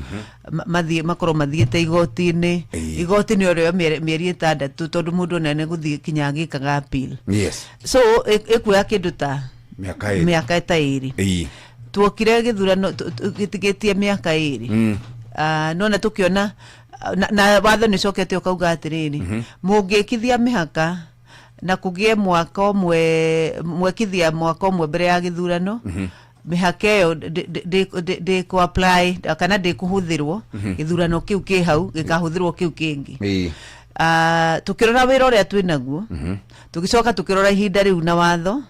mathie makoro mathiete igoti-ini igoti-ini orio mieri 6 tondu mundu nene guthi kinya gikaga appeal so ekuya kindu ta miaka ta 2 tuokire githurano gitigetie miaka 2 nona tukiona na watho ni cokete ukauga atiriri mungikithia mihaka na kugie mwaka mwekithia mwaka umwe mbere ya githurano mihaka yo de ku apply kana de kuhuthirwo githurano kiu ki hau gikahuthirwo kiu kingi tukirora wira uria twinaguo tugicoka tukirora ihinda riu na watho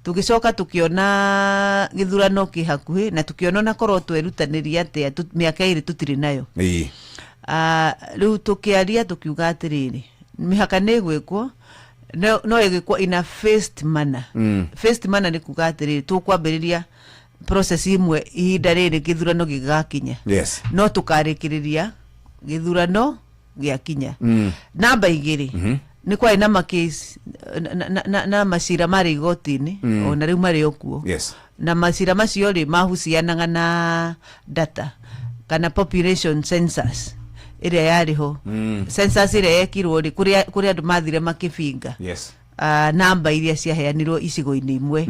tugicoka tukiona githurano ki hakuhi na tukiona na korwo twerutanĩria atia miaka 2 tutiri nayo riu tukiaria tukiuga atiriri mihaka nĩ gwĩkwo no ĩgĩkwo in a phased manner phased manner nĩ kuga atiriri tukwambĩrĩria process imwe ihinda rĩrĩ githurano gĩgakinya no tukarĩkĩrĩria githurano gĩakinya namba 2 ni kwa ina makesi na masira mari igoti-ini ona riu mari okuo na masira macio ri mahucianaga na data kana population census iria yariho census iria yekirwo ri kuri andu mathire makibinga namba iria ciaheanirwo icigo-ini imwe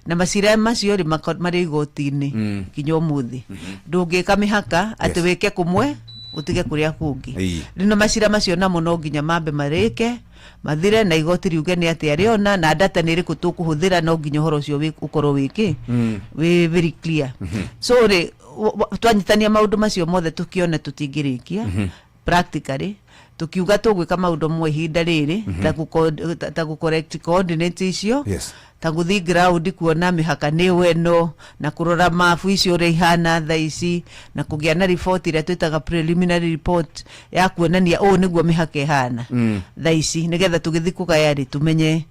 na masira macio ri mari igoti-ini kinya umuthi ndungika mihaka ati wike kumwe utige kuria kungi rino masira macio namo no nginya mambe marike mathire na igoti riuge ni ati ariona na data ni riku tukuhuthira no nginya horo cio ukorwo wiki we very clear so ri twanyitania maundu macio mothe tukiona tutingirikia practically tukiuga tugwika maundu mwe ihinda riri ta ku correct coordinates icio ta guthi ground kuona mihaka ni weno na kurora mafu icio ri hana thaici na kugia na report ira twitaga preliminary report ya kuonania niguo mihaka ihana thaici nigetha tugithi kugaya ri tumenye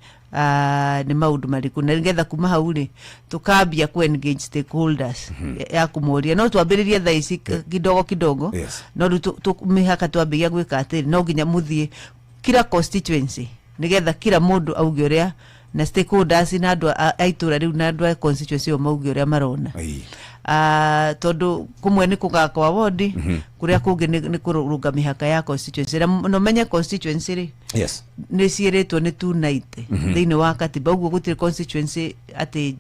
ni maundu mariku na nigetha kuma hau ri tukambia ku engage stakeholders ya kumoria no twambiririe thaici kidogo no mihaka twambia gwika atiri no nginya muthie kila constituency nigetha kila mundu auge uria na stakeholders na andu aitura riu na andu a constituency o mauge uria marona tondu kumwe ni kugakwa ward kuria kungi ni kurunga mihaka ya constituency no menye constituency ri ni ciiritwo ni 290 thiini wa katiba uguo gutire constituency ati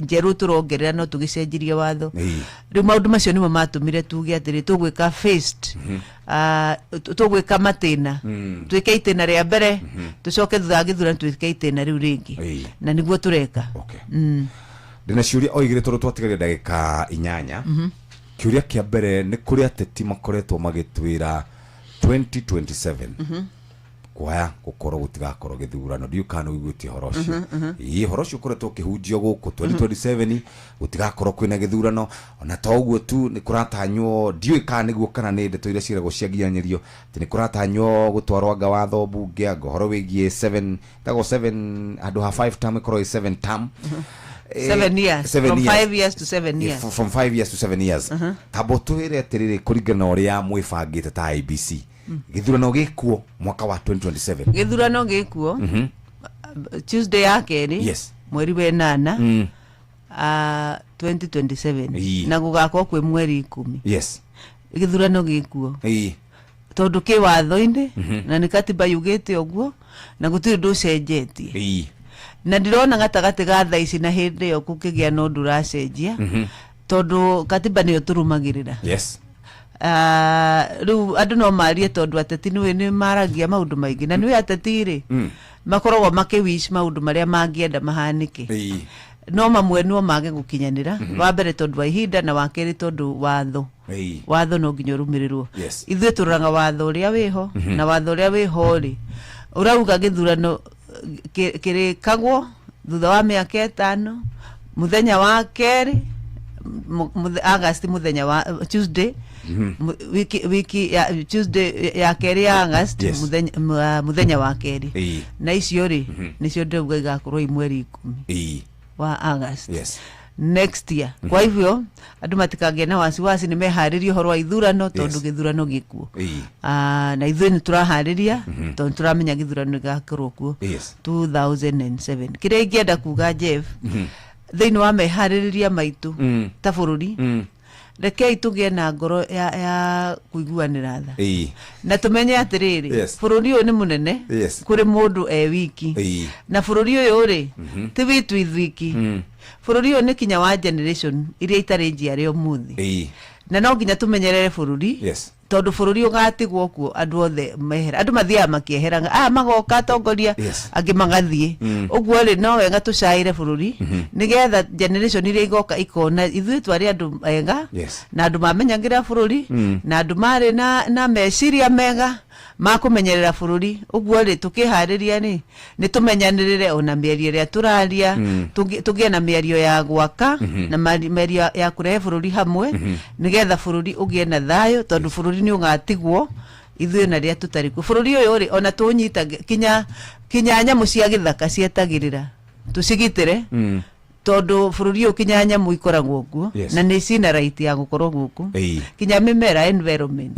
njeru turongerera no tugicenjirie watho riu maundu macio nimo matumire tuge atiri tugwika first tugwika matina twike itena ria mbere tucoke thutha githurano twike itena riu ringi na niguo tureka ndina ciuria oigire toro twatigaria ndagika 8 kiuria kia mbere ni kuri ateti makoretwo magitwira 2027 kwaya gukorwo gutigakorwo githurano ndiu kana uigutie horo cio horo cio koretwo kihunjio guku 2027 gutigakorwo kwina githurano ona to uguo tu ni kuratanywo ndiu kana niguo kana ni ndeto iria ciragwo ciagianyirio ti ni kuratanywo gutwarwo anga watho bunge anga horo wigie 7 andu ha 5 term korwo 7 term 7 years from 5 years to 7 years from 5 years to 7 years tabotwire atiriri kuringana uria mwifangite ta IBC githurano gikuo mwaka wa 2027 githurano gikuo Tuesday yake ni mweri wa 8 2027 na gugakwo kwe mweri 10 githurano gikuo tondu ki watho-ini na ni katiba yugite oguo na gutiri nducenjetie na ndirona gatagati ga thaici na hindi yo kukigia no nduracenjia tondu katiba niyo turumagirira riu andu no marie tondu ateti ni maragia maundu maingi na ni ateti ri makoragwo makiwish maundu maria mangienda mahanike no mamwe no mage gukinyanira wa mbere tondu wa ihinda na wa keri tondu watho no nginya rumirirwo ithuĩ turanga watho uria wiho na watho uria wiho ri urauga githurano kiri kagwo thutha wa miaka 5 muthenya wa keri August muthenya wa Tuesday wiki ya Tuesday ya keri ya August muthenya wa keri na icio ri nicio ndauga igakorwo imweri 10 wa August next year. Kwa hivyo andu matikagie na wasiwasi, nimehariria horo wa ithurano tondu githurano gikuo na ithuĩ nĩ turahariria tondu turamenya githurano gigakorwo kuo 2007. Kĩrĩa ingĩenda kuga Jeff thĩinĩ wa meharĩrĩria maitũ ta bũrũri, rekei tũgĩe na ngoro ya kuiguanĩra tha na tumenye atĩrĩrĩ, bũrũri ũyũ nĩ mũnene kũrĩ mũndũ wiki na bũrũri ũyũ rĩ ti witũ ithwiki. Bũrũri ũyũ nĩ kinya wa generation iria itarĩ njiarĩ ũmũthĩ na no nginya tũmenyerere bũrũri tondu bũrũri ũgatigwo kuo andũ othe mehera, andũ mathiaga makĩeheraga magoka atongoria angĩ magathiĩ ũguo rĩ no wega tũcaĩre bũrũri nĩgetha generation iria igoka ikona ithuĩ twarĩ andũ ega na andũ mamenyagĩra bũrũri na andũ marĩ na meciria mega makumenyerera bũrũri. Ũguo rĩ tũkĩharĩria nĩ tũmenyanĩrĩre ona mĩario ĩrĩa tũraria, tũgĩe na mĩario ya gwaka na mĩario ya kũrehe bũrũri hamwe nĩgetha bũrũri ũgĩe na thayũ tondu bũrũri nĩ ũgatigwo ithuĩ na rĩa tũtarĩ kuo. Bũrũri ũyũ rĩ ona tũnyita kinya nyamũ cia gĩthaka cietagĩrĩra tũcigitĩre tondu bũrũri ũyũ kinya nyamũ ikoragwo kuo na nĩ cina right ya gũkorwo gũkũ kinya mĩmera environment.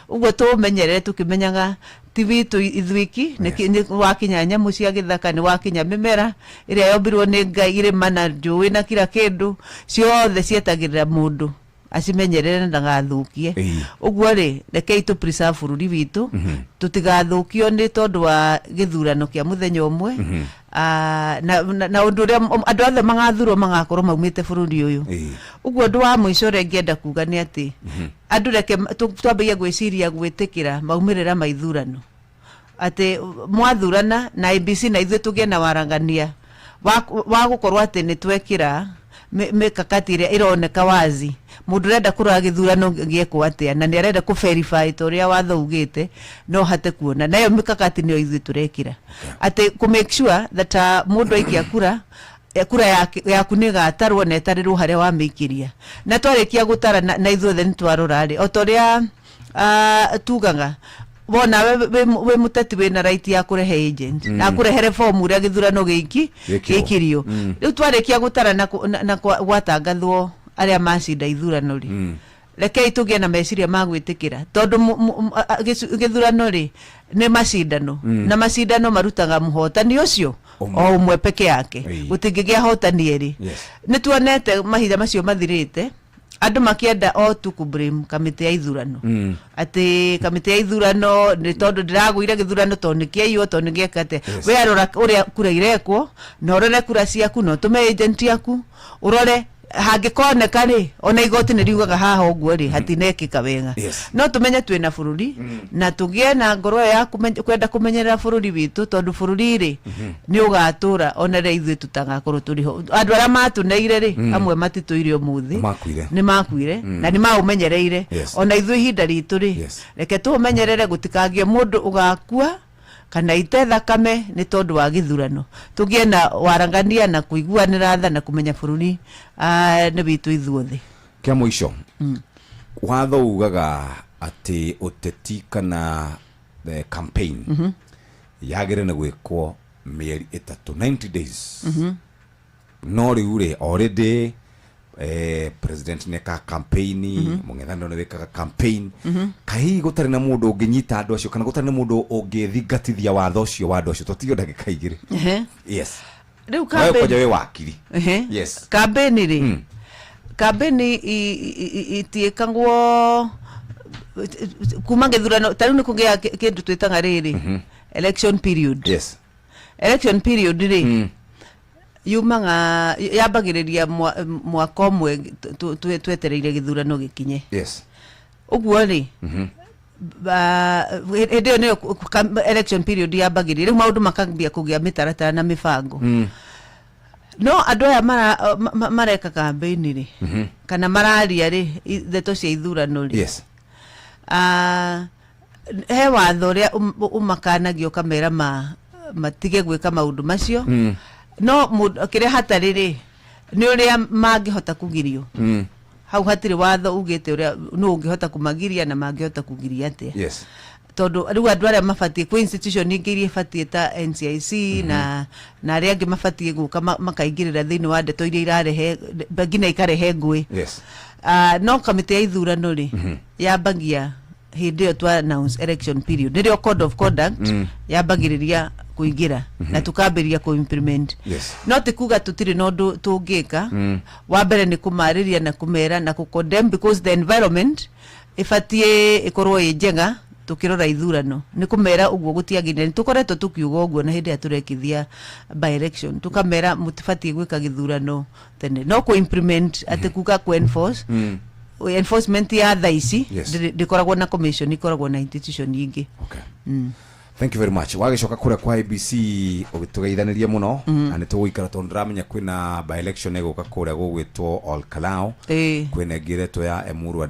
Ũguo tũmenyerere tũkĩmenyaga ti witũ ithwiki nĩ wakinya nyamũ cia gĩthaka, nĩ wakinya mĩmera ĩrĩa yombirwo nĩ Ngai, irĩma na njũĩ na kila kĩndũ ciothe cietagĩrĩra mũndũ acimenyerere na ndagathukie. Ũguo rĩ rekei tũ preserve bũrũri witũ tũtigathukio nĩ tondu wa gĩthurano kĩa mũthenya ũmwe na ũndũ ũrĩa andũ othe magathurwo magakorwo maumĩte bũrũri ũyũ. Ũguo ũndũ wa mũico ũrĩa ngĩenda kuga nĩ atĩ andũ reke twambĩrĩrie gwĩciria gwĩtĩkĩra maumĩrĩra ma ithurano, atĩ mwathurana na IEBC na ithuĩ tũgĩe na warangania wa gũkorwo atĩ nĩ twekĩra mikakati ĩrĩa ĩroneka wazi mũndũ ũrenda kũrora gĩthurano gĩekwo atĩa na nĩ arenda kũ-verify ũrĩa watho ugĩte no hate kuona, nayo mikakati nĩyo ithuĩ tũrekĩra atĩ kũ-make sure that mũndũ aikia kura yaku nĩ gatarwo na etarĩrwo harĩa wamĩikĩria, na twarĩkia gũtara na ithuothe nĩ twarora rĩ o ta ũrĩa tugaga wona we muteti wina right ya kurehe agent na kurehere form uria githurano gikirio. Riu twarikia gutara na gwatangathwo aria macinda ithurano ri rekei tugie na meciria ma gwitikira tondu githurano ri ni macindano na macindano marutaga muhotani ucio o umwe peke yake gutingigia hotani eri. Ni tuonete mahinda macio mathirite andu makienda o tu ku blame kamiti ya ithurano ati kamiti ya ithurano ni tondu ndiragwire githurano tondu kiaiywo tondu giekate we arora uria kura irekwo na urore kura ciaku no tume agent yaku urore hangikoneka ri ona igoti ni riugaga haha uguo ri hatinekika wega. No tumenye twina bururi na tugie na ngoro ya kwenda kumenyerera bururi witu tondu bururi ri ni ugatura ona ri ithuĩ tutagakorwo turiho. Andu aria matuneire ri amwe matituire umuthi ni makuire na ni maumenyereire ona ithuĩ ihinda ritu ri reke tumenyerere gutikagie mundu ugakua kana ite thakame ni tondu wa githurano. Tugie na warangania na kuiguanira tha na kumenya bururi ni bitu ithuothe. Kia muico watho ugaga ati uteti kana the campaign yagire na gwikwo mieri 90 days no riu ri already president neka campaign mungethano wekaga campaign kai gutari na mundu unginyita andu acio kana gutari na mundu ungithingatithia watho ucio wa andu acio tutiyo ndagika igiri. Yes riu campaign we wakiri yes campaign ri campaign itiekangwo kuma githurano tariu ni kugia kindu twitaga riri election period. Yes election period ri yumaga yambagiriria mwaka umwe twetereire githurano gikinye. Yes uguo ri hĩndĩ ĩyo nĩyo election period yambagĩrĩria, rĩu maũndũ makambia kũgĩa mĩtaratara na mĩbango. No andũ aya mareka campaign rĩ kana mararia rĩ ndeto cia ithurano rĩ he watho ũrĩa umakanagio kamera matige gwĩka maũndũ macio no kĩrĩa hatarĩ rĩ nĩ ũrĩa mangĩhota kũgirio hau hatire watho ugite uria no ungihota kumagiria na mangihota kugiria atia. Yes. Tondu riu andu aria mabatie kwa institution ingi iria ibatie ta NCIC na aria angi mabatie guka makaingirira thiini wa ndeto iria irarehe ngina ikarehe ngui. Yes. No kamiti ya ithurano ri yambagia hindi yo twa announce election period nirio code of conduct yambagiriria kuingira na tukambiria ku implement. Yes. No tikuga tutiri no tungika wa mbere ni kumariria na kumera na ku condemn because the environment ifatie ikorwo njega tukirora ithurano ni kumera uguo gutiagine tukoretwo tukiuga uguo na hindi aturekithia by election tukamera mutifatie gwika githurano tene no ku implement ati kuga ku enforce enforcement ya thaici ndikoragwo na commission ikoragwo na institution ingi. Okay. Thank you very much. Wagicoka kure kwa ABC ugitugeithanirie muno ani tuguikara tondu ndramenya kwina by election eguka kure gugwitwo All Kalau kwina ngiretwo ya Emuru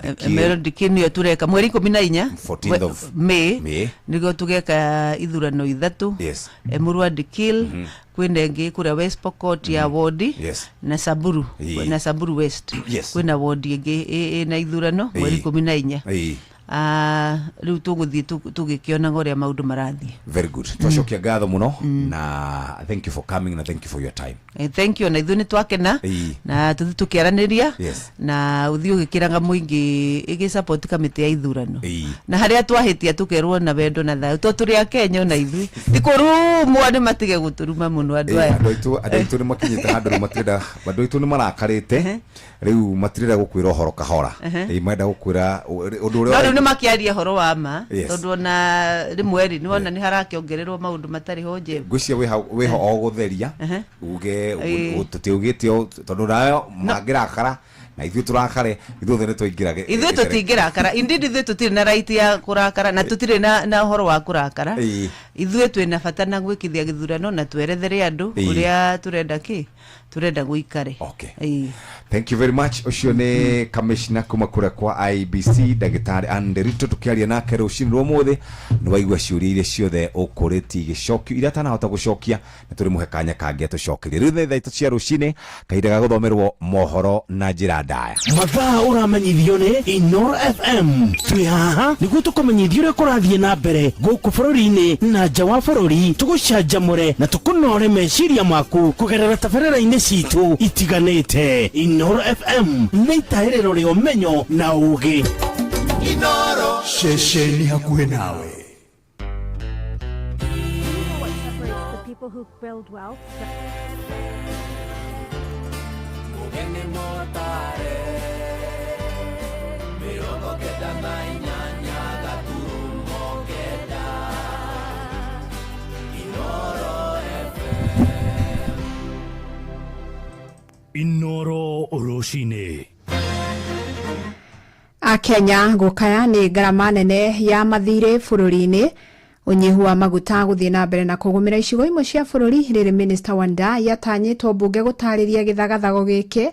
Dikir niyo tureka mweri 14 14th of May nigo tugeka ithurano ithatu. Yes. Emuru Dikir kwina ngi kure West Pokot ya ward na Samburu na Samburu West kwina ward ngi na ithurano mweri 14. Riu tuguthie tugikiona ngoria maundu marathie. Very good. Twashokia ngatho muno na thank you for coming na thank you for your time. Thank you na ithuni twakena na tukiaraniria na uthio gikiranga muingi igi support committee ya ithurano na haria twahitia tukerwo na wendo na thayo to turi a Kenya na ithui tikorumu andi matige guturuma muno andu aya andu ni makinyite handu matirida andu itu ni marakarite riu matirida gukwira horo kahora menda gukwira undu uri ni makiaria horo wa ma tondu na rimwe ri ni wona ni harakiongererwo maundu matari hoje gucia weho o gutheria uge tutiugitio tondu nayo magirakara na ithu turakare ithu thene twaingirage ithu tutingirakara indeed ithu tutire na right ya kurakara na tutire na horo wa kurakara ithu twina bata na gwikithia githurano na twerethere andu uria turenda guikare. Okay. Thank you very much. Ucio ni commissioner kuma kura kwa IBC Dagitari Anderito tukiaria nake rucini rwa muthe ni waigua ciuria iria ciothe ukuriti gicokio iria tanahota gucokia na turi muhe kanya kangi atucokerie riu thaa itu cia rucini kahinda ga guthomerwo mohoro na njira ndaya mathaa uramenyithio ni Inoro FM twi haha niguo tukumenyithio uria kurathie na mbere guku bururi-ini na nja wa bururi tugucanjamure na tukunore meciria maku kugerera tabarĩra-inĩ citu itiganĩte. Inoro FM nĩ itaĩrĩro rĩa ũmenyo na ũũgĩ. Inoro ceceni hakuhĩ nawe. Inoro rucini. Akenya gukaya ni ngarama nene ya mathire bururi-ini unyihu wa maguta guthie na mbere na kugumira icigo imwe cia bururi riri Minister Wanda yatanyitwo mbunge gutariria githagathago giki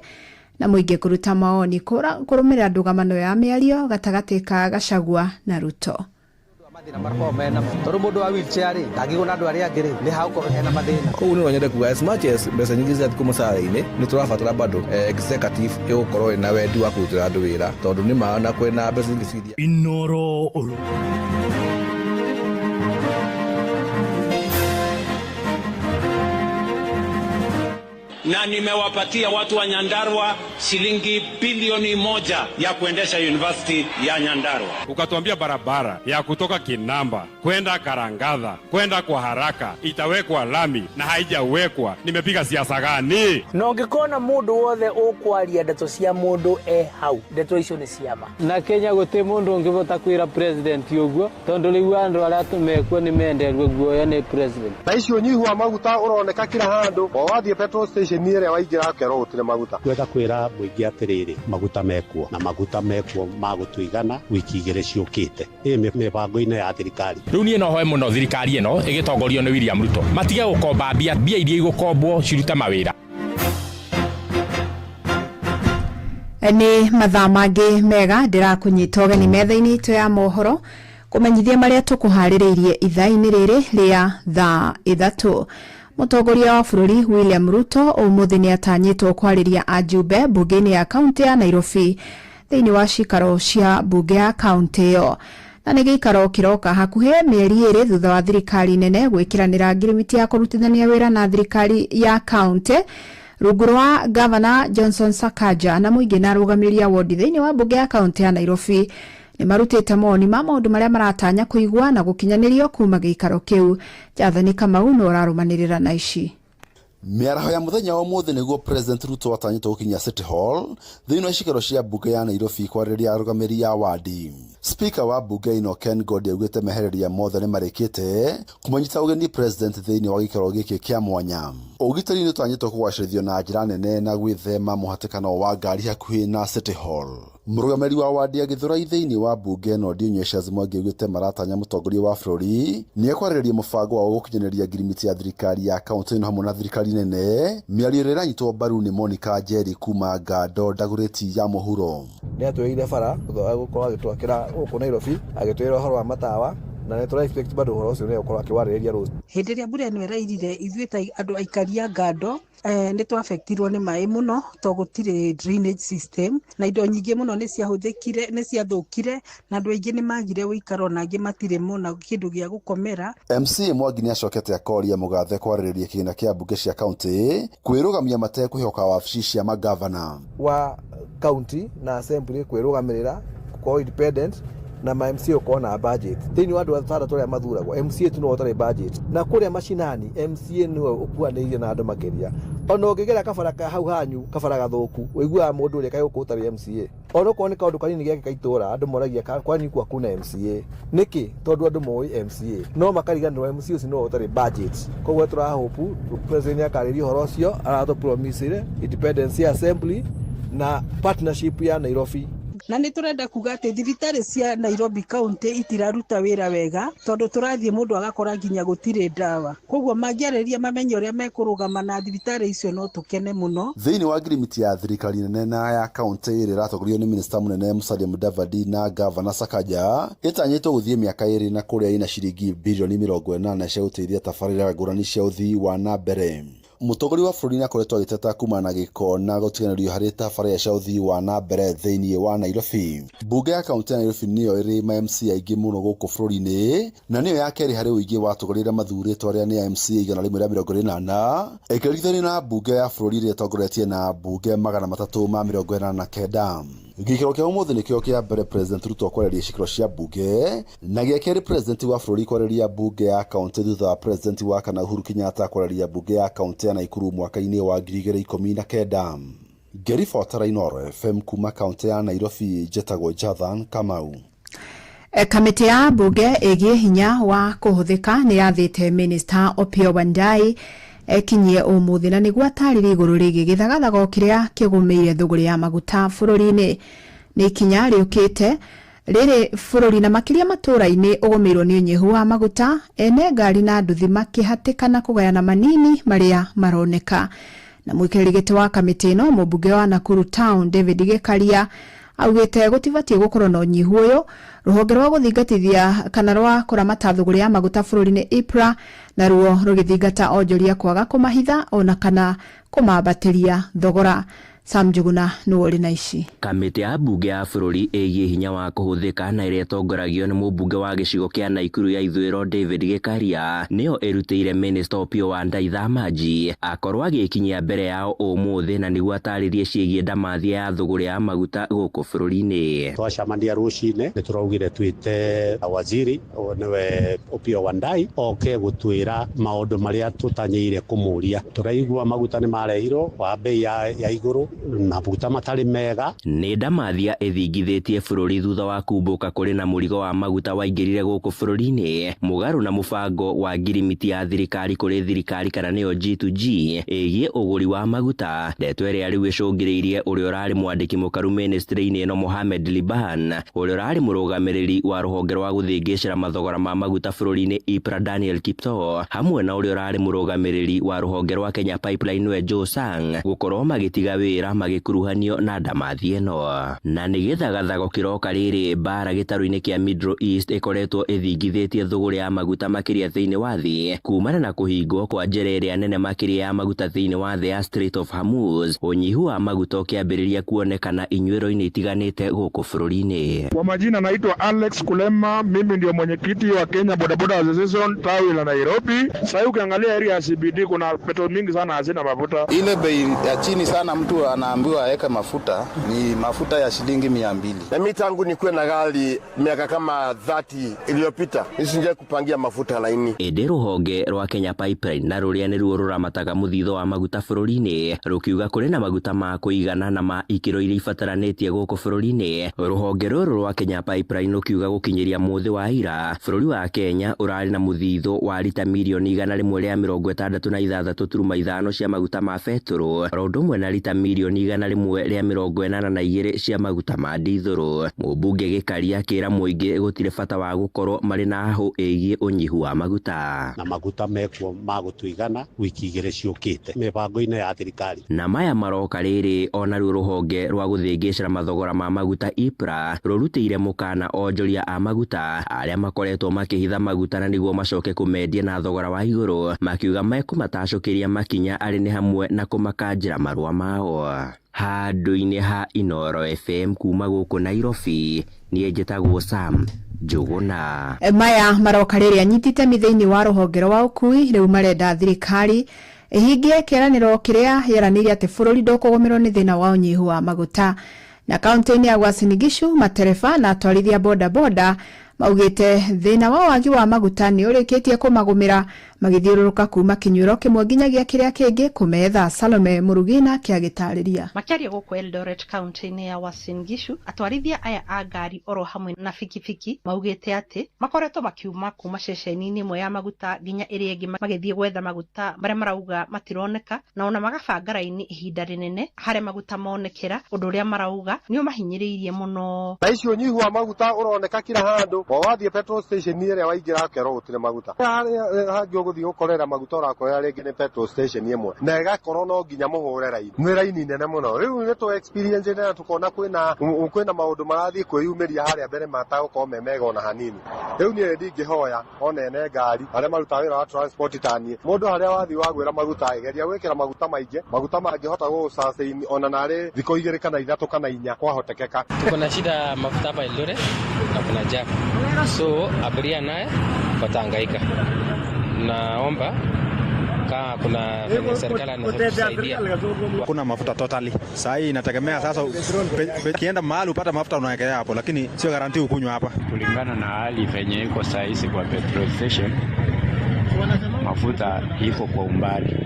na muingi kuruta maoni kurumira ndugamano ya miario gatagati ka Gachagua na Ruto. Mathina marako mena tondu mundu wa wheelchair ri ndangiguna andu aria angiri ni haukorwo hena mathina koguo ni wanyende kuga as much as mbeca nyingi cia thiku mucara-ini ni turabatara bado executive igukorwo ina wendi wa kurutira andu wira tondu ni maana kwena mbeca nyingi ciria. Inoro na nimewapatia watu wa Nyandarua shilingi bilioni 1 ya kuendesha university ya Nyandarua. Ukatuambia barabara ya kutoka Kinamba kwenda Karangadha kwenda kwa haraka itawekwa lami na haijawekwa. Nimepiga siasa gani? Na ungikona mundu wothe ukwaria ndeto cia mundu hau ndeto icio ni ciama na Kenya guti mundu ungivota kwira president uguo tondu riu andu aria tumekuo ni menderwe guoya ni president. Na icio nyihu wa maguta uroneka kila handu o wathie petrol station nire waingira kero gutire maguta. Twenda kwira muingi atiriri maguta mekuo na maguta mekuo magutuigana wiki igire ciukite mibango-ini ya thirikari. Riu nie no hoe muno thirikari ino igitongorio ni William Ruto matige gukomba mbia iria igukombwo cirute mawira. Ni mathaa mangi mega ndirakunyita ugeni metha-ini itu ya mohoro kumenyithia maria tukuhaririirie ithaa-ini riri ria thaa 3. Mutongoria wa bururi William Ruto umuthi ni atanyitwo kwariria ajumbe mbunge-ini ya kaunti ya Nairobi thiini wa cikaro cia mbunge ya kaunti yo. Na nĩ gĩikaro kĩroka hakuhĩ mĩeri 2 thutha wa thirikari nene gwĩkĩranĩra ngirimiti ya kũrutithania wĩra na thirikari ya kaunti rungu rwa Governor Johnson Sakaja na mũingĩ na arũgamĩrĩri a wodi thĩinĩ wa mbunge ya kaunti ya Nairobi nĩ marutĩte moni ma maũndũ marĩa maratanya kũigua na gũkinyanĩrio kuma gĩikaro kĩu. Jathani Kamau no ararũmanĩrĩra na ici. Miaraho ya muthenya wa mothe niguo President Ruto atanyitwo gukinya City Hall thiini wa cikaro cia mbunge ya Nairobi kwariria arugamiri ya wadi. Speaker wa mbunge ino Ken Godi augite mehereria mothe ni marikite kumanyita ugeni President thiini wa gikaro giki kia mwanya. Ugitari ni utanyitwo kugwacirithio na njira nene na gwithema muhatikano wa ngari hakuhi na City Hall. Murugamiri wa wadi agithura thiini wa mbunge no Dionysius Mwangi augite maratanya mutongoria wa bururi ni ekwariria mubango wa gukinyanĩria ngirimiti ya thirikari ya kaunti ino hamwe na thirikari nene. Miario iranyitwo mbaru ni Monica Njeri kuma Ngando Ndagurĩti ya Mũhuro. Ni atweire bara gukorwo agitwakira guku Nairobi agitwira horo wa matawa na nĩ expect bado horo ucio nĩ ukorwo akiwarĩrĩria rũciũ. Hĩndĩ ĩrĩa mbura ĩno ĩrairire ithuĩ ta andũ aikaria Ngando nĩ twafektirwo nĩ maĩ mũno to gũtirĩ drainage system na indo nyingĩ mũno nĩ ciahũthĩkire nĩ ciathũkire na andũ aingĩ nĩ magire ũikaro na angĩ matirĩ mona kĩndũ gĩa gũkomera. MC Mwangi nĩ acokete akoria mũgathe kwarĩrĩria kĩgĩna kĩa mbunge cia kaunti kwĩrũgamia matekũhihoka wabici cia magavana wa kaunti na assembly kwĩrũgamĩrĩra kwa independent na MC uko na budget thini wa andu ataratu aria mathuragwo MCA tu no otare budget na kuria mashinani MCA niwe ukuanĩirie na andu makeria ona ũngĩgera kabara hau hanyu kabara gathuku ũiguaga mũndũ ũrĩa kaĩ ũkũtarĩ MCA ona ko nĩ kaũndũ kanini gĩake kaitũra andu moragia kwani kwa kuna MCA niki tondu andu moĩ MCA no makariganĩrwo MCA ucio no otare budget koguo tũrahopu president akarĩria ũhoro ũcio aratũ promise independence assembly na partnership ya Nairobi. Na nĩ turenda kuga atĩ thibitarĩ cia Nairobi County itiraruta wĩra wega tondũ tũrathiĩ mũndũ agakora nginya gũtirĩ ndawa. Koguo mangĩarĩria mamenye ũrĩa mekũrũgama na thibitarĩ icio no tũkene mũno. Thĩinĩ wa ngirimiti ya thirikari nene na ya kaunti ĩrĩa ĩratongorio nĩ minista mũnene Musalia Mudavadi na Governor Sakaja ĩtanyĩtwo gũthiĩ mĩaka 2 na kũrĩa ina ciringi bilioni 80 cia gũteithia tabarĩra ngũrani cia ũthii wa na mbere. Mutongoria wa bururi akoretwo agiteta kuma na giko na gutiganĩrio harĩ tabarĩra cia ũthii wa na mbere thĩinĩ wa Nairobi. Mbunge ya kaunti ya Nairobi nĩyo ĩrĩ ma-MC aingĩ mũno gũkũ bũrũri-inĩ na nĩyo ya kerĩ harĩ ũingĩ wa atongoria mathurĩtwo arĩa nĩ MC 128 ĩkĩringithanio na mbunge ya bururi ĩrĩa ĩtongoretie na mbunge 349. Gĩikaro kĩa ũmũthĩ nĩkĩo kĩa mbere President Ruto kwarĩria cikaro cia mbunge na gĩa kerĩ President wa bururi kwarĩria mbunge ya kaunti thutha wa President wa kana Uhuru Kenyatta kwarĩria mbunge ya kaunti ya Nakuru mwaka-inĩ wa 2019. Gerifota Inooro FM kuma kaunti ya Nairobi njĩtagwo Jathan Kamau. Kamĩtĩ ya mbunge ĩgiĩ hinya wa kũhũthĩka nĩ yathĩte Minister Opiyo Wandayi ekinyie ũmũthĩ na nĩguo atarĩrie igũrũ rĩgiĩ gĩthagathago kĩrĩa kĩgũmĩire thũgũrĩ ya maguta bũrũri-inĩ. Nĩ ikinya rĩũkĩte rĩrĩ bũrũri na makĩria matũũra-inĩ ũgũmĩirwo nĩ ũnyihu wa maguta, ene ngari na nduthi makĩhatĩkana kũgayana manini marĩa maroneka. Na mwĩkĩrĩri gĩtĩ wa kamĩtĩ ĩno mũmbunge wa Nakuru Town David Gĩkaria augĩte gũtibatiĩ gũkorwo na ũnyihu ũyũ. Rũhonge rwa gũthingatithia kana rwa kũramata thũgũrĩ ya maguta bũrũri-inĩ IPRA naruo rũgĩthingata onjoria kwaga kũmahitha ona kana kũmambatĩria thogora. Sam Njuguna nĩ ũrĩ na ici. Kamĩtĩ ya mbunge ya bũrũri ĩgiĩ hinya wa kũhũthĩka na ĩrĩa ĩtongoragio nĩ mũmbunge wa gĩcigo kĩa Naikuru ya ithũĩro David Gĩkaria nĩyo ĩrutĩire Minister Opiyo Wandayi thamanji akorwo agĩkinyia mbere yao ũmũthĩ na nĩguo atarĩrie ciĩgiĩ ndamathia ya thũgũrĩ ya maguta gũkũ bũrũri-inĩ. Twacemania rũcinĩ nĩ tũraugire twĩte waziri nĩwe Opiyo Wandayi oke gũtwĩra maũndũ marĩa tũtanyĩire kũmũria. Tũraigua maguta nĩ marehirwo wa bei ya igũrũ maguta matarĩ mega. Nĩ ndamathia ĩthingithĩtie bũrũri thutha wa kumbũka kũrĩ na mũrigo wa maguta waingĩrire gũkũ bũrũri-inĩ mũgarũ na mũbango wa ngirimiti ya thirikari kũrĩ thirikari kana nĩyo G2G ĩgiĩ ũgũri wa maguta. Ndeto ĩrĩa rĩu ĩcũngĩrĩirie ũrĩa ũrarĩ mwandĩki mũkaru ministry-inĩ ĩno Mohamed Liban, ũrĩa ũrarĩ mũrũgamĩrĩri wa rũhonge rwa gũthĩngĩcĩra mathogora ma maguta bũrũri-inĩ IPRA Daniel Kiptoo, hamwe na ũrĩa ũrarĩ mũrũgamĩrĩri wa rũhonge rwa Kenya Pipeline we Joe Sang gũkorwo magĩtiga wĩra wĩra magĩkuruhanio na ndamathi ĩno. Na nĩgetha gathago kĩroka rĩrĩ mbara gĩtarũ-inĩ kĩa Middle East ĩkoretwo ĩthingithĩtie thũgũrĩ ya maguta makĩria thĩinĩ wa thĩ kumana na kũhingwo kwa njĩra ĩrĩa nene makĩria ya maguta thĩinĩ wa thĩ ya Strait of Hormuz. Ũnyihu wa maguta ũkĩambĩrĩria kuonekana inyuĩro-inĩ itiganĩte gũkũ bũrũri-inĩ. Kwa majina naitwa Alex Kulema, mimi ndio mwenyekiti wa Kenya Bodaboda Association tawi la Nairobi. Sasa ukiangalia area ya CBD kuna petrol mingi sana hazina mafuta. Ile bei ya chini sana mtu anaambiwa aweke mafuta ni mafuta ya shilingi 200. Na mimi tangu nikuwe na gari miaka kama 30 iliyopita nisinje kupangia mafuta laini. Ĩndĩ rũhonge rwa Kenya Pipeline na rũrĩa nĩruo rũramataga mũthithũ wa maguta bũrũri-inĩ rũkiuga kũrĩ na maguta ma kũigana na ma ikĩro iria ibataranĩtie gũkũ bũrũri-inĩ. Rũhonge rũrũ rwa Kenya Pipeline rũkiuga gũkinyĩria mũthĩ wa ira bũrũri wa Kenya ũrarĩ na mũthithũ wa lita milioni 166.5 cia maguta ma betũrũ, ũndũ ũmwe na lita milioni 182 cia maguta ma dithũrũ. Mũmbunge Gĩkaria akĩra mũingĩ gũtirĩ bata wa gũkorwo marĩ na hũ ĩgiĩ ũnyihu wa maguta. Na maguta mekuo magũtuigana wiki igĩrĩ ciũkĩte mĩbango-inĩ ya thirikari. Na maya maroka rĩrĩ ona ruo rũhonge rwa gũthĩngĩcĩra mathogora ma maguta IPRA rũrutĩire mũkana onjoria a maguta arĩa makoretwo makĩhitha maguta na nĩguo macoke kũmendia na thogora wa igũrũ, makiuga mekũmatacũkĩria makinya arĩ nĩ hamwe na kũmakanjĩra marũa mao. Handũ-inĩ ha Inooro FM kuma gũkũ Nairobi, niĩ njĩtagwo Sam Njũgũna. Maya maroka rĩrĩ anyitĩte thĩinĩ wa rũhonge rwa ũkui rĩu marenda thirikari ĩhingie kĩeranĩro kĩrĩa yeranĩire atĩ bũrũri ndũkũgũmĩrwo nĩ thĩna wa ũnyihu wa maguta. Na kaunti-inĩ ya Uasin Gishu matereba na atwarithia bodaboda maugĩte thĩna wa wagi wa maguta nĩ ũrĩkĩtie kũmagũmĩra magĩthiũrũrũka kuma kĩnyuĩro kĩmwe nginyagia kĩrĩa kĩngĩ kũmetha. Salome Murugina kĩagĩtarĩria. Makĩaria gũkũ Eldoret kaunti-inĩ ya Uasin Gishu atwarithia aya a ngari oro hamwe na bikibiki maugĩte atĩ makoretwo makiuma kuma ceceni-inĩ ĩmwe ya maguta nginya ĩrĩa ĩngĩ magĩthiĩ gwetha maguta marĩa marauga matironeka na ona magabanga raini ihinda rĩnene harĩa maguta monekera, ũndũ ũrĩa marauga nĩ ũmahinyĩrĩirie mũno. Na icio ũnyihu wa maguta ũroneka kila handũ, wathiĩ petrol station ĩrĩa waingĩra kerwo gũtirĩ maguta. Hangĩ ũgũthiĩ gũkorera maguta ũrakorera rĩngĩ nĩ petrol station ĩmwe na ĩgakorwo no nginya mũhũre raini, nĩ raini nene mũno. Rĩu nĩ tu experience na tukona kwĩna maũndũ marathiĩ kwĩyumĩria harĩa mbere matagũkorwo memega ona hanini. Rĩu niĩ ndingĩhoya ona ene ngari arĩa marutaga wĩra wa transport taniĩ, mũndũ harĩa wathiĩ wagwĩra maguta geria gwĩkĩra maguta maingĩ, maguta mangĩhota gũgũcacĩin ona narĩ thikũ 2 kana 3 kana 4 kwahotekeka. Tuko na shida mafuta hapa Eldoret na kuna jam, so abiria naye watahangaika. Naomba kama kuna serikali inatusaidia. Kuna mafuta totally. Sasa hii inategemea sasa kienda mahali upata mafuta unawekelea hapo, lakini sio guarantee ukunywa hapa. Kulingana na hali venye iko saa hizi kwa petrol station, mafuta iko kwa umbali.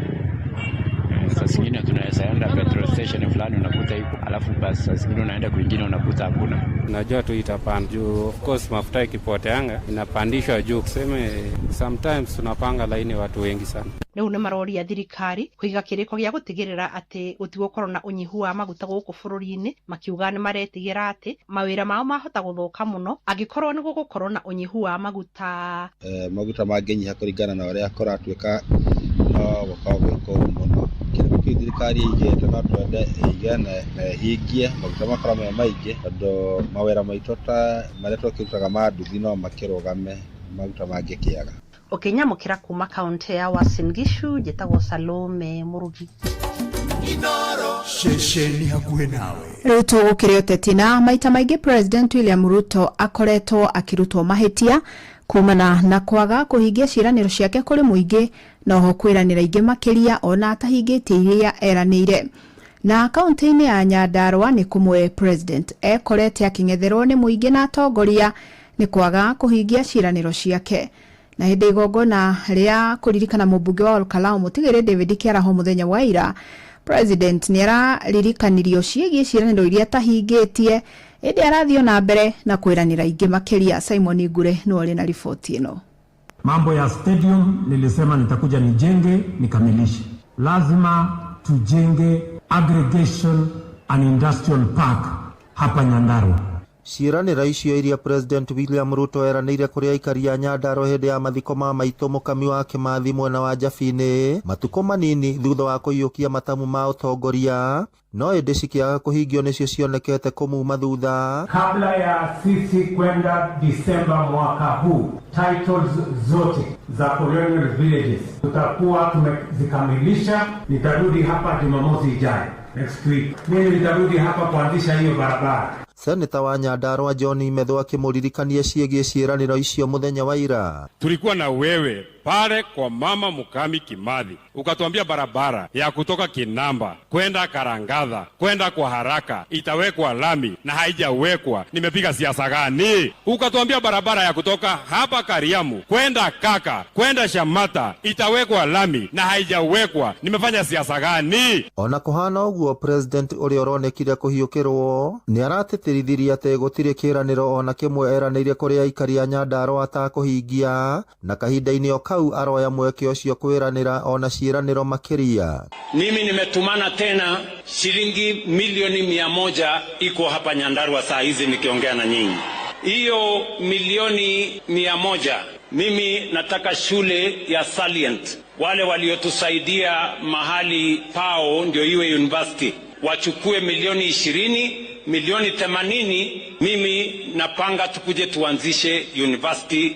Sasa zingine tunaweza enda petrol station fulani unakuta iko, alafu basi sasa zingine unaenda kwingine unakuta hakuna. Najua tu itapanda juu, of course mafuta ikipoteanga inapandishwa juu. Kuseme sometimes tunapanga laini watu wengi sana. Rĩu nĩ maroria thirikari kũiga kĩrĩko gĩa gũtigĩrĩra atĩ gũtigũkorwo na ũnyihu wa maguta gũkũ bũrũri-inĩ, makiuga nĩ maretigĩra atĩ mawĩra mao mahota gũthũka mũno angĩkorwo nĩ gũgũkorwo na ũnyihu wa maguta. Maguta mangĩnyiha kũringana na ũrĩa kũratuĩka gũkorwo kũũru mũno. Kĩrĩko kĩu thirikari ĩigĩte no twende ĩige na ĩhingie maguta makorwo me maingĩ, tondũ mawĩra maitũ ta marĩa tũkĩrutaga ma nduthi no makĩrũgame maguta mangĩkĩaga. Ũkĩnyamũkĩra kuma kaunti ya Uasin Gishu, njĩtagwo Salome Murugi. Inooro ceceni hakuhĩ nawe. Rĩu tũgũkĩrĩ ũteti na maita maingĩ President William Ruto akoretwo akĩrutwo mahĩtia kumana na kwaga kũhingia ciĩranĩro ciake kũrĩ mũingĩ na oho kwĩranĩra ingĩ makĩria ona atahingĩtie iria eranĩire. Na kaunti-inĩ ya Nyandarua nĩ kũmwe President ekorete akĩng'etherwo nĩ mũingĩ na atongoria nĩ kwaga kũhingia ciĩranĩro ciake. Na hĩndĩ igongona rĩa kũririkana mũmbunge wa Olkalau Mũtigĩrĩ David Kĩaraho mũthenya wa ira, President nĩ araririkanĩrio ciĩgiĩ ciĩranĩro iria atahingĩtie, ĩndĩ arathiĩ na mbere na kwĩranĩra ingĩ makĩria. Simon Ngure nĩ arĩ na riboti ĩno. Mambo ya stadium nilisema nitakuja nijenge nikamilishe. Lazima tujenge aggregation and industrial park hapa Nyandarua. Ciĩranĩro icio iria President William Ruto eranĩire kũrĩ aikari a Nyandarua hĩndĩ ya mathiko ma Maitũ Mũkami wa Kĩmathi mwena wa Njabini matukũ manini thutha wa kũiyũkia matamu ma ũtongoria, no ĩndĩ cikĩaga kũhingio nĩcio cionekete kũmuma thutha. Kabla ya sisi kwenda Disemba mwaka huu, titles zote za colonial villages tutakuwa tumezikamilisha. Nitarudi hapa Jumamosi ijayo, next week. Mimi nitarudi hapa kuanzisha hiyo barabara. Seneta wa Nyandarua John Methu akĩmũririkania ciĩgiĩ ciĩranĩro icio mũthenya wa ira. Tulikuwa na wewe pale kwa mama Mukami Kimathi, ukatuambia barabara ya kutoka Kinamba kwenda Karangadha kwenda kwa haraka itawekwa lami na haijawekwa. Nimepiga siasa gani? Ukatuambia barabara ya kutoka hapa Kariamu kwenda Kaka kwenda Shamata itawekwa lami na haijawekwa. Nimefanya siasa gani? Ona kũhana ũguo, president ũrĩa ũronekire kũhiũkĩrwo nĩ aratĩtĩrithirie atĩ gũtirĩ kĩĩranĩro ona kĩmwe eranĩire kũrĩ aikari a Nyandarua atakũhingia, na kahinda-inĩ o kau aroya mweke ũcio kwĩranĩra ona ciĩranĩro makĩria. Mimi nimetumana tena shilingi milioni 100 iko hapa Nyandarua saa hizi nikiongea na nyinyi. Hiyo milioni 100 mimi nataka shule ya Salient, wale waliotusaidia mahali pao ndio iwe university, wachukue milioni 20, milioni 80. Mimi napanga tukuje tuanzishe university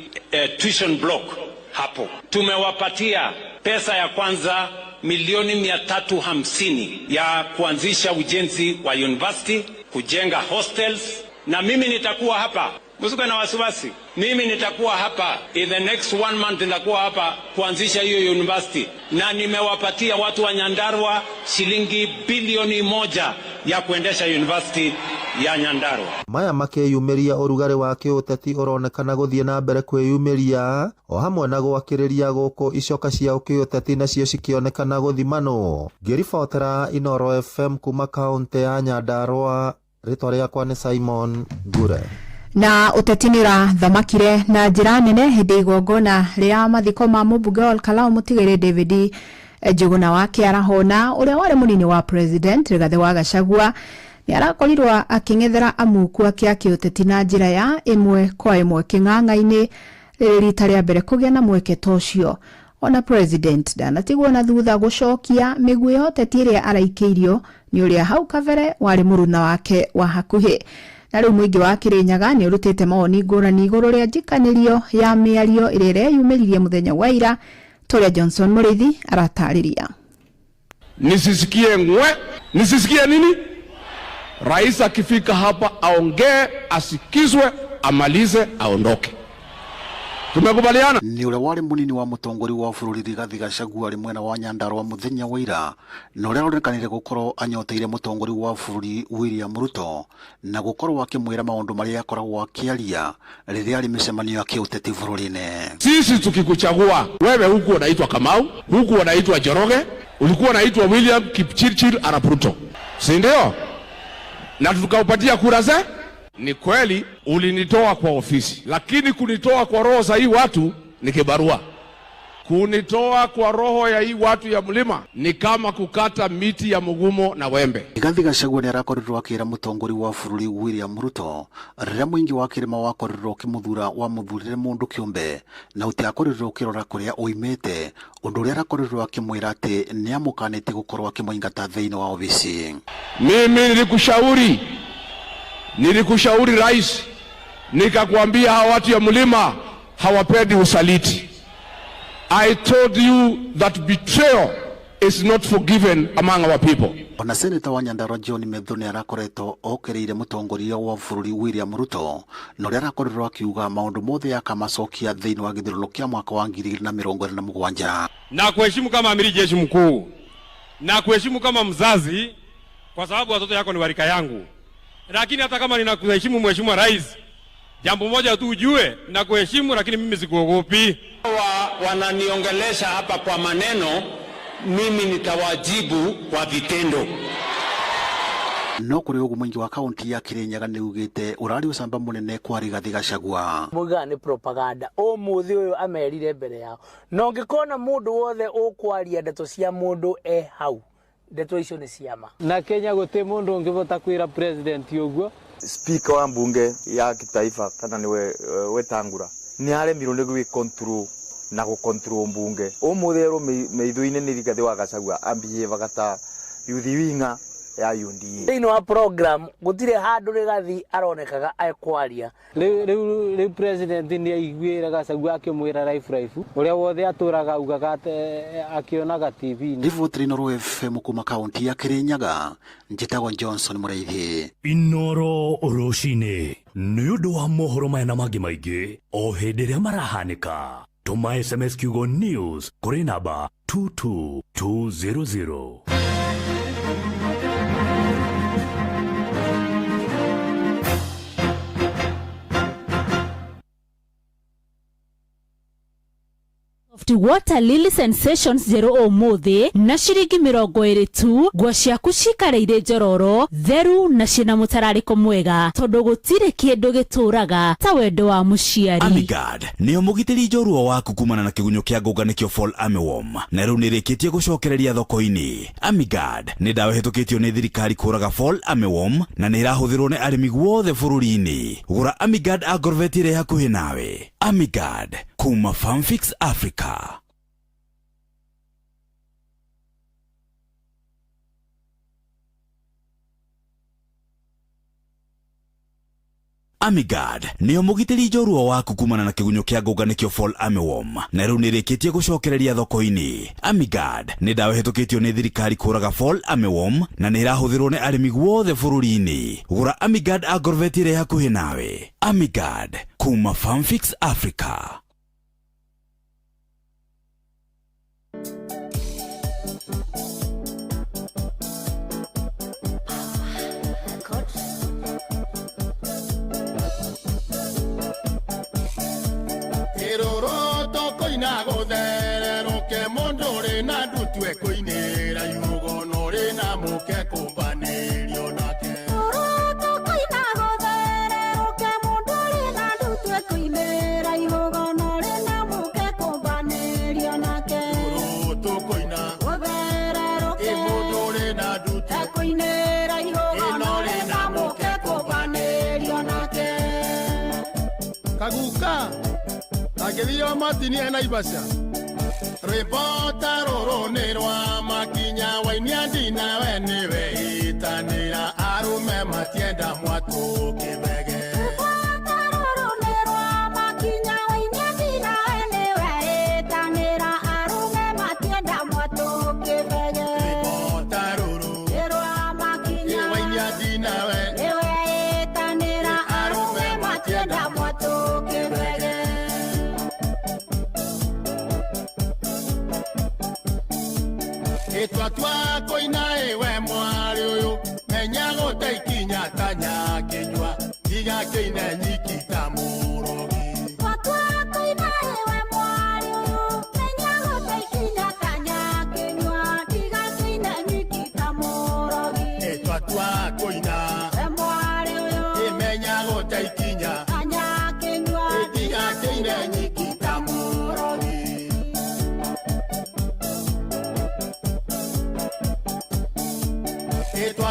tuition block hapo. Tumewapatia pesa ya kwanza milioni 350 ya kuanzisha ujenzi wa university, kujenga hostels, na mimi nitakuwa hapa. Msikuwe na wasiwasi. Mimi nitakuwa hapa in the next 1 month, nitakuwa hapa kuanzisha hiyo university, na nimewapatia watu wa Nyandarua shilingi bilioni 1 ya kuendesha university ya Nyandarua. Maya makĩyumĩria ũrugarĩ wa kĩũteti ũronekana gũthiĩ na mbere kwĩyumĩria, o hamwe na gwakĩrĩria gũkũ icoka cia kĩũteti nacio cikĩonekana gũthimanwo. Ngĩribotera Inooro FM kuma kaunti ya Nyandarua, rĩtwa rĩakwa nĩ Simon Ngure. Na uteti nĩ ũrathamakire na njĩra nene hĩndĩ igongona rĩa mathiko ma mũmbunge wa Olkalau mũtigĩrĩ David Njuguna wa Kĩarahona, ũrĩa warĩ mũnini wa president Rigathĩ wa Gachagua, nĩ arakorirwo akĩng'ethera amuku ake a kĩũteti na njĩra ya ĩmwe kwa ĩmwe kĩng'ang'a-inĩ rĩrĩ rita rĩa mbere kũgĩa na mweke ta ũcio. Ona president ndanatigwo na thutha gũcokia mĩguĩ ya ũteti ĩrĩa araikĩirio nĩ ũrĩa hau kabere warĩ mũruna wake wa hakuhĩ. Na rĩu mũingĩ wa Kĩrĩnyaga nĩ ũrutĩte mawoni ngũrani igũrũ rĩa njikanĩrio ya mĩario ĩrĩa ĩreyumĩririe mũthenya wa ira. Toria Johnson Mũrĩithi aratarĩria. Nisisikie ngwe, nisisikie nini? Rais akifika hapa aongee, asikizwe, amalize, aondoke. Tumekubaliana. Ni ule wale munini wa mũtongoria wa bũrũri Rigathĩ Gachagua ari mwena wa Nyandarua muthenya wa ira, na ũrĩa ũrekanire gũkorwo anyoteire mũtongoria wa bũrũri William Ruto na gũkorwo akĩmwĩra maũndũ marĩa akoragwo akĩaria rĩrĩa arĩ mĩcemanio ya kĩũteti bũrũri-inĩ. Sisi tukikuchagua wewe, huku unaitwa Kamau, huku unaitwa Njoroge, ulikuwa unaitwa William Kipchirchir Arap Ruto, si ndio? Na tukaupatia kura ze. Ni kweli ulinitoa kwa ofisi, lakini kunitoa kwa roho za hii watu ni kibarua. Kunitoa kwa roho ya hii watu ya mlima ni kama kukata miti ya mugumo na wembe. Rigathĩ Gachagua nĩ arakorirwo akĩra mũtongoria wa bũrũri William Ruto rĩrĩa mũingĩ wa kĩrĩma wakorirwo ũkĩmũthura wamũthurire mũndũ kĩũmbe na ũtiakorirwo ũkĩrora kũrĩa oimĩte, ũndũ ũrĩa arakorirwo akĩmwĩra atĩ nĩ amũkanĩte gũkorwo akĩmũingata thĩinĩ wa ofisi. Mimi nilikushauri rais, nikakwambia hawa watu ya mlima hawapendi usaliti. I told you that betrayal is not forgiven among our people. Ona seneta wa Nyandarua John Methu nĩ arakoretwo okereire mũtongoria wa bũrũri William Ruto, na ũrĩa arakorirwo akiuga maũndũ mothe akamacokia thĩinĩ wa gĩthurano kĩa mwaka wa 2027. Na kuheshimu kama amiri jeshi mkuu, na kuheshimu kama mzazi, kwa sababu watoto yako ni warika yangu. Lakini hata kama ninakuheshimu mheshimiwa rais, jambo moja tu ujue, na kuheshimu lakini mimi sikuogopi. Wananiongelesha hapa kwa maneno, mimi nitawajibu kwa vitendo. No kuri ugu mwingi wa kaunti ya Kĩrĩnyaga nĩ ugĩte ũrari ũcamba mũnene kwa Rigathĩ Gachagua. Muga ni propaganda o muthi uyu amerire mbere yao. No ngikona mundu wothe ukwaria ndeto cia mundu hau, ndeto icio ni ciama. Na Kenya gũtĩ mundu ũngĩvota kwĩra president ũguo, speaker wa mbunge ya kitaifa kana niwe Wetangula ni aremirwo ni gwi control na go control mbunge umuthero meithuine ni Rigathi wa Gachagua ambie bagata yuthi winga ya UNDA thini wa program gutire handu Rigathi aronekaga ekwaria riu president ni aiguira Gachagua akimwira life uria wothe aturaga ugaga akionaga TV Rivu Trinoro FM kuma kaunti ya Kirinyaga njitagwo Johnson Mureithi Inoro Roshine ni undu wa mohoro maya mangi maingi o hindi ria marahanika tuma SMS kiugo news kuri namba 22200 Water Lily Sensations zero umuthi na shiringi 20 tu gwa ciaku cikareire njororo theru na cina mutarariko mwega tondu gutire kindu gituraga ta wendo wa muciari. Amigad ni omugitiri njorua waku kumana na kigunyo kia nguganikio Fall Armyworm na riu nirikitie gucokereria thoko-ini. Amigad ni dawa hetukitio ni thirikari kuraga Fall Armyworm na ni irahuthirwo ni arimi guothe bururi-ini. Gura Amigad agorvetire hakuhi nawe. Amigad kuma Farmfix Africa. Amigad ni omugitiri njorua waku kumana na kigunyo kia nguganikio Fall Armyworm na riu nirikitie gucokereria thoko-ini. Amigad ni dawa hetukitio ni thirikari kuraga Fall Armyworm na ni irahuthirwo ni arimi guothe bururi-ini. Gura Amigad agorvetire hakuhi nawe. Amigad kuma Farmfix Africa. Kaguka Agedio Martini na Ibasha Reporter Oronerwa Makinya Wainyandi na wenewe itanira arume matienda mwatu kibege Twa koina ewe mwari uyu menya gote ikinya tanya kinywa diga kine nyikita murogi twa koina ewe mwari uyu menya gote ikinya tanya kinywa diga kine nyikita murogi twa koina ewe mwari uyu menya gote ikinya tanya kinywa diga kine nyikita murogi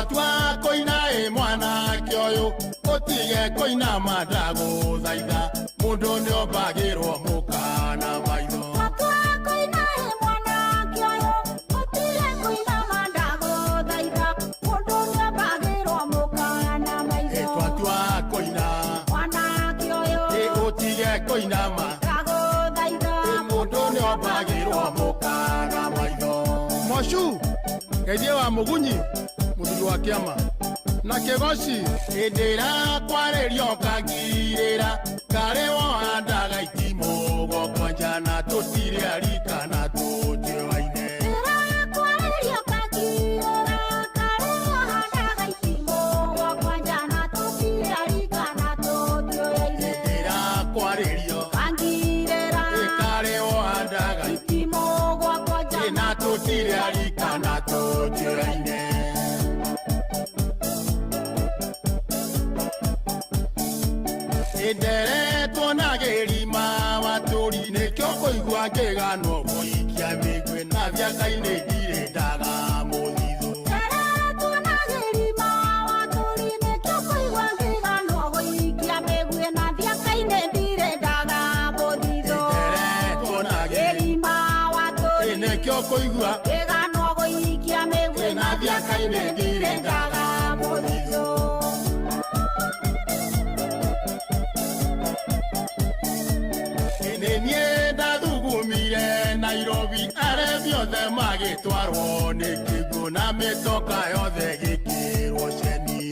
Twa koina e mwana kioyo otige koina madago zaida mundu ni obagirwo mukana maitho twa koina e mwana kioyo otige koina madago zaida mundu ni obagirwo mukana maitho twa koina mwana kioyo otige koina madago zaida mundu ni obagirwo mukana maitho Moshu Gedia wa Mugunyi Muthuri wa Kiama na Kegoshi Edera kwarerio kagirira kare wandaga itimo gokwanja na tutire arika na tutioine Edera kwarerio kagirira kare wandaga itimo gokwanja na tutire arika na tutioine Edera kwarerio kagirira kare wandaga itimo gokwanja na tutire arika na tutioine Edere tonageri ma waturi ne kyoko igwa kegano boikia migwe na vyaka ine dire daga modizo Edere tonageri ma waturi ne kyoko igwa kegano choko igua ega no go ikia mewe na dia kaine dire ndaga mothizo Enenie ndathugumire Nairobi arebio the magitwarwo ni kigo na mitoka yothe gikirwo ceni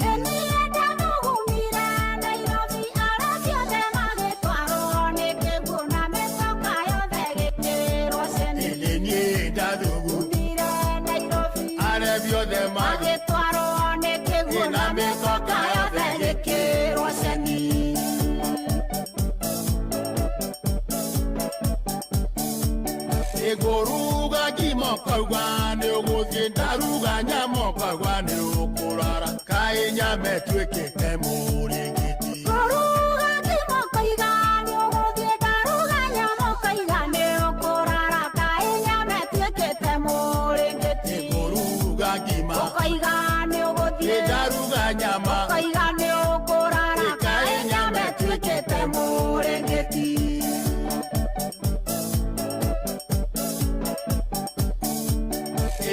Egoruga gimokawa ne ogozie ndaruga nyamokawa ne okurara kai nyame twekete muringiti Goruga gimokawa ne ogozie ndaruga nyamokawa ne okurara kai nyame twekete muringiti Egoruga gimokawa ne ogozie ndaruga nyama okawa ne okurara kai nyame twekete muringiti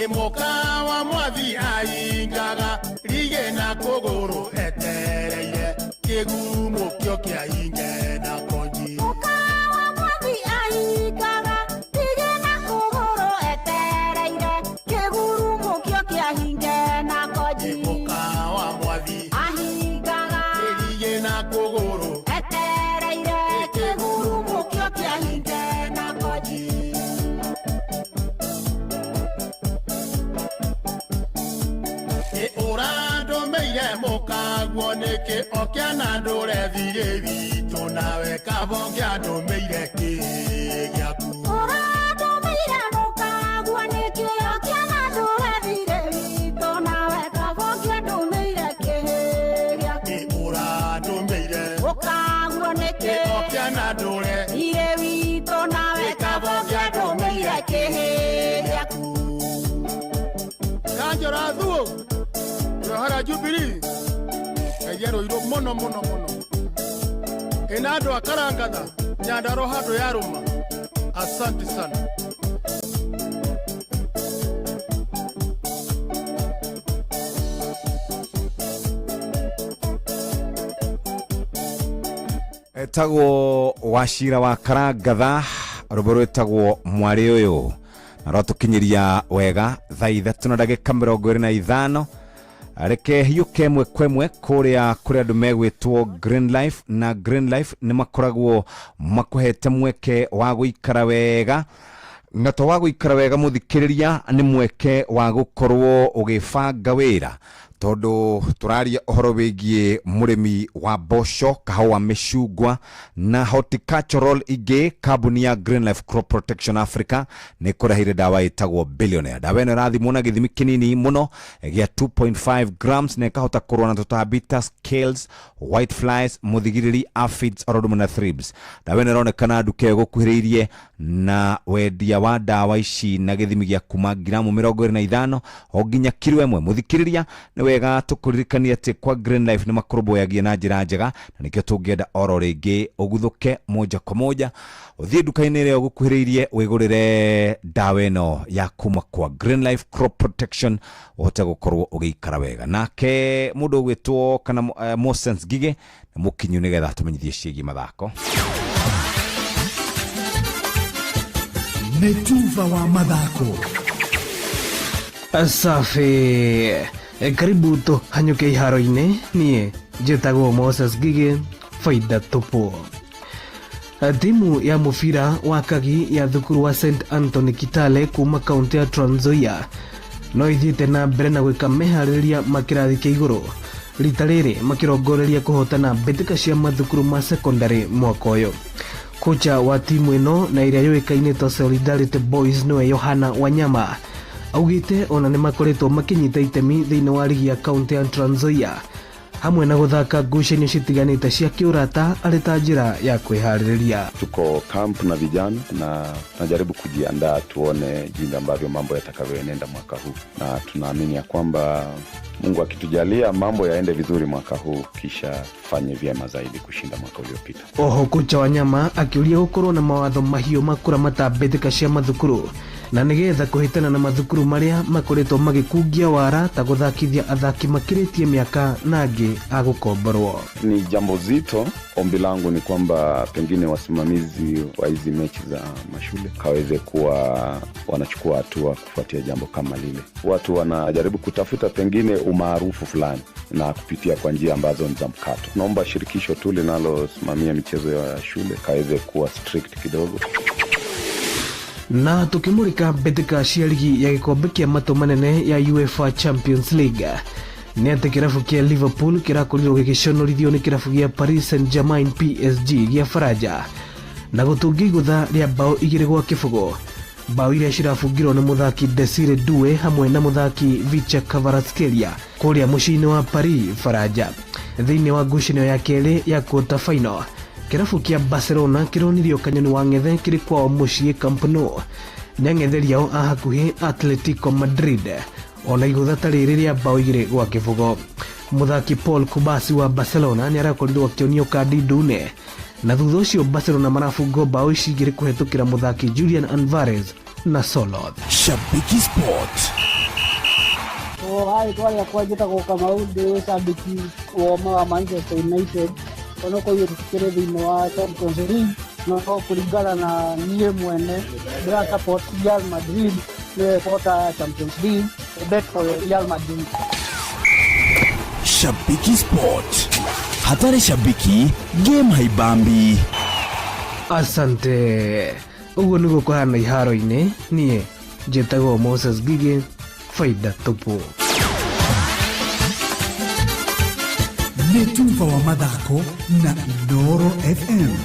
Mokawa mwathi aingaga rige na kogoro etereire kigumo kyo kia inge na konji Mokawa mwathi aingaga rige na kogoro etereire kigumo kyo kia inge na konji Mokawa mwathi aingaga rige na kogoro etereire kigumo kyo kia inge na konji Orando meire mokagwo neke okiana ndore thire bitu nawe kabongya ndo meire kigiaku Orando meire mokagwo neke okiana ndore thire bitu nawe kabongya ndo meire kigiaku Orando meire mokagwo neke okiana ndore thire bitu nawe kabongya ndo meire kigiaku Kanjora thuo Yohara Jubilee Ejero iro mono Enado akarangatha Nyandaro hado yaruma Asante sana Etagwo Wachira wa Karangatha ruboro etagwo mwari uyu na rotukinyiria wega thaa 3:25 areke hiuke mwe kwemwe kuria andu megwitwo Green Life na Green Life ni makoragwo makuhete mweke wa guikara wega na to wa guikara wega muthikiriria ni mweke wa gukorwo ugibanga wira tondu turaria ohoro wigie murimi wa bosho kahua micungwa na horticultural ige kambuni ya Green Life Crop Protection Africa ni kurahire dawa itagwo Billionaire. Dawa ino rathimwo na githimi kinini muno gia 2.5 grams na kahota kurwana tutambi ta scales, white flies, muthigiriri, aphids, orodumu na thrips. Dawa ino ronekana nduka gukuhiriirie na wendia wa dawa ici na githimi gia kuma gramu 25 o nginya kilo 1 muthikiriria ni wega tukuririkania ati kwa Green Life ni makoroboyagia na njira njega na nikio tungienda oro ringi uguthuke moja kwa moja uthie duka-ini ria gukuhiriirie wigurire dawa ino ya kuma kwa Green Life Crop Protection uhote gukorwo ugiikara wega nake mundu gwitwo kana Moses Gige na mukinyu nigetha tumenyithie ciigi mathako Netuva wa mathako Safi karibu to hanyuke iharo-ini nie njitagwo Moses Gige faida tupu. Timu ya mufira wa kagi ya thukuru wa St Anthony Kitale kuma kaunti ya Trans Nzoia no ithiite na mbere na gwika meharĩrĩria makirathi kia iguru rita rĩrĩ makirongoreria kuhotana mbitika cia mathukuru ma secondary mwaka uyu. Kocha wa timu ino na iria yoikaine to Solidarity Boys noe Yohana Wanyama augite ona ni makoretwo makinyita itemi thiini wa ligi ya kaunti ya Trans Nzoia hamwe na guthaka ngucanio citiganite cia kiurata ari ta njira ya kwihaririria. Tuko camp na vijana na tunajaribu kujiandaa tuone jinsi ambavyo mambo yatakavyoenenda mwaka huu, na tunaamini ya kwamba Mungu akitujalia mambo yaende vizuri mwaka huu kisha fanye vyema zaidi kushinda mwaka uliopita. Oho kocha Wanyama akiuria gukorwo na mawatho mahio makura matambitika cia mathukuru na nigetha kuhitana na mathukuru maria makoretwo magikungia wara ta guthakithia athaki makiritie miaka nangi agukomborwo. Ni jambo zito. Ombi langu ni kwamba pengine wasimamizi wa hizi mechi za mashule kaweze kuwa wanachukua hatua kufuatia jambo kama lile. Watu wanajaribu kutafuta pengine umaarufu fulani na kupitia kwa njia ambazo ni za mkato. Naomba shirikisho tu linalosimamia michezo ya shule kaweze kuwa strict kidogo. Na tukimurika betika cia ligi ya gikombe kia mato manene ya UEFA Champions League, ni ati kirafu kia Liverpool kirakorirwo gigiconorithio ni kirafu gia Paris Saint-Germain PSG gia Faraja na gutungigutha ria bao 2-0. Bao iria cirabungirwo ni muthaki Desire Due hamwe na muthaki Vicha Kvaratskhelia kuria mucini wa Paris Faraja. Thiini wa ngucanio ya keri ya quarter final, kirafu kia Barcelona kironirio kanyoni wa ng'ethe kiri kwao mucii Camp Nou ni ang'etheri ao a hakuhi Atletico Madrid ona igutha ta riri ria bao 2-0. Muthaki Paul Kubasi wa Barcelona ni arakorirwo akionio kadi ndune, na thutha ucio Barcelona marabungwo bao ici 2 kuhetukira muthaki Julian Alvarez na Soloth. Shabiki Sport. Hai twari akwa njitagwo Kamau ndi shabiki wa Manchester United. Ono ko yurikire thini wa Champions League no kuringana na niye mwene ndira support Real Madrid ne kota Champions League bet for Real Madrid. Shabiki Sport. Hatari shabiki game haibambi. Asante. Ugo niguo kuhana iharo-ini nie njitagwo Moses Gige, faida tupu. Netumva wa mathako na Inooro FM.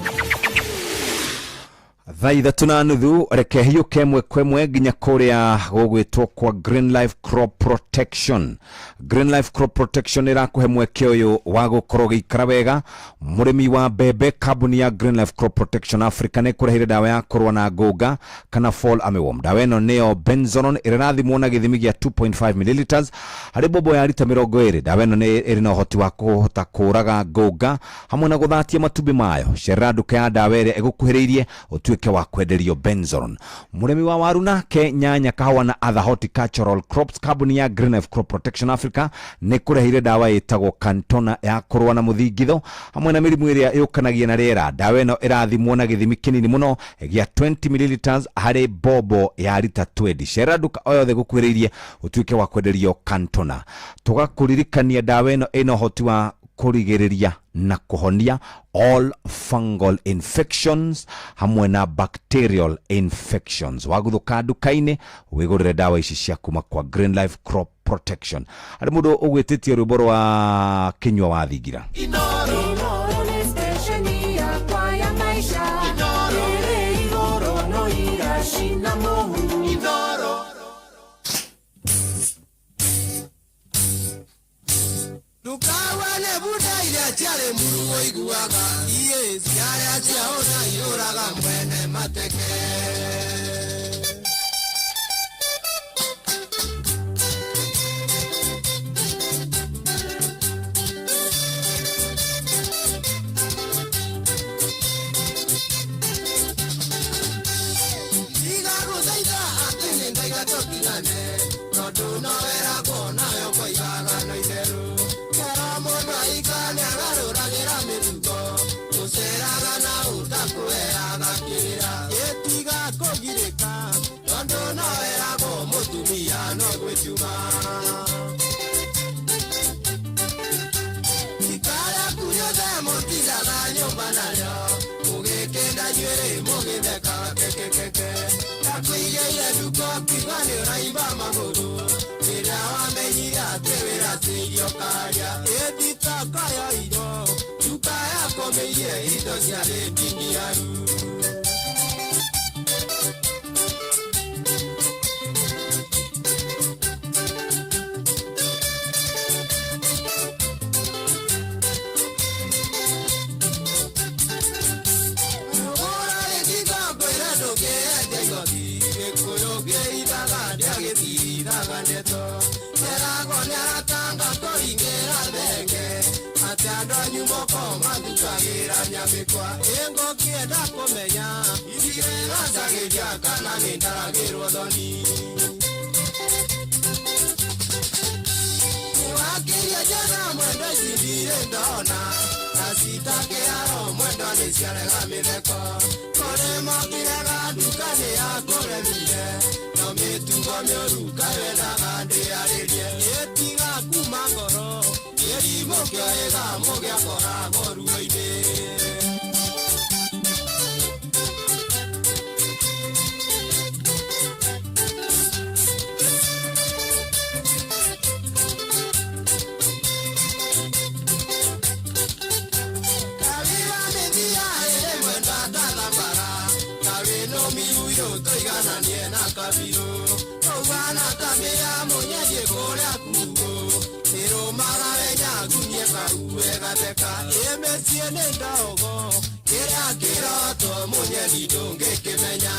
Thaa 3:30 reke hiuke mwe kwemwe nginya kuria gugwitwo kwa Green Life Crop Protection. Green Life Crop Protection irakuhe mweke uyu wa gukorwo gikara wega. Murimi wa bebe, kambuni ya Green Life Crop Protection Africa ne kurehire dawa ya kurwa na ngũnga kana fall armyworm. Dawa ino neo benzonon irirathimwo na githimi gia 2.5 ml hari bobo ya lita 20. Dawa ino ni iri na uhoti wa kuhota kuraga ngũnga hamwe na guthatia matumbĩ mayo. Cerera nduka ya dawa ĩrĩa ĩgũkuhĩrĩirie ũtuĩke wa kwenderio benzonon. Murimi wa waru nake, nyanya, kahawa na other horticultural crops, kambuni ya Green Life Crop Protection Africa ne kurehire dawa ĩtagwo Cantona ya kurwa na muthingitho hamwe na mirimu ĩrĩa yũkanagia na rĩera. Dawa ĩno ĩrathimwo na gĩthimi kĩnini mũno gĩa 20 ml harĩ bobo ya lita 20. Cerera nduka o yothe gũkuhĩrĩirie ũtuĩke wa kwenderio Cantona. Tũgakũririkania dawa ĩno ĩna ũhoti wa kurigiriria na kuhonia all fungal infections hamwe na bacterial infections. Waguthuka nduka-inĩ wigurire dawa ici cia kuma kwa Green Life Crop Protection. Ari mundu ugwititie rwimbo rwa kinywa wa thingira. Inooro ni station ya kwa ya maisha. Inooro no irashina mohu. Inooro. Dukawale buda ile chale muru oiguaga. Iye siara chaona yoraga mwene mateke. Era con la tanga, moko matutagira nyamikwa engo kienda kumenya itigirira ndagiria kana ni ndaragirwo thoni wakiria jana mwendo isindire ndona na sitake aro mwendo niciarega mitheko kore mokirega ndukani yakuremire no mitugo mioru kawenaga ndiaririe itiga kuma ngoro kĩrimo kĩoĩga mũgĩakoragwo ruo-inĩ kawĩra mĩthia ĩrĩ mwenda ndathambara kawĩno miuyo tũigananie na kabirũ tũgana kamĩya mũnyerie kũrĩa kugo irumagare nyagunie karuwe gateka imesie nĩ ndogo kĩrĩa kĩroto mũnyeni ndũngĩkĩmenya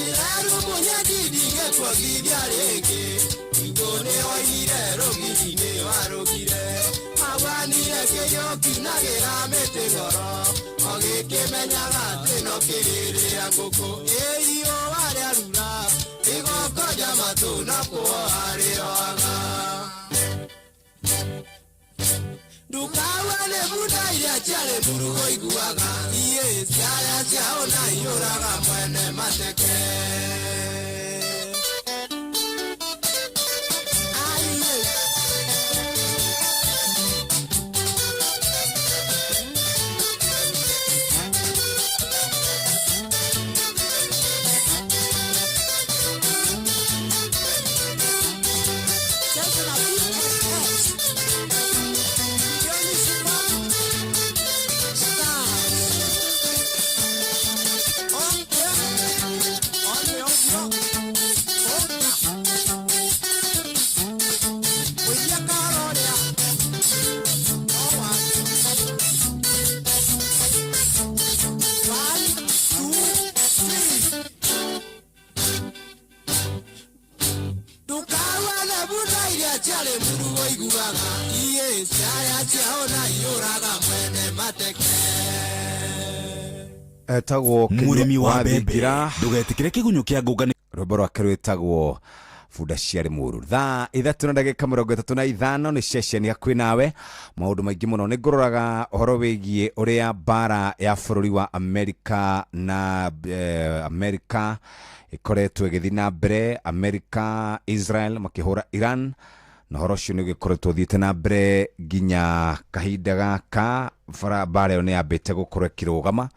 ireru mũnyeni ndingĩkwagithia rĩngĩ igũ nĩoire rũgiri-inĩ warũgire agwanire kĩrĩo kiunagĩra mĩtĩ ngoro ogĩkĩmenyaga atĩ no kĩrĩrĩa ngũkũ ĩiyo warĩa rura igokoja matuna kuoharĩoaga ndukawene buda iria ciarĩ murugo iguaga iye ciarĩa ciao na iyũraga mwene mateke etagwo murimi wa mbembe ndugetikire kigunyo kia ngũnga rwĩmbo rwake rwĩtagwo bunda ciarĩ mũru. Thaa 3:35 nĩ ceceni hakuhĩ nawe. Maũndũ maingĩ mũno nĩ ngũroraga ũhoro wĩgiĩ ũrĩa bara ya bũrũri wa Amerika na Amerika ĩkoretwo ĩgĩthiĩ na mbere, Amerika Israel makĩhũra Iran, na ũhoro ũcio nĩ ũgĩkoretwo ũthiĩte na mbere nginya kahinda gaka. Bara ĩyo nĩ yambĩte gũkorwo ĩkĩrũgama,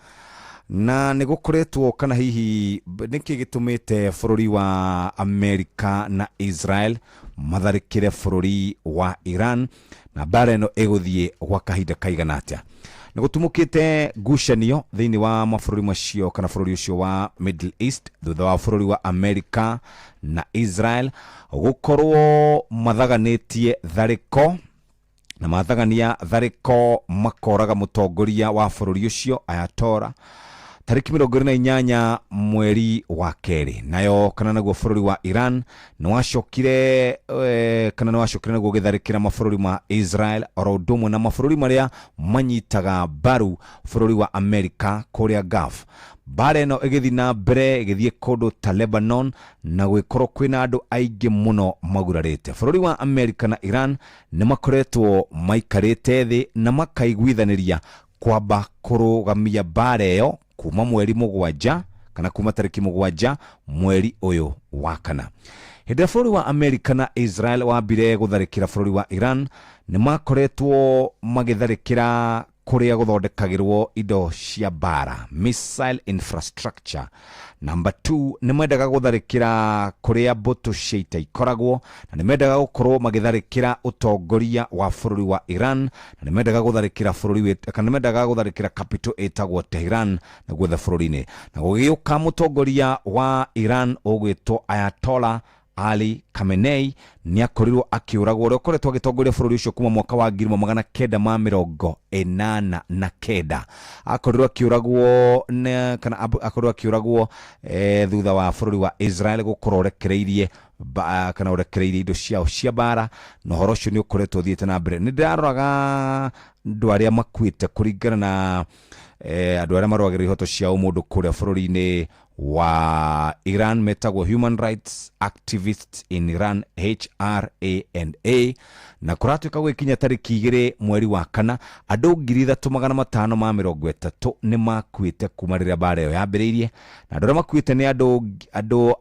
na nĩ gũkoretwo kana hihi nĩkĩ gĩtũmĩte bũrũri wa Amerika na Israel matharĩkĩre bũrũri wa Iran, na bara ĩno ĩgũthiĩ gwa kahinda kaigana atĩa. Nĩ gũtumũkĩte ngucanio thĩinĩ wa mabũrũri macio kana bũrũri ũcio wa Middle East thutha wa bũrũri wa Amerika na Israel gũkorwo mathaganĩtie tharĩko, na mathagania tharĩko makoraga mũtongoria wa bũrũri ũcio Ayatollah tarĩki 28 mweri wa kerĩ. Nayo kana naguo bũrũri wa Iran nĩ wacokire naguo gĩtharĩkĩra mabũrũri ma Israel oro ũndũ ũmwe na mabũrũri marĩa manyitaga mbaru bũrũri wa Amerika kũrĩa Gulf. Bara ĩno ĩgĩthiĩ na mbere ĩgĩthiĩ kũndũ ta Lebanon na gwĩkorwo kwĩna andũ aingĩ mũno magurarĩte. Bũrũri wa Amerika na Iran nĩ makoretwo maikarĩte thĩ na makaiguithanĩria kwamba kũrũgamia bara ĩyo kuma mweri 7 kana kuma tarĩki 7 mweri ũyũ wa kana. Hĩndĩ bũrũri wa Amerika na Israel wambire gũtharĩkĩra bũrũri wa Iran nĩ makoretwo magĩtharĩkĩra kũrĩa gũthondekagĩrwo indo cia bara, missile infrastructure. Number 2 nĩ mendaga gũtharĩkĩra kũrĩa mbũtũ cia ita ikoragwo, na nĩ mendaga gũkorwo magĩtharĩkĩra ũtongoria wa bũrũri wa Iran, na nĩ mendaga gũtharĩkĩra bũrũri kana nĩ mendaga gũtharĩkĩra capital ĩtagwo Tehran na gwetha bũrũri-inĩ. Na gũgĩũka mũtongoria wa Iran ũgwĩtwo Ayatollah Ali Khamenei ni akorirwo akiuragwo uria ukoretwo agitongoria bururi ucio kuma mwaka wa 1989 akorirwo akiuragwo kana akorirwo akiuragwo thutha wa bururi wa Israel gukorwo rekereirie kana urekereirie indo ciao cia bara no horo ucio ni ukoretwo thiete na mbere ni ndaroraga andu aria makuite kuringana na andu aria marwagira ihoto ciao mundu kuria bururi-ini wa Iran metagwo Human Rights Activists in Iran HRANA na kuratuika gwikinya tariki 2 mweri wa kana andu 3530 ni makuite kuma riria bara yo yambiriirie na andu makuite ni andu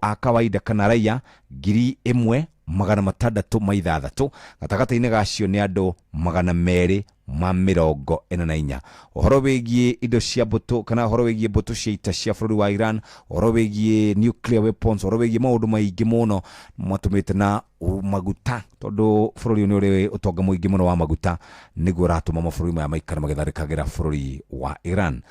a kawaida kana raia 1660 gatagata-ini gacio ni andu 244 uhoro wigie indo cia mbutu kana uhoro wigie mbutu cia ita cia bururi wa Iran uhoro wigie nuclear weapons uhoro wigie maundu maingi muno matumite na maguta tondu bururi ni uri utonga muingi muno wa maguta niguo ratuma mabũrũri maya maikara magitharikagira bururi wa Iran.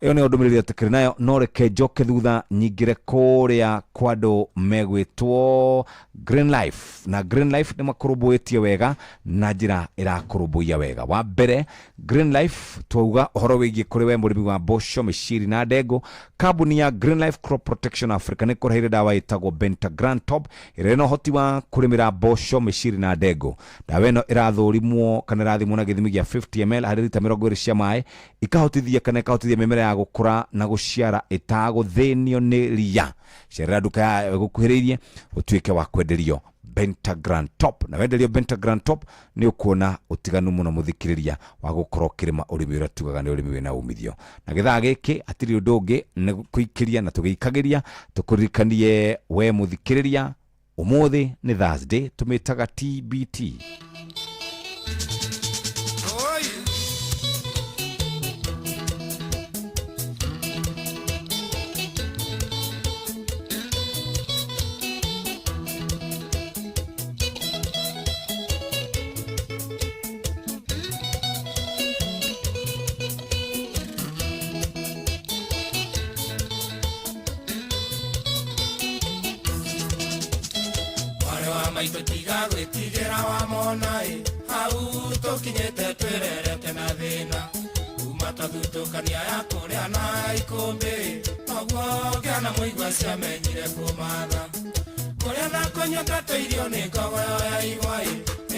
Iyo ni ndumiriri atikiri nayo no reke njoke thutha nyingire kuria kwa andu megwitwo Green Life na Green Life ni makurumbuitie wega na njira irakurumbuia wega. Wa mbere Green Life twauga uhoro wigie kuri we murimi wa mboco miciri na ndengũ kambuni ya Green Life Crop Protection Africa ni kureheire dawa itagwo Bentagran Top ire no hoti wa kurimira mboco miciri na ndengũ. Dawa ino irathurimwo kana irathimwo na githimi gia 50 ml harĩ lita 20 cia maĩ ikahotithia kana ikahotithia mimera ya gukura na guciara itaguthinio ni ria. Cerera duka ya gukuhiriirie utuike wa kwenderio Bentagran Top na wenderio Bentagran Top ni ukuona utiganu muno muthikiriria wa gukorwo kirima urimi uria tugaga ni urimi wina umithio na githaa giki atiri undu ungi ni kuikiria na tugikagiria tukuririkanie we muthikiriria umuthi ni Thursday tumitaga TBT. maito tiga gwitigira wa mona hau tukinyete twirerete na thina kuma tathutukania ya kuria na ikumbi noguo giana muigua ciamenyire kumatha kuria na kunyota twirio ni ngogoyo ya igwa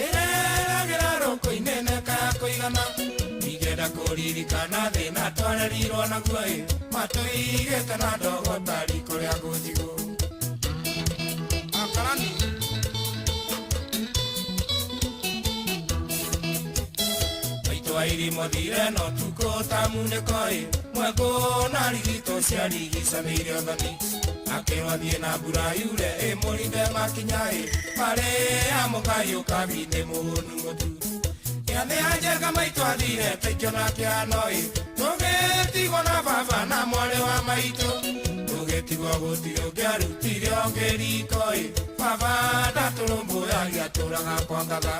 ireragira ruko-ini neka ya kuigana igenda kuririkana thina twarerirwo naguo matuigite na ndogo tari kuria nguthigu akarani wairi modire no tuko tamune koi mwego na rigito cia rigisa mirio thani akirwathie na mbura yure emorinde makinyai pare amukayo kabine muhunu mutu yane ajega maito athire tekyo na kianoi tugetigwo na baba na mwale wa maito tugetigwo gutiro kiarutire ongerikoi baba ndaturumbuya giaturaga kwa ngaga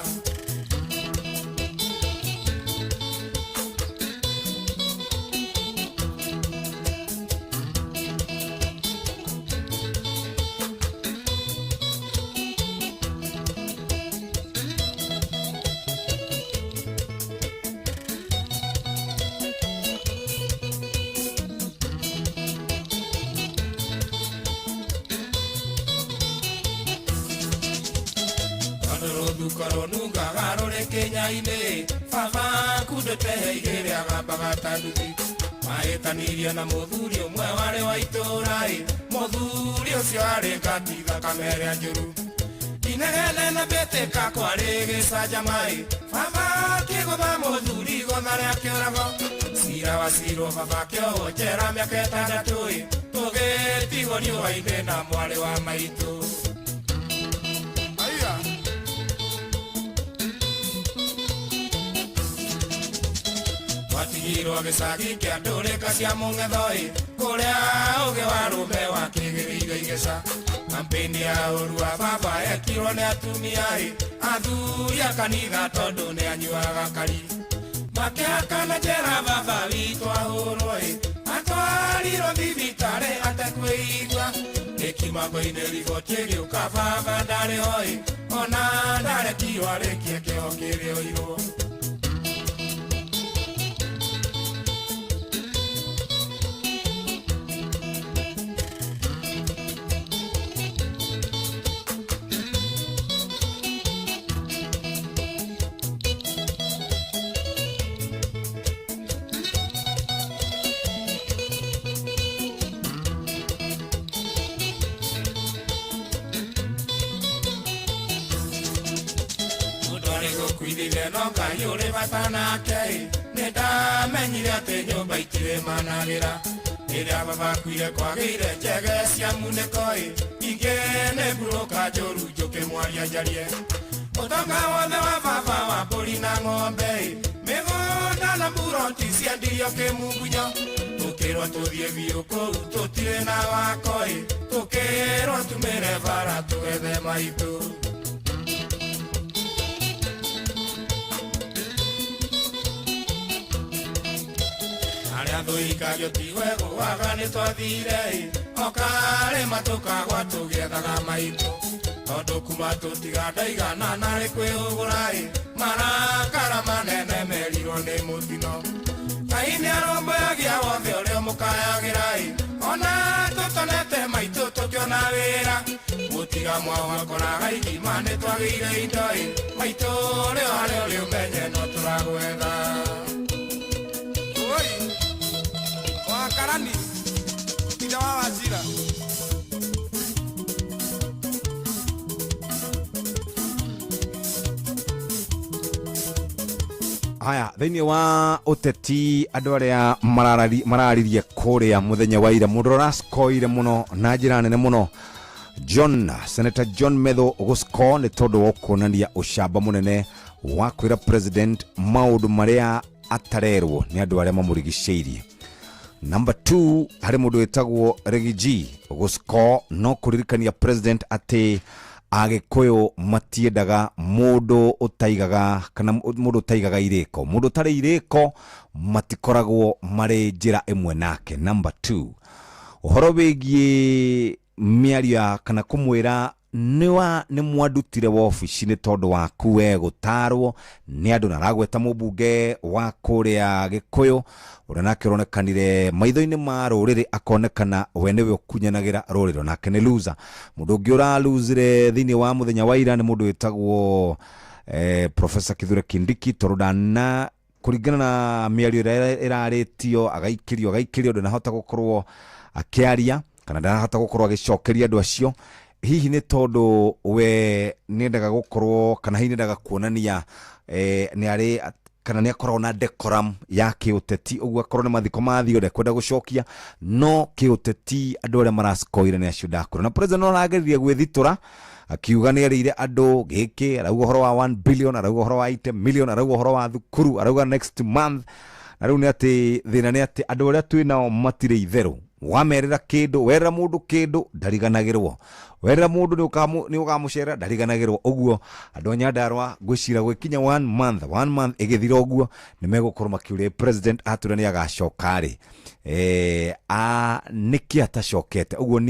koronu gagarore Kenya-ine baba kundete igere agabaga tanduthi maetanirie na muthuri umwe wari wa itura muthuri ucio ari gatitha kamere njuru inegene na beteka kwari gicanjamai baba kigutha muthuri gothare akiorago cira wa ciro baba kiowo njera miaka itandatu tugitigwo riũa-inĩ na mwari wa maitũ watigirwo gicagi kia ndũrĩka cia mũng'ethoi kũrĩa ũgĩ wa rũmbe wakĩgĩrĩire igeca kampeni ya ũru wa baba ekirwo nĩ atumia athuri a kanitha tondũ nĩ anyuaga kari makĩhakana njera baba witũ ahũrwo atwarirwo thibitarĩ atekwĩigua gĩkima mũbango-inĩ rigoti gĩũkabanga ndarĩ hoi ona ndarĩ kiwa rĩkie kĩo kĩrĩ ũirũ. No kayore batana kei neda menyire ate nyumba itire managira ira baba kwire kwagire njege cia munekoi igene buroka joru joke mwaria jarie otonga wothe wa baba wa mburi na ng'ombe mĩgũnda na buroti cia ndirio kĩmungunyo tũkĩrwo tũthiĩ biũ kũu tũtirĩ na wakoi tũkĩrwo tumĩre bara tũgethe maitũ. Thũikagio tiwe gũaga nĩ twathire okarĩma tũkagwa tũgĩethaga maitũ tondũ kuma tũtigandaigana narĩ kwĩhũgũra marakara manene merirwo nĩ mũtino Ngai nĩarũmbũyagia wothe ũrĩa mũkayagĩra ona tũtonete maitũ tũkĩona wĩra gũtiga mwawakoraga igima nĩ twagĩire indo maitũ ũrĩa harĩa ũrĩ ũmenye no tũragwetha. Karani ida wa wazira haya thĩinĩ wa ũteti andũ arĩa mararirie kũrĩa mũthenya wa ira mũndũ ũraskoire mũno na njĩra nene mũno Senator John Metho gũsko nĩ tondũ wa kuonania ũcamba mũnene wa kwĩra president maũndũ marĩa atarerwo nĩ andũ arĩa mamũrigicĩirie. Number 2 harĩ mũndũ wĩtagwo Reggie gũsko no kũririkania president atĩ Agĩkũyũ matiendaga mũndũ ũtaigaga kana mũndũ ũtaigaga irĩko. Mũndũ ũtarĩ irĩko matikoragwo marĩ njĩra ĩmwe nake. Number 2 ũhoro wĩgiĩ mĩario kana kũmwĩra nĩ mwandutire wobici nĩ tondũ waku we gũtarwo nĩ andũ naragweta mũmbunge wa kũrĩa Gĩkũyũ ũrĩa nake ũronekanire maitho-inĩ ma rũrĩrĩ akonekana we nĩwe ũkunyanagĩra rũrĩrĩ nake nĩ loser. Mũndũ ũngĩ ũraluzire thĩinĩ wa mũthenya wa ira nĩ mũndũ wĩtagwo Professor Kithure Kindiki tondũ ndana kũringana na mĩario ĩrĩa ĩrarĩtio agaikĩrio ndanahota gũkorwo akĩaria kana ndanahota gũkorwo agĩcokeria andũ acio. Hihi nĩ tondũ we nĩendaga gũkorwo kana hihi nĩendaga kuonania nĩ arĩ kana nĩ akorwo na decorum ya kĩũteti ũguo akorwo nĩ mathiko mathio ndekwenda gũcokia no kĩũteti andũ arĩa maraskoire nĩ acio ndakũra. Na president no arageririe gwĩthitũra akiuga nĩ erĩire andũ gĩkĩ arauga ũhoro wa 1 billion arauga ũhoro wa 80 million arauga ũhoro wa thukuru arauga next month na rĩu nĩ atĩ thĩna nĩ atĩ andũ arĩa twĩnao matirĩ itherũ. Wamerera kĩndũ werera mũndũ kĩndũ ndariganagĩrwo werera mũndũ nĩ ũkamũcera ndariganagĩrwo ũguo andũ a Nyandarua ngwĩcira gwĩkinya 1 month ĩgĩthira ũguo nĩ megũkorwo makĩũria president atũra nĩ agacoka rĩ nĩkĩ atacokete. Ũguo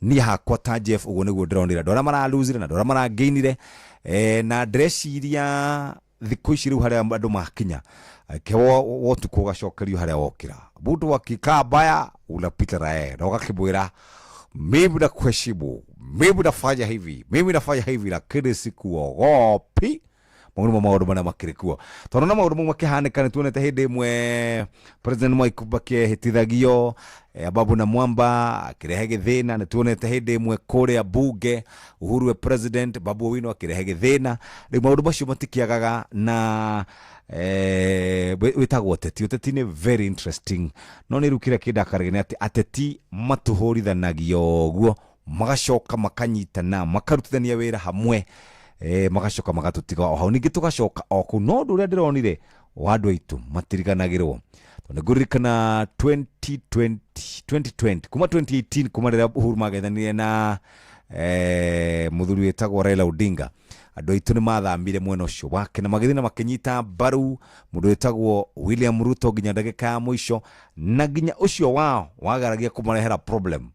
niĩ hakwa ta Jeff ũguo nĩguo ndĩronire andũ arĩa maraluzire na andũ arĩa maragainire na ndĩreciria thikũ ici rĩu harĩa andũ makinya kewo wotuko gacokerio harĩa wokĩra mũndũ akikaa baya unapita naye na ukakimwira mimi na kuheshimu mimi nafanya hivi lakini sikuogopi maũndũ marĩa makĩrĩ kuo tondũ na maũndũ mau makĩhanĩka nĩ tuonete hĩndĩ ĩmwe president Mwai Kibaki akĩhĩtithagio Babu na Mwamba akĩrehe gĩthĩna nĩ tuonete hĩndĩ ĩmwe kũrĩa bunge Uhuru we president Babu Owino akĩrehe gĩthĩna rĩu maũndũ macio matikĩagaga na wĩtagwo ũteti nĩ very interesting no nĩ rĩu kĩrĩa kĩndakarĩire nĩ atĩ ateti matũhũrithanagio ũguo magacoka makanyitana makarutithania wĩra hamwe magacoka magatutiga o hau ningĩ tugacoka o kũu no ũndũ ũrĩa ndĩronire wa andũ aitũ matiriganagĩrwo tondũ ngũririkana 2020 kuma 2018 kuma rĩrĩa Uhuru magethanire na mũthuri wĩtagwo Raila Odinga andũ aitũ nĩ mathamire mwena ũcio wake na magĩthiĩ na makĩnyita mbaru mũndũ wĩtagwo William Ruto nginya ndagĩka ya mũico na nginya ũcio wao wageragia kũmarehera problem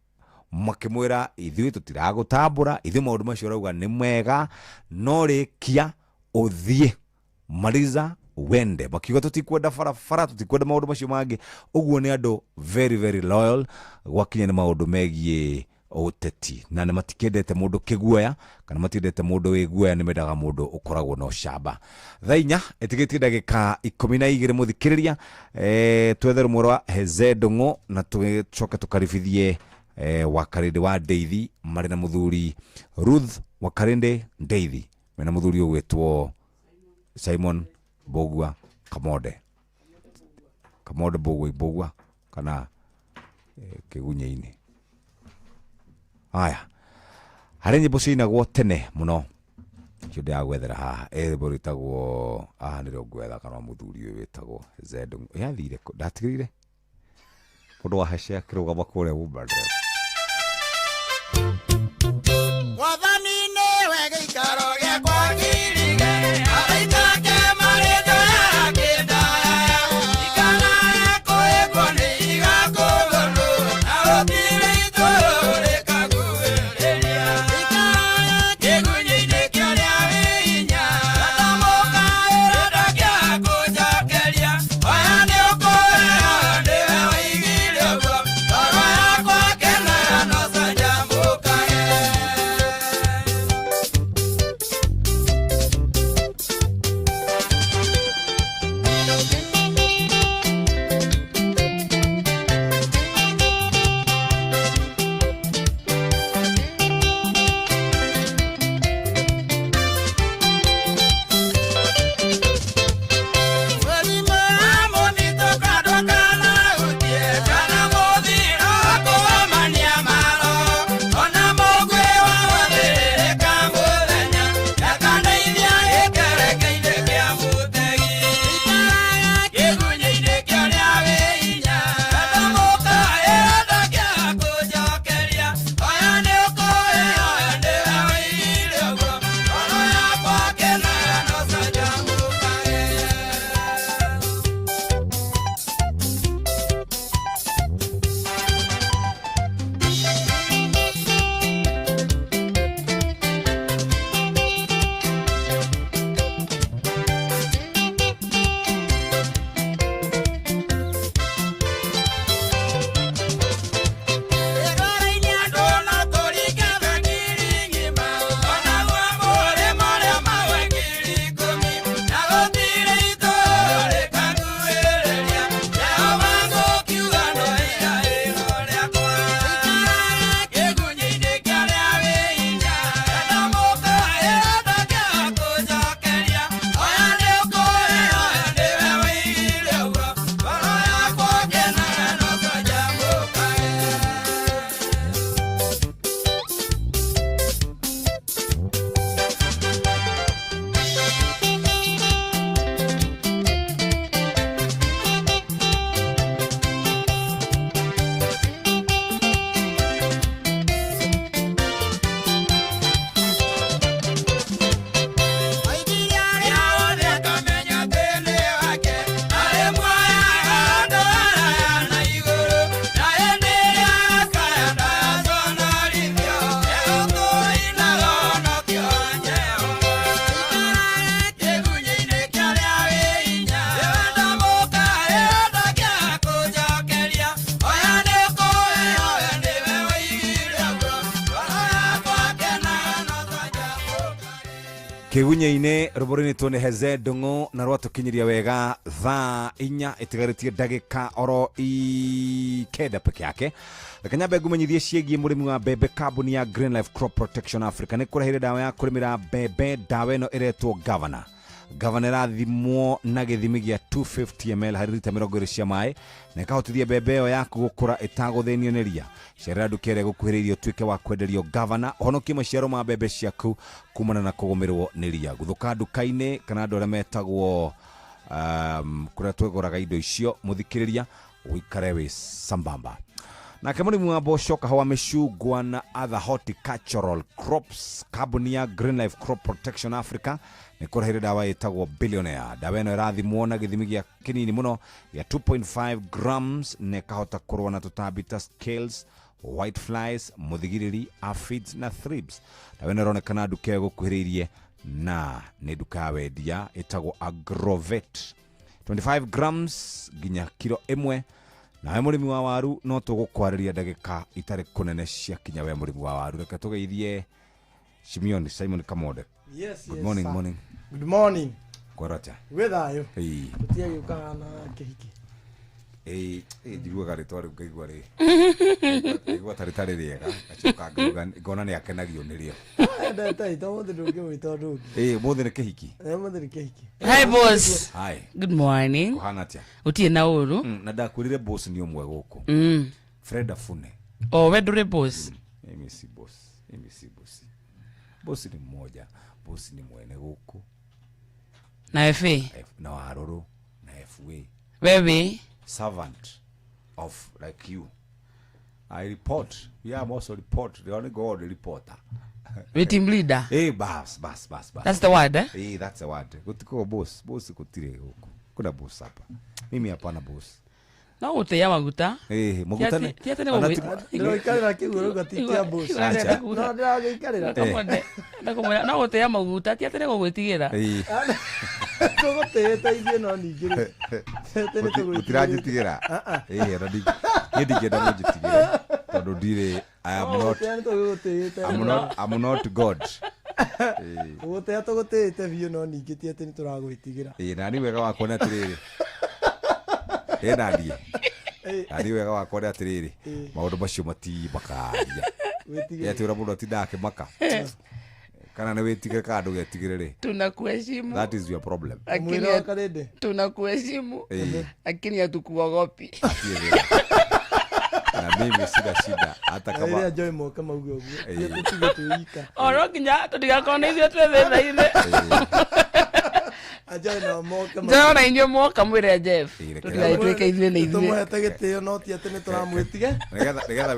makimwira ithui tutiragutambura ithui maundu macio rauga ni mega no rikia uthie mariza wende makiuga tutikwenda farafara tutikwenda maundu macio mangi uguo ni andu very very loyal gwakinya ni maundu megie uteti na nä matikendete må ndå kä guoya kana matindete må ndå wä guoya nä mendaga må ndå å koragwo na camba thainya ätigä tie ndagä ka 12 må thikä rä ria twethe rå mwe rwa Heze Ndung'u na tåcoke tå karibithie Wakarinde wa Ndeithi marä na må thuri Ruth Wakarinde Ndeithi mena må thuri å gwätwo Simon Mbugua Kamode Mbugua kana kä gunya-inä aya harä nyimbo cinagwo tene muno cio ndä agwethera haha rwimbo rwitagwo aha nä rä ngwetha kana må thuri å yå wä tagwo Heze Ndung'u yathire ndatigä rire må ndå wahece akä rå gama kå rä a Wathani-inĩ we gĩikaro gĩakwa kĩrige araitake marĩtwa yake ndaya ikanaye kũĩkwo nĩ igakũgũrũ na gũtirĩ itũrũ rĩkaguũrĩria ikanaye kĩgunyĩ-inĩ kĩrĩa wĩ hinya gatamuka ĩrenda gĩa kũnjokeria oya nĩ ũkũheo nĩwe wĩigire ũguo ngoro yakwa kenaga no canjamũkage. Kigunya-inĩ rũbũrũ-inĩ tũ nĩ Heze Ndung'u na rwatũkinyĩria wega thaa 4 ĩtigarĩtie ndagĩka oro 9 peke yake. Reke nyambe ngumenyithie ciĩgiĩ mũrĩmi wa mbembe kambuni ya Green Life Crop Protection Africa nĩ kũreheire dawa ya kũrĩmĩra mbembe. Dawa ĩno ĩretwo Governor. Governor ĩrathimwo na gĩthimi gĩa 250 ml harĩ lita 20 cia maĩ na ĩkahotithia mbembe ĩyo yaku gũkũra ĩtagũthĩnio nĩ ria. Cerera nduka ĩrĩa ĩgũkuhĩrĩirie ũtuĩke wa kwenderio Governor, ũhonokie maciaro ma mbembe ciaku kumana na kũgũmĩrwo nĩ ria. Guthũka nduka-inĩ kana andũ arĩa metagwo kũrĩa twĩgũraga indo icio mũthikĩrĩria ũikare wĩ sambamba. Nake mũrĩmi wa mboco, kahũa, mĩcungwa na other horticultural crops, kambuni ya Green Life Crop Protection Africa nĩ kũreheire dawa ĩtagwo Billionaire. Dawa ĩno ĩrathimwo na gĩthimi gĩa kĩnini mũno ya 2.5 grams na ĩkahota kũrũa na tũtambi ta scales, white flies, muthigiriri, aphids na thrips. Na wena ronekana nduka ĩyo ĩgũkuhĩrĩirie na nĩ nduka ya wendia ĩtagwo Agrovet. 25 grams nginya kilo 1. Na we mũrĩmi wa waru no tũgũkwarĩria ndagĩka itarĩ kũnene cia kinya we mũrĩmi wa waru. Reke tũgeithie Simon Kamode. Yes, good morning, sir. morning. Good morning. Kwaracha. Wethayo. Hey. Tutiage ukana kehiki. Njiguaga rĩtwa rĩu ngaigua rĩ. Ngaigua tarĩ rĩega. Gacoka ngona nĩ akenagio nĩ rĩo. Ndata itomuthi ndũngĩwĩta ũndũ ũngĩ. Mũthĩ nĩ kĩhiki. Mũthĩ nĩ kĩhiki. Hi boss. Hi. Good morning. Kuhana atĩa? Utie na ũru. Na ndakwĩrire boss nĩ ũmwe gũkũ. Fred Afune. Oh, we ndũrĩ boss. Mimi si boss. Mimi si boss. Boss ni mmoja. Boss ni mwene gũkũ. Na FA. Na Waruru. Na FA. Wewe. Servant of like you. I report. Yeah, I'm also report. They only go on the reporter. We team leader. Hey, boss. That's the word, eh? Hey, that's the word. Go boss. Boss kutire huko. Kuna boss hapa. Mimi hapana boss. Na wote ya maguta. Maguta ni. Tiate na wewe. Ndio ikarira kiguru gatitia boss. No ndio ikarira. Na wote ya maguta tiate na gwĩtigĩra. Tũgũtĩĩte ithuĩ no ningĩ ũtiranjĩtigĩra ndingĩenda mũnjĩtigĩre tondũ ndirĩ I'm not God. Ũgũtĩa tũgũtĩĩte biũ no ningĩ ti atĩ nĩ tũragwĩtigĩra. Na nĩ wega wakwa nĩ atĩrĩrĩ naniĩ na nĩ wega wakwa nĩ atĩrĩrĩ maũndũ macio matibakaria atĩ ũrĩa mũndũ atindaga akĩmaka kana nĩ wĩtigĩre kana ndũgetigĩre rĩ. Tunakuheshimu. That is your problem. Tunakuheshimu lakini hatukuogopi. Na mimi sina shida hata kama ile joy mo kama huyo huyo tutige tuika oro kinya tutigakona ithuĩ twethe-inĩ aja na mo kama ndio na inyo mo kamwire Jeff tutigatuĩke ithuĩ nĩ ithuĩ tumuhete gĩtĩo no ti atĩ nĩ tũramwĩtige nĩgetha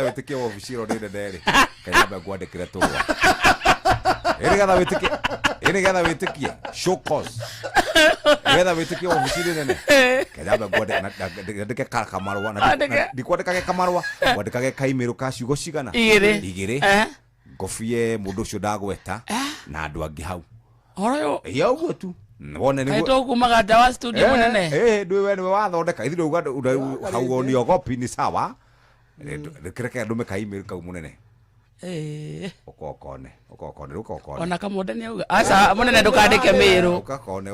wĩtĩkie wabici ĩyo nĩ nene rĩ Kanyambe ngwandĩkĩre tũgwa nĩgetha wĩtĩkie show cause nĩgetha wĩtĩkie wabici nene Kanyambe ngwandĩke kamarũa na ndikwandĩkage kamarũa ngwandĩkage kaimĩrũ ka ciugo cigana igĩrĩ ngobie mũndũ ũcio ndagweta na andũ angĩ hau oro yo ũguo tu wone nĩ aito kumaga dawa studio munene ndwe niwe wathondeka ithu uga hau on yogopi ni sawa rekere ndume ka email kau munene ukokone ona kamode ni auga aca munene ndukandike miru ukakone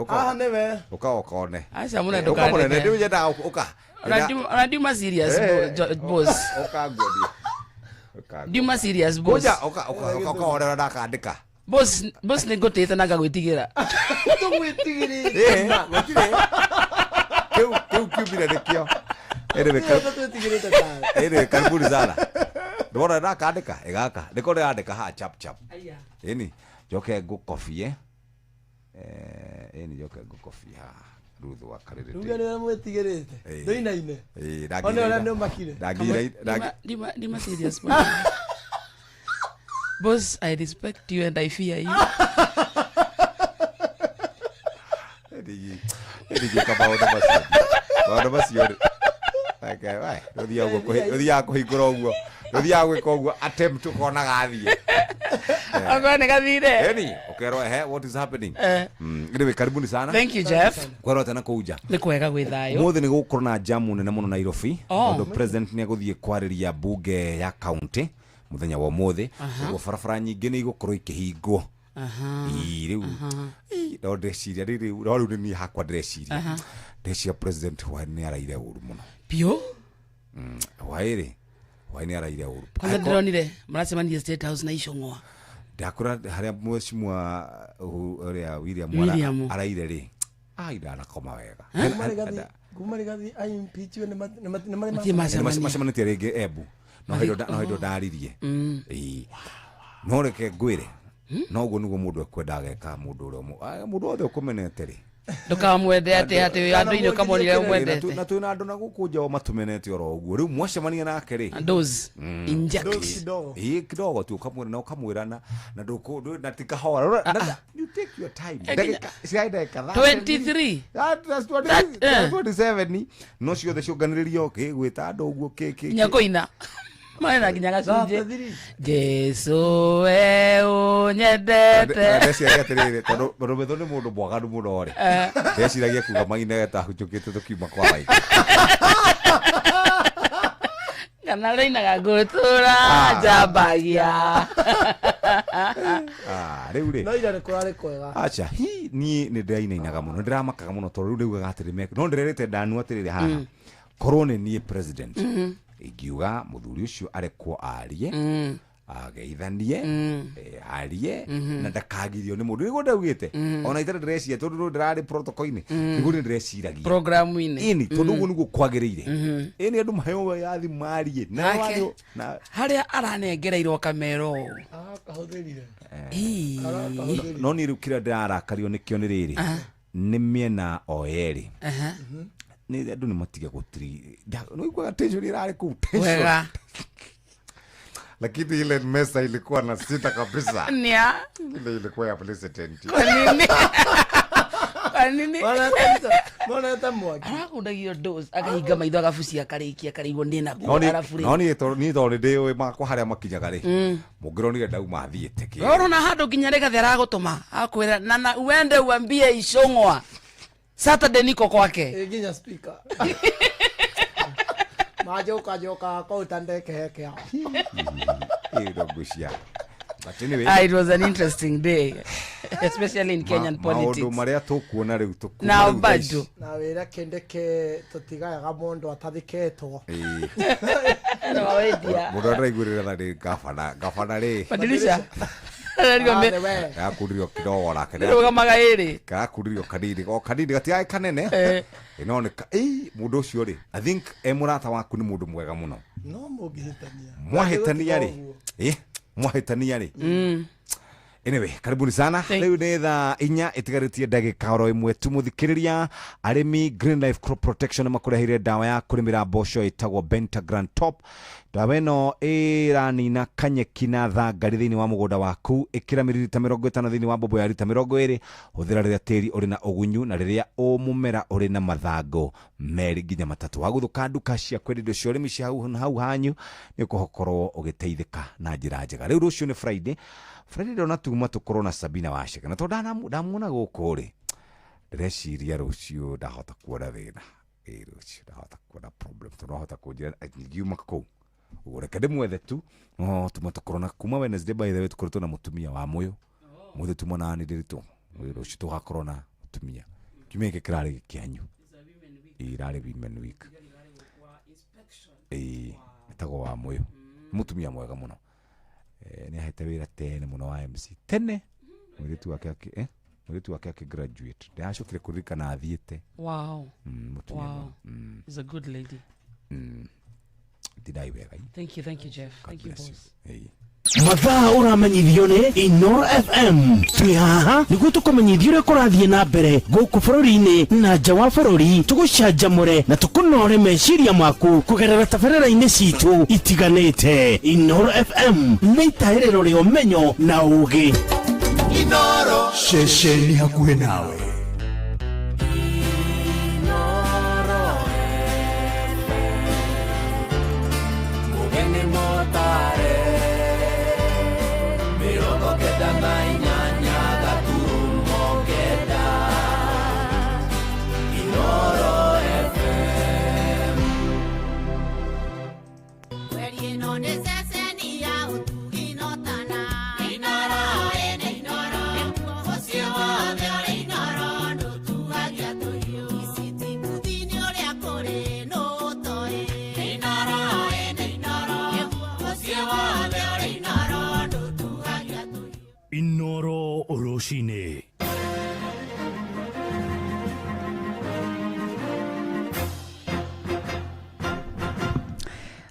ukokone aca munene ndukandike ndio yenda uka ona ndima serious boss ndima serious boss uka ndakandika boss nĩ ngũtĩĩte na ngagwĩtigĩra tũgwĩtigĩrĩte kĩu kiumire nĩkĩo karibuni sana ndona ndakandĩka ĩgaka nĩko ndĩrandĩka haha chap ĩni njoke ngũkobie njoke ngũkobie haha ruthu wa karĩrĩ ruga nĩ mwĩtigĩrĩte ndoinaine ona ona nĩ makire ndima serious boss, I respect you and I fear you. Attempt to corner gathie. Agone gathire. Eni, ukerwa what is happening? Ngiwe karibuni sana. Thank you Jeff. Kwerwa tena kuja. Ni kwega gwithayo. Mothe ni gukorwo na jamu nene muno Nairobi. Ndo president ni aguthie kwarĩria bunge ya county muthenya wa mothe ngo farafara nyingĩ nĩ igũkorwo ikĩhingwo rĩu ndo ndeciria rĩu ni hakwa ndeciria president wa nĩ araire ũru mũno pio waĩrĩ nĩ araire ũru kwanza ndĩronire maracemania State House na Icũng'wa ndakora harĩa mheshimiwa ũrĩa William araire rĩ ndanakoma wega kumarigathi impeachwe nĩmacemanĩtie rĩngĩ Embu no hindo ndaririe no reke ngwĩre no guo niguo mũndũ ekwenda geka mũndũ othe ũkũmenete rĩ ndukamwende atĩ andũ-inĩ ũkamwonire ũmwendete na twĩna andũ na gũkũ nja matũmenete oro ũguo rĩu mwacemania nake rĩ dose kidogo tu ũkamwĩra na na tikahora you take your time ndagĩka 23 that's 27 no ciothe ciũnganĩrĩrio gwĩta andũ ũguo nyakũina Mwana kinyaga sunje. Jesu we unyedete. Ndesi ageterere tondo Robetho ni mundu mwaganu muno ri. Ndesi ragia kuga maine ta hujukite tukiuma kwa wai. Kana reina gagutura jabagia. Riu no ira kurare kwega. Acha hi ni ndirainainaga muno ndiramakaga muno tondu riu gagatiri meke no ndirerete ndanu atirire haha. Korone ni president. Igiuga muthuri ucio arekwo arie ageithanie arie na ndakagirio ni mundu nigo ndaugite ona itare ndrecia tondu ndirari protocol ini nigo ndreciragia program ini tondu guo nigo kwagiriire ini andu maheo yathi marie na haria aranengereirwo kamero kahutherire no ni rukira ndarakario nikio ni riri ni miena o eri ni andu ni matige gutiri no igwa tension irari ku tension lakini ile mesa ilikuwa na sita kabisa. Nia. Ile ilikuwa ya president. Kwa nini? Kwa nini? Mwana hata mwaki. Arakundagio dose akahiga maitho agabucia akarikia karigwo ndina ku arafuri. No ni to ndio makwa haria makinyaga ri. Mugironi ndauma athiete ki. Oro na hando kinyareka thera gutuma akwira na uende uambie Icong'wa Saturday niko kwake. Ginya speaker. Majoka kwa utandeke heke hao. But anyway, it was an interesting day, especially in Kenyan politics. Maundu maria tukuona riu na bado na wira kendeke tutigaga mundu atathiketwo. Na wawedia. Mundu araigurira na ri gafana ri. Badilisha. Gakurio kidogo lake. Ndio kama gairi. Gakurio kanini. O kanini gatiae kanene. Inoneka mundu ucio ri. I think emurata waku ni mundu mwega muno. No mugihitania. Mwahitania ri. Mwahitania ri. Anyway, karibuni sana. Leo ni thaa 4 itigaritie ndagika oro imwe tu muthikiriria arimi Green Life Crop Protection makurehire dawa ya kurimira mboco itagwo Bentagram Top. Dawa ino iranina kanyeki na thangari thiini wa mugunda waku ikira mililita 50 thiini wa bobo ya lita 20 huthira riria tiri uri na ugunyu na riria mumera uri na mathango meri nginya matatu waguthuka nduka cia kwendio cio rimi cia hau hanyu ni kuhokorwo ugiteithika na njira njega. Riu rucio ni Friday ndona tuma tukorwo na Sabina washika na tonda ndamuona guku ri ndreciria rucio ndahota kuona thina rucio ndahota kuona problem ndahota kunjira ngiuma kuu ureke ndimwethe tu no tuma tukorwo na kuma Wednesday by the way tukorwo na mutumia wa moyo muthe tuma na ni ndiritu rucio tugakorwo na mutumia kimeke kirari kianyu irari women week itago wa moyo mutumia mwega muno ni ahete wira tene muno wa MC tene muritu wake graduate ndashukire kurika athiete. Wow. Is a good lady. Didai wega. Thank you Jeff. Thank you boss. Mathaa uramenyithio ni Inoro FM. Twi haha niguo tukumenyithia uria kurathie na mbere guku bururi-ini na nja wa bururi, tugucanjamure na tukunore meciria maku kugerera tabarĩra-inĩ citu itiganĩte. Inoro FM nĩ itaĩrĩro rĩa ũmenyo na ũũgĩ. Inoro ceceni hakuhĩ nawe. Inoro Oroshine.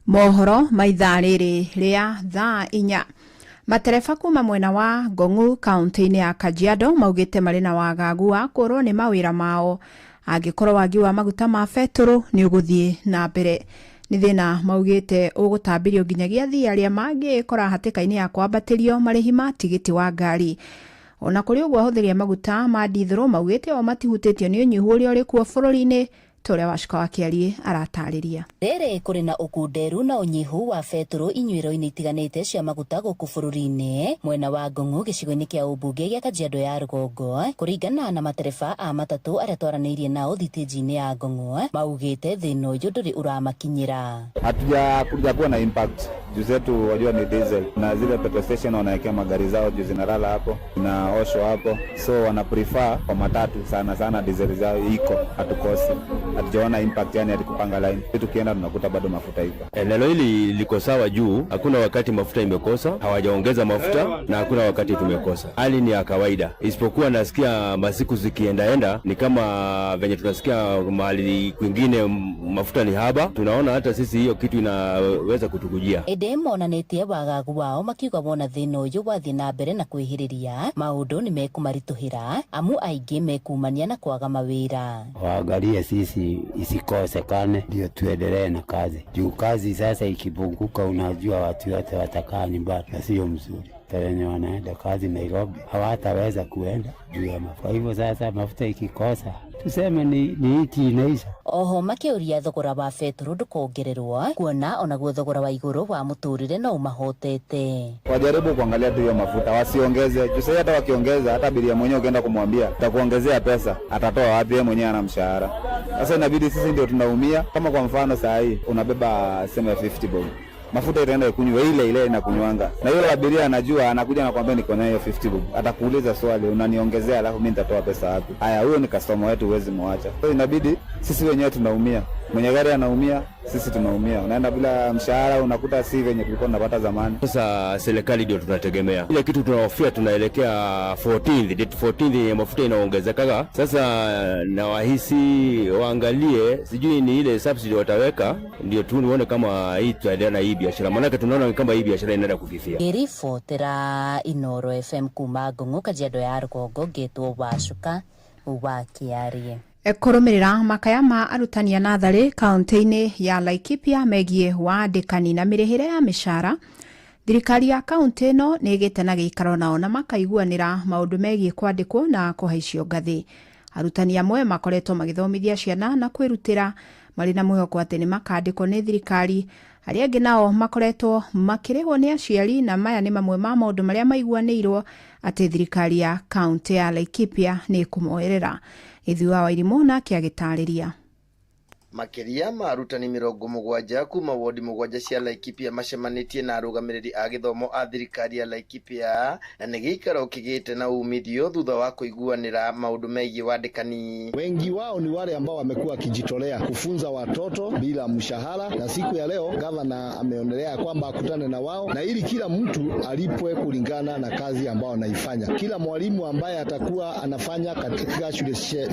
Mohoro maithaa rĩrĩ rĩa thaa 4. Matereba kuma mwena wa Ngong'u kaunti-inĩ ya Kajiado maugĩte marĩ na wagagu wa kũrwo nĩ mawĩra mao angĩkorwo wagi wa maguta ma betũrũ nĩ ũgũthiĩ na mbere. Nĩ thĩna maugĩte ũgũtambĩrio nginyagia athii arĩa mangĩkora hatĩka-inĩ ya kwambatĩrio marĩhi ma tigiti wa ngari. Ona kũrĩ ũguo ahũthĩri a maguta ma dithũrũ maugĩte o matihutĩtio nĩ ũnyihu ũrĩa ũrĩ kuo bũrũri-inĩ toria Wachika wa Kiarie aratariria. Rere kuri na ukunderu na unyihu wa betro inywiro-ini itiganite cia maguta guku bururi-ini mwena wa Ngong'u gicigo-ini kia ubunge gia Kajiado ya Rugongo kuringana na matereba a matatu aria twaraniirie nao thitĩnji-ini ya Ngong'u maugite thĩna ũyũ ndũrĩ ũramakinyĩra. Hatuja kuwa na impact juu zetu wajua ni diesel na zile petrol station wanaekea magari zao juu zinalala hapo na osho hapo, so wana prefer kwa matatu sana diesel zao iko hatukosi. Hatujaona impact yani atikupanga line. Tukienda tunakuta bado mafuta iko. Neno hili liko sawa juu hakuna wakati mafuta imekosa, hawajaongeza mafuta na hakuna wakati tumekosa. Hali ni ya kawaida. Isipokuwa nasikia masiku zikiendaenda ni kama venye tunasikia mahali kwingine mafuta ni haba. Tunaona hata sisi hiyo kitu inaweza kutukujia. Edemo na netie wagagu wao makiuga bona thĩna ũyũ wathiĩ na mbere na kwĩhĩrĩria maũndũ nĩ mekumarituhĩra amu aingĩ mekumania na kwaga mawĩra. Waangalie sisi isikosekane ndio tuendelee na kazi. Juu kazi sasa ikipunguka unajua watu wote watakaa nyumbani na sio mzuri. Wenye wanaenda kazi Nairobi hawataweza kuenda juu ya mafuta. Kwa hivyo sasa mafuta ikikosa tuseme ni hiki inaisha. Oho makiuria thogora wa betro ndukongererwo kuona onaguo thogora wa iguru wa muturire no umahotete. Wajaribu kuangalia tu hiyo mafuta wasiongeze. Juu sasa hata wakiongeza hata abiria mwenyewe ukienda kumwambia takuongezea pesa atatoa wapi? Yeye mwenyewe ana mshahara. Sasa inabidi sisi ndio tunaumia. Kama kwa mfano saa hii unabeba sema 50 bob. Mafuta itaenda ikunywe ile inakunywanga. Na yule abiria anajua anakuja na kwambia niko na hiyo 50 bob. Atakuuliza swali unaniongezea alafu mimi nitatoa pesa wapi? Haya huyo ni customer wetu huwezi muacha. Kwa hiyo inabidi sisi wenyewe tunaumia. Mwenye gari anaumia, sisi tunaumia. Unaenda bila mshahara unakuta si venye tulikuwa tunapata zamani. Sasa serikali ndio tunategemea. Ile kitu tunahofia tunaelekea 14th ya mafuta inaongezeka. Sasa na wahisi waangalie sijui ni ile subsidy wataweka ndio tuone kama hii tutaendelea na hii biashara. Maana tunaona kama hii biashara inaenda kufifia. Irifotera Inoro FM kuma Ngong'u Kajiado ya Rugongo getwo Wachika wa Kiarie. Kurumirira makaya ma arutani a natharĩ kaunti-inĩ ya Laikipia megie wandĩkani na mĩrĩhĩre ya mĩcara, thirikari ya kaunti ĩno nĩ ĩgĩte na gĩikaro nao na makaiguanĩra maũndũ megie kwandĩkwo na kũhaicio ngathĩ. Arutani amwe makoretwo magĩthomithia ciana na kwĩrutĩra marĩ na mwĩhoko atĩ nĩ makandĩkwo nĩ thirikari, arĩa angĩ nao makoretwo makĩrĩhwo nĩ aciari, na maya nĩ mamwe ma maũndũ marĩa maiguanĩirwo atĩ thirikari ya kaunti ya Laikipia nĩ kũmoerera. Ithuwa wa Irimũ nake agĩtarĩria. Makiria ma arutani 70 kuma wodi 7 cia Laikipia macemanĩtie na arũgamĩrĩri a gĩthomo a thirikari ya Laikipia na nĩ gĩikaro kĩgĩte na umithio thutha wa kũiguanĩra maũndũ megiĩ wandĩkani. Wengi wao ni wale ambao wamekuwa wakijitolea kufunza watoto bila mshahara, na siku ya leo gavana ameonelea kwamba akutane na wao na ili kila mtu alipwe kulingana na kazi ambao anaifanya. Kila mwalimu ambaye atakuwa anafanya katika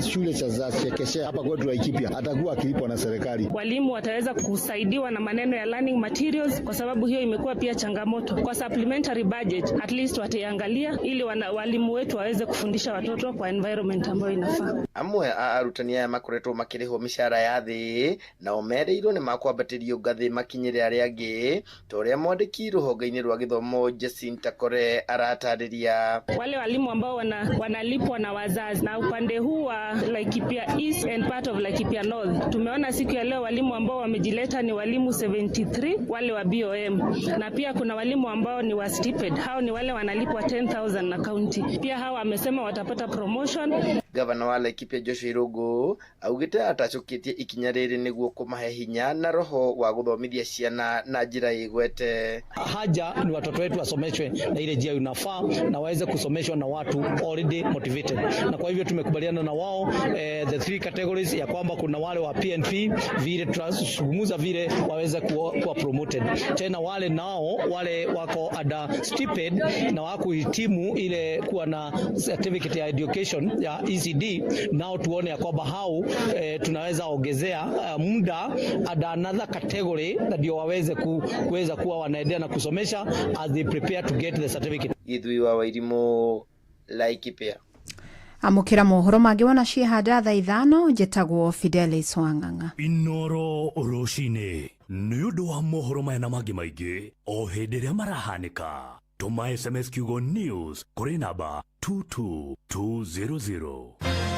shule za chekechea hapa kwetu Laikipia atakuwa akilipwa na serikali. Walimu wataweza kusaidiwa na maneno ya learning materials kwa sababu hiyo imekuwa pia changamoto. Kwa supplementary budget at least wataiangalia ili walimu wetu waweze kufundisha watoto kwa environment ambayo inafaa. Amwe a arutani aya makoretwo makĩrĩhwo mĩcara ya thĩ na omereirwo nĩ makwambatĩrio ngathĩ makinyĩre arĩa angĩ, toria mwandĩki rũhonge-inĩ rwa gĩthomo Jacinta Kore aratarĩria. Wale walimu ambao wanalipwa na wazazi na upande huu wa Laikipia East and part of Laikipia North, tumeona siku ya leo walimu ambao wamejileta ni walimu 73 wale wa BOM, na pia kuna walimu ambao ni wa stipend. Hao ni wale wanalipwa 10,000 na county. Pia hao wamesema watapata promotion. Gavana wa Laikipia Joshua Irungu augite atacoketie ikinya rĩrĩ nĩguo kũmahe hinya na roho wa gũthomithia ciana na njĩra igwete. Haja ni watoto wetu wasomeshwe na ile njia inafaa na waweze kusomeshwa na watu already motivated, na kwa hivyo tumekubaliana na wao the 3 categories ya kwamba kuna wale wa PNP vile tunazungumza vile waweze kuwa promoted, tena wale nao wale wako ada stipend na wako hitimu ile kuwa na certificate ya education ya ECD, nao tuone ya kwamba hao tunaweza ongezea muda ada another category ndio waweze kuweza kuwa wanaendelea na kusomesha as they prepare to get the certificate. Ithuwa wa Irimũ, Laikipia. Amukira mohoro mangĩ wona ciehanda thaa 5 njĩtagwo Fidelis Wang'ang'a. Inoro rũcinĩ nĩ ũndũ wa mohoro maya na mangĩ maingĩ o hĩndĩ ĩrĩa marahanĩka. Tũma SMS kiugo news kũrĩ namba 22200.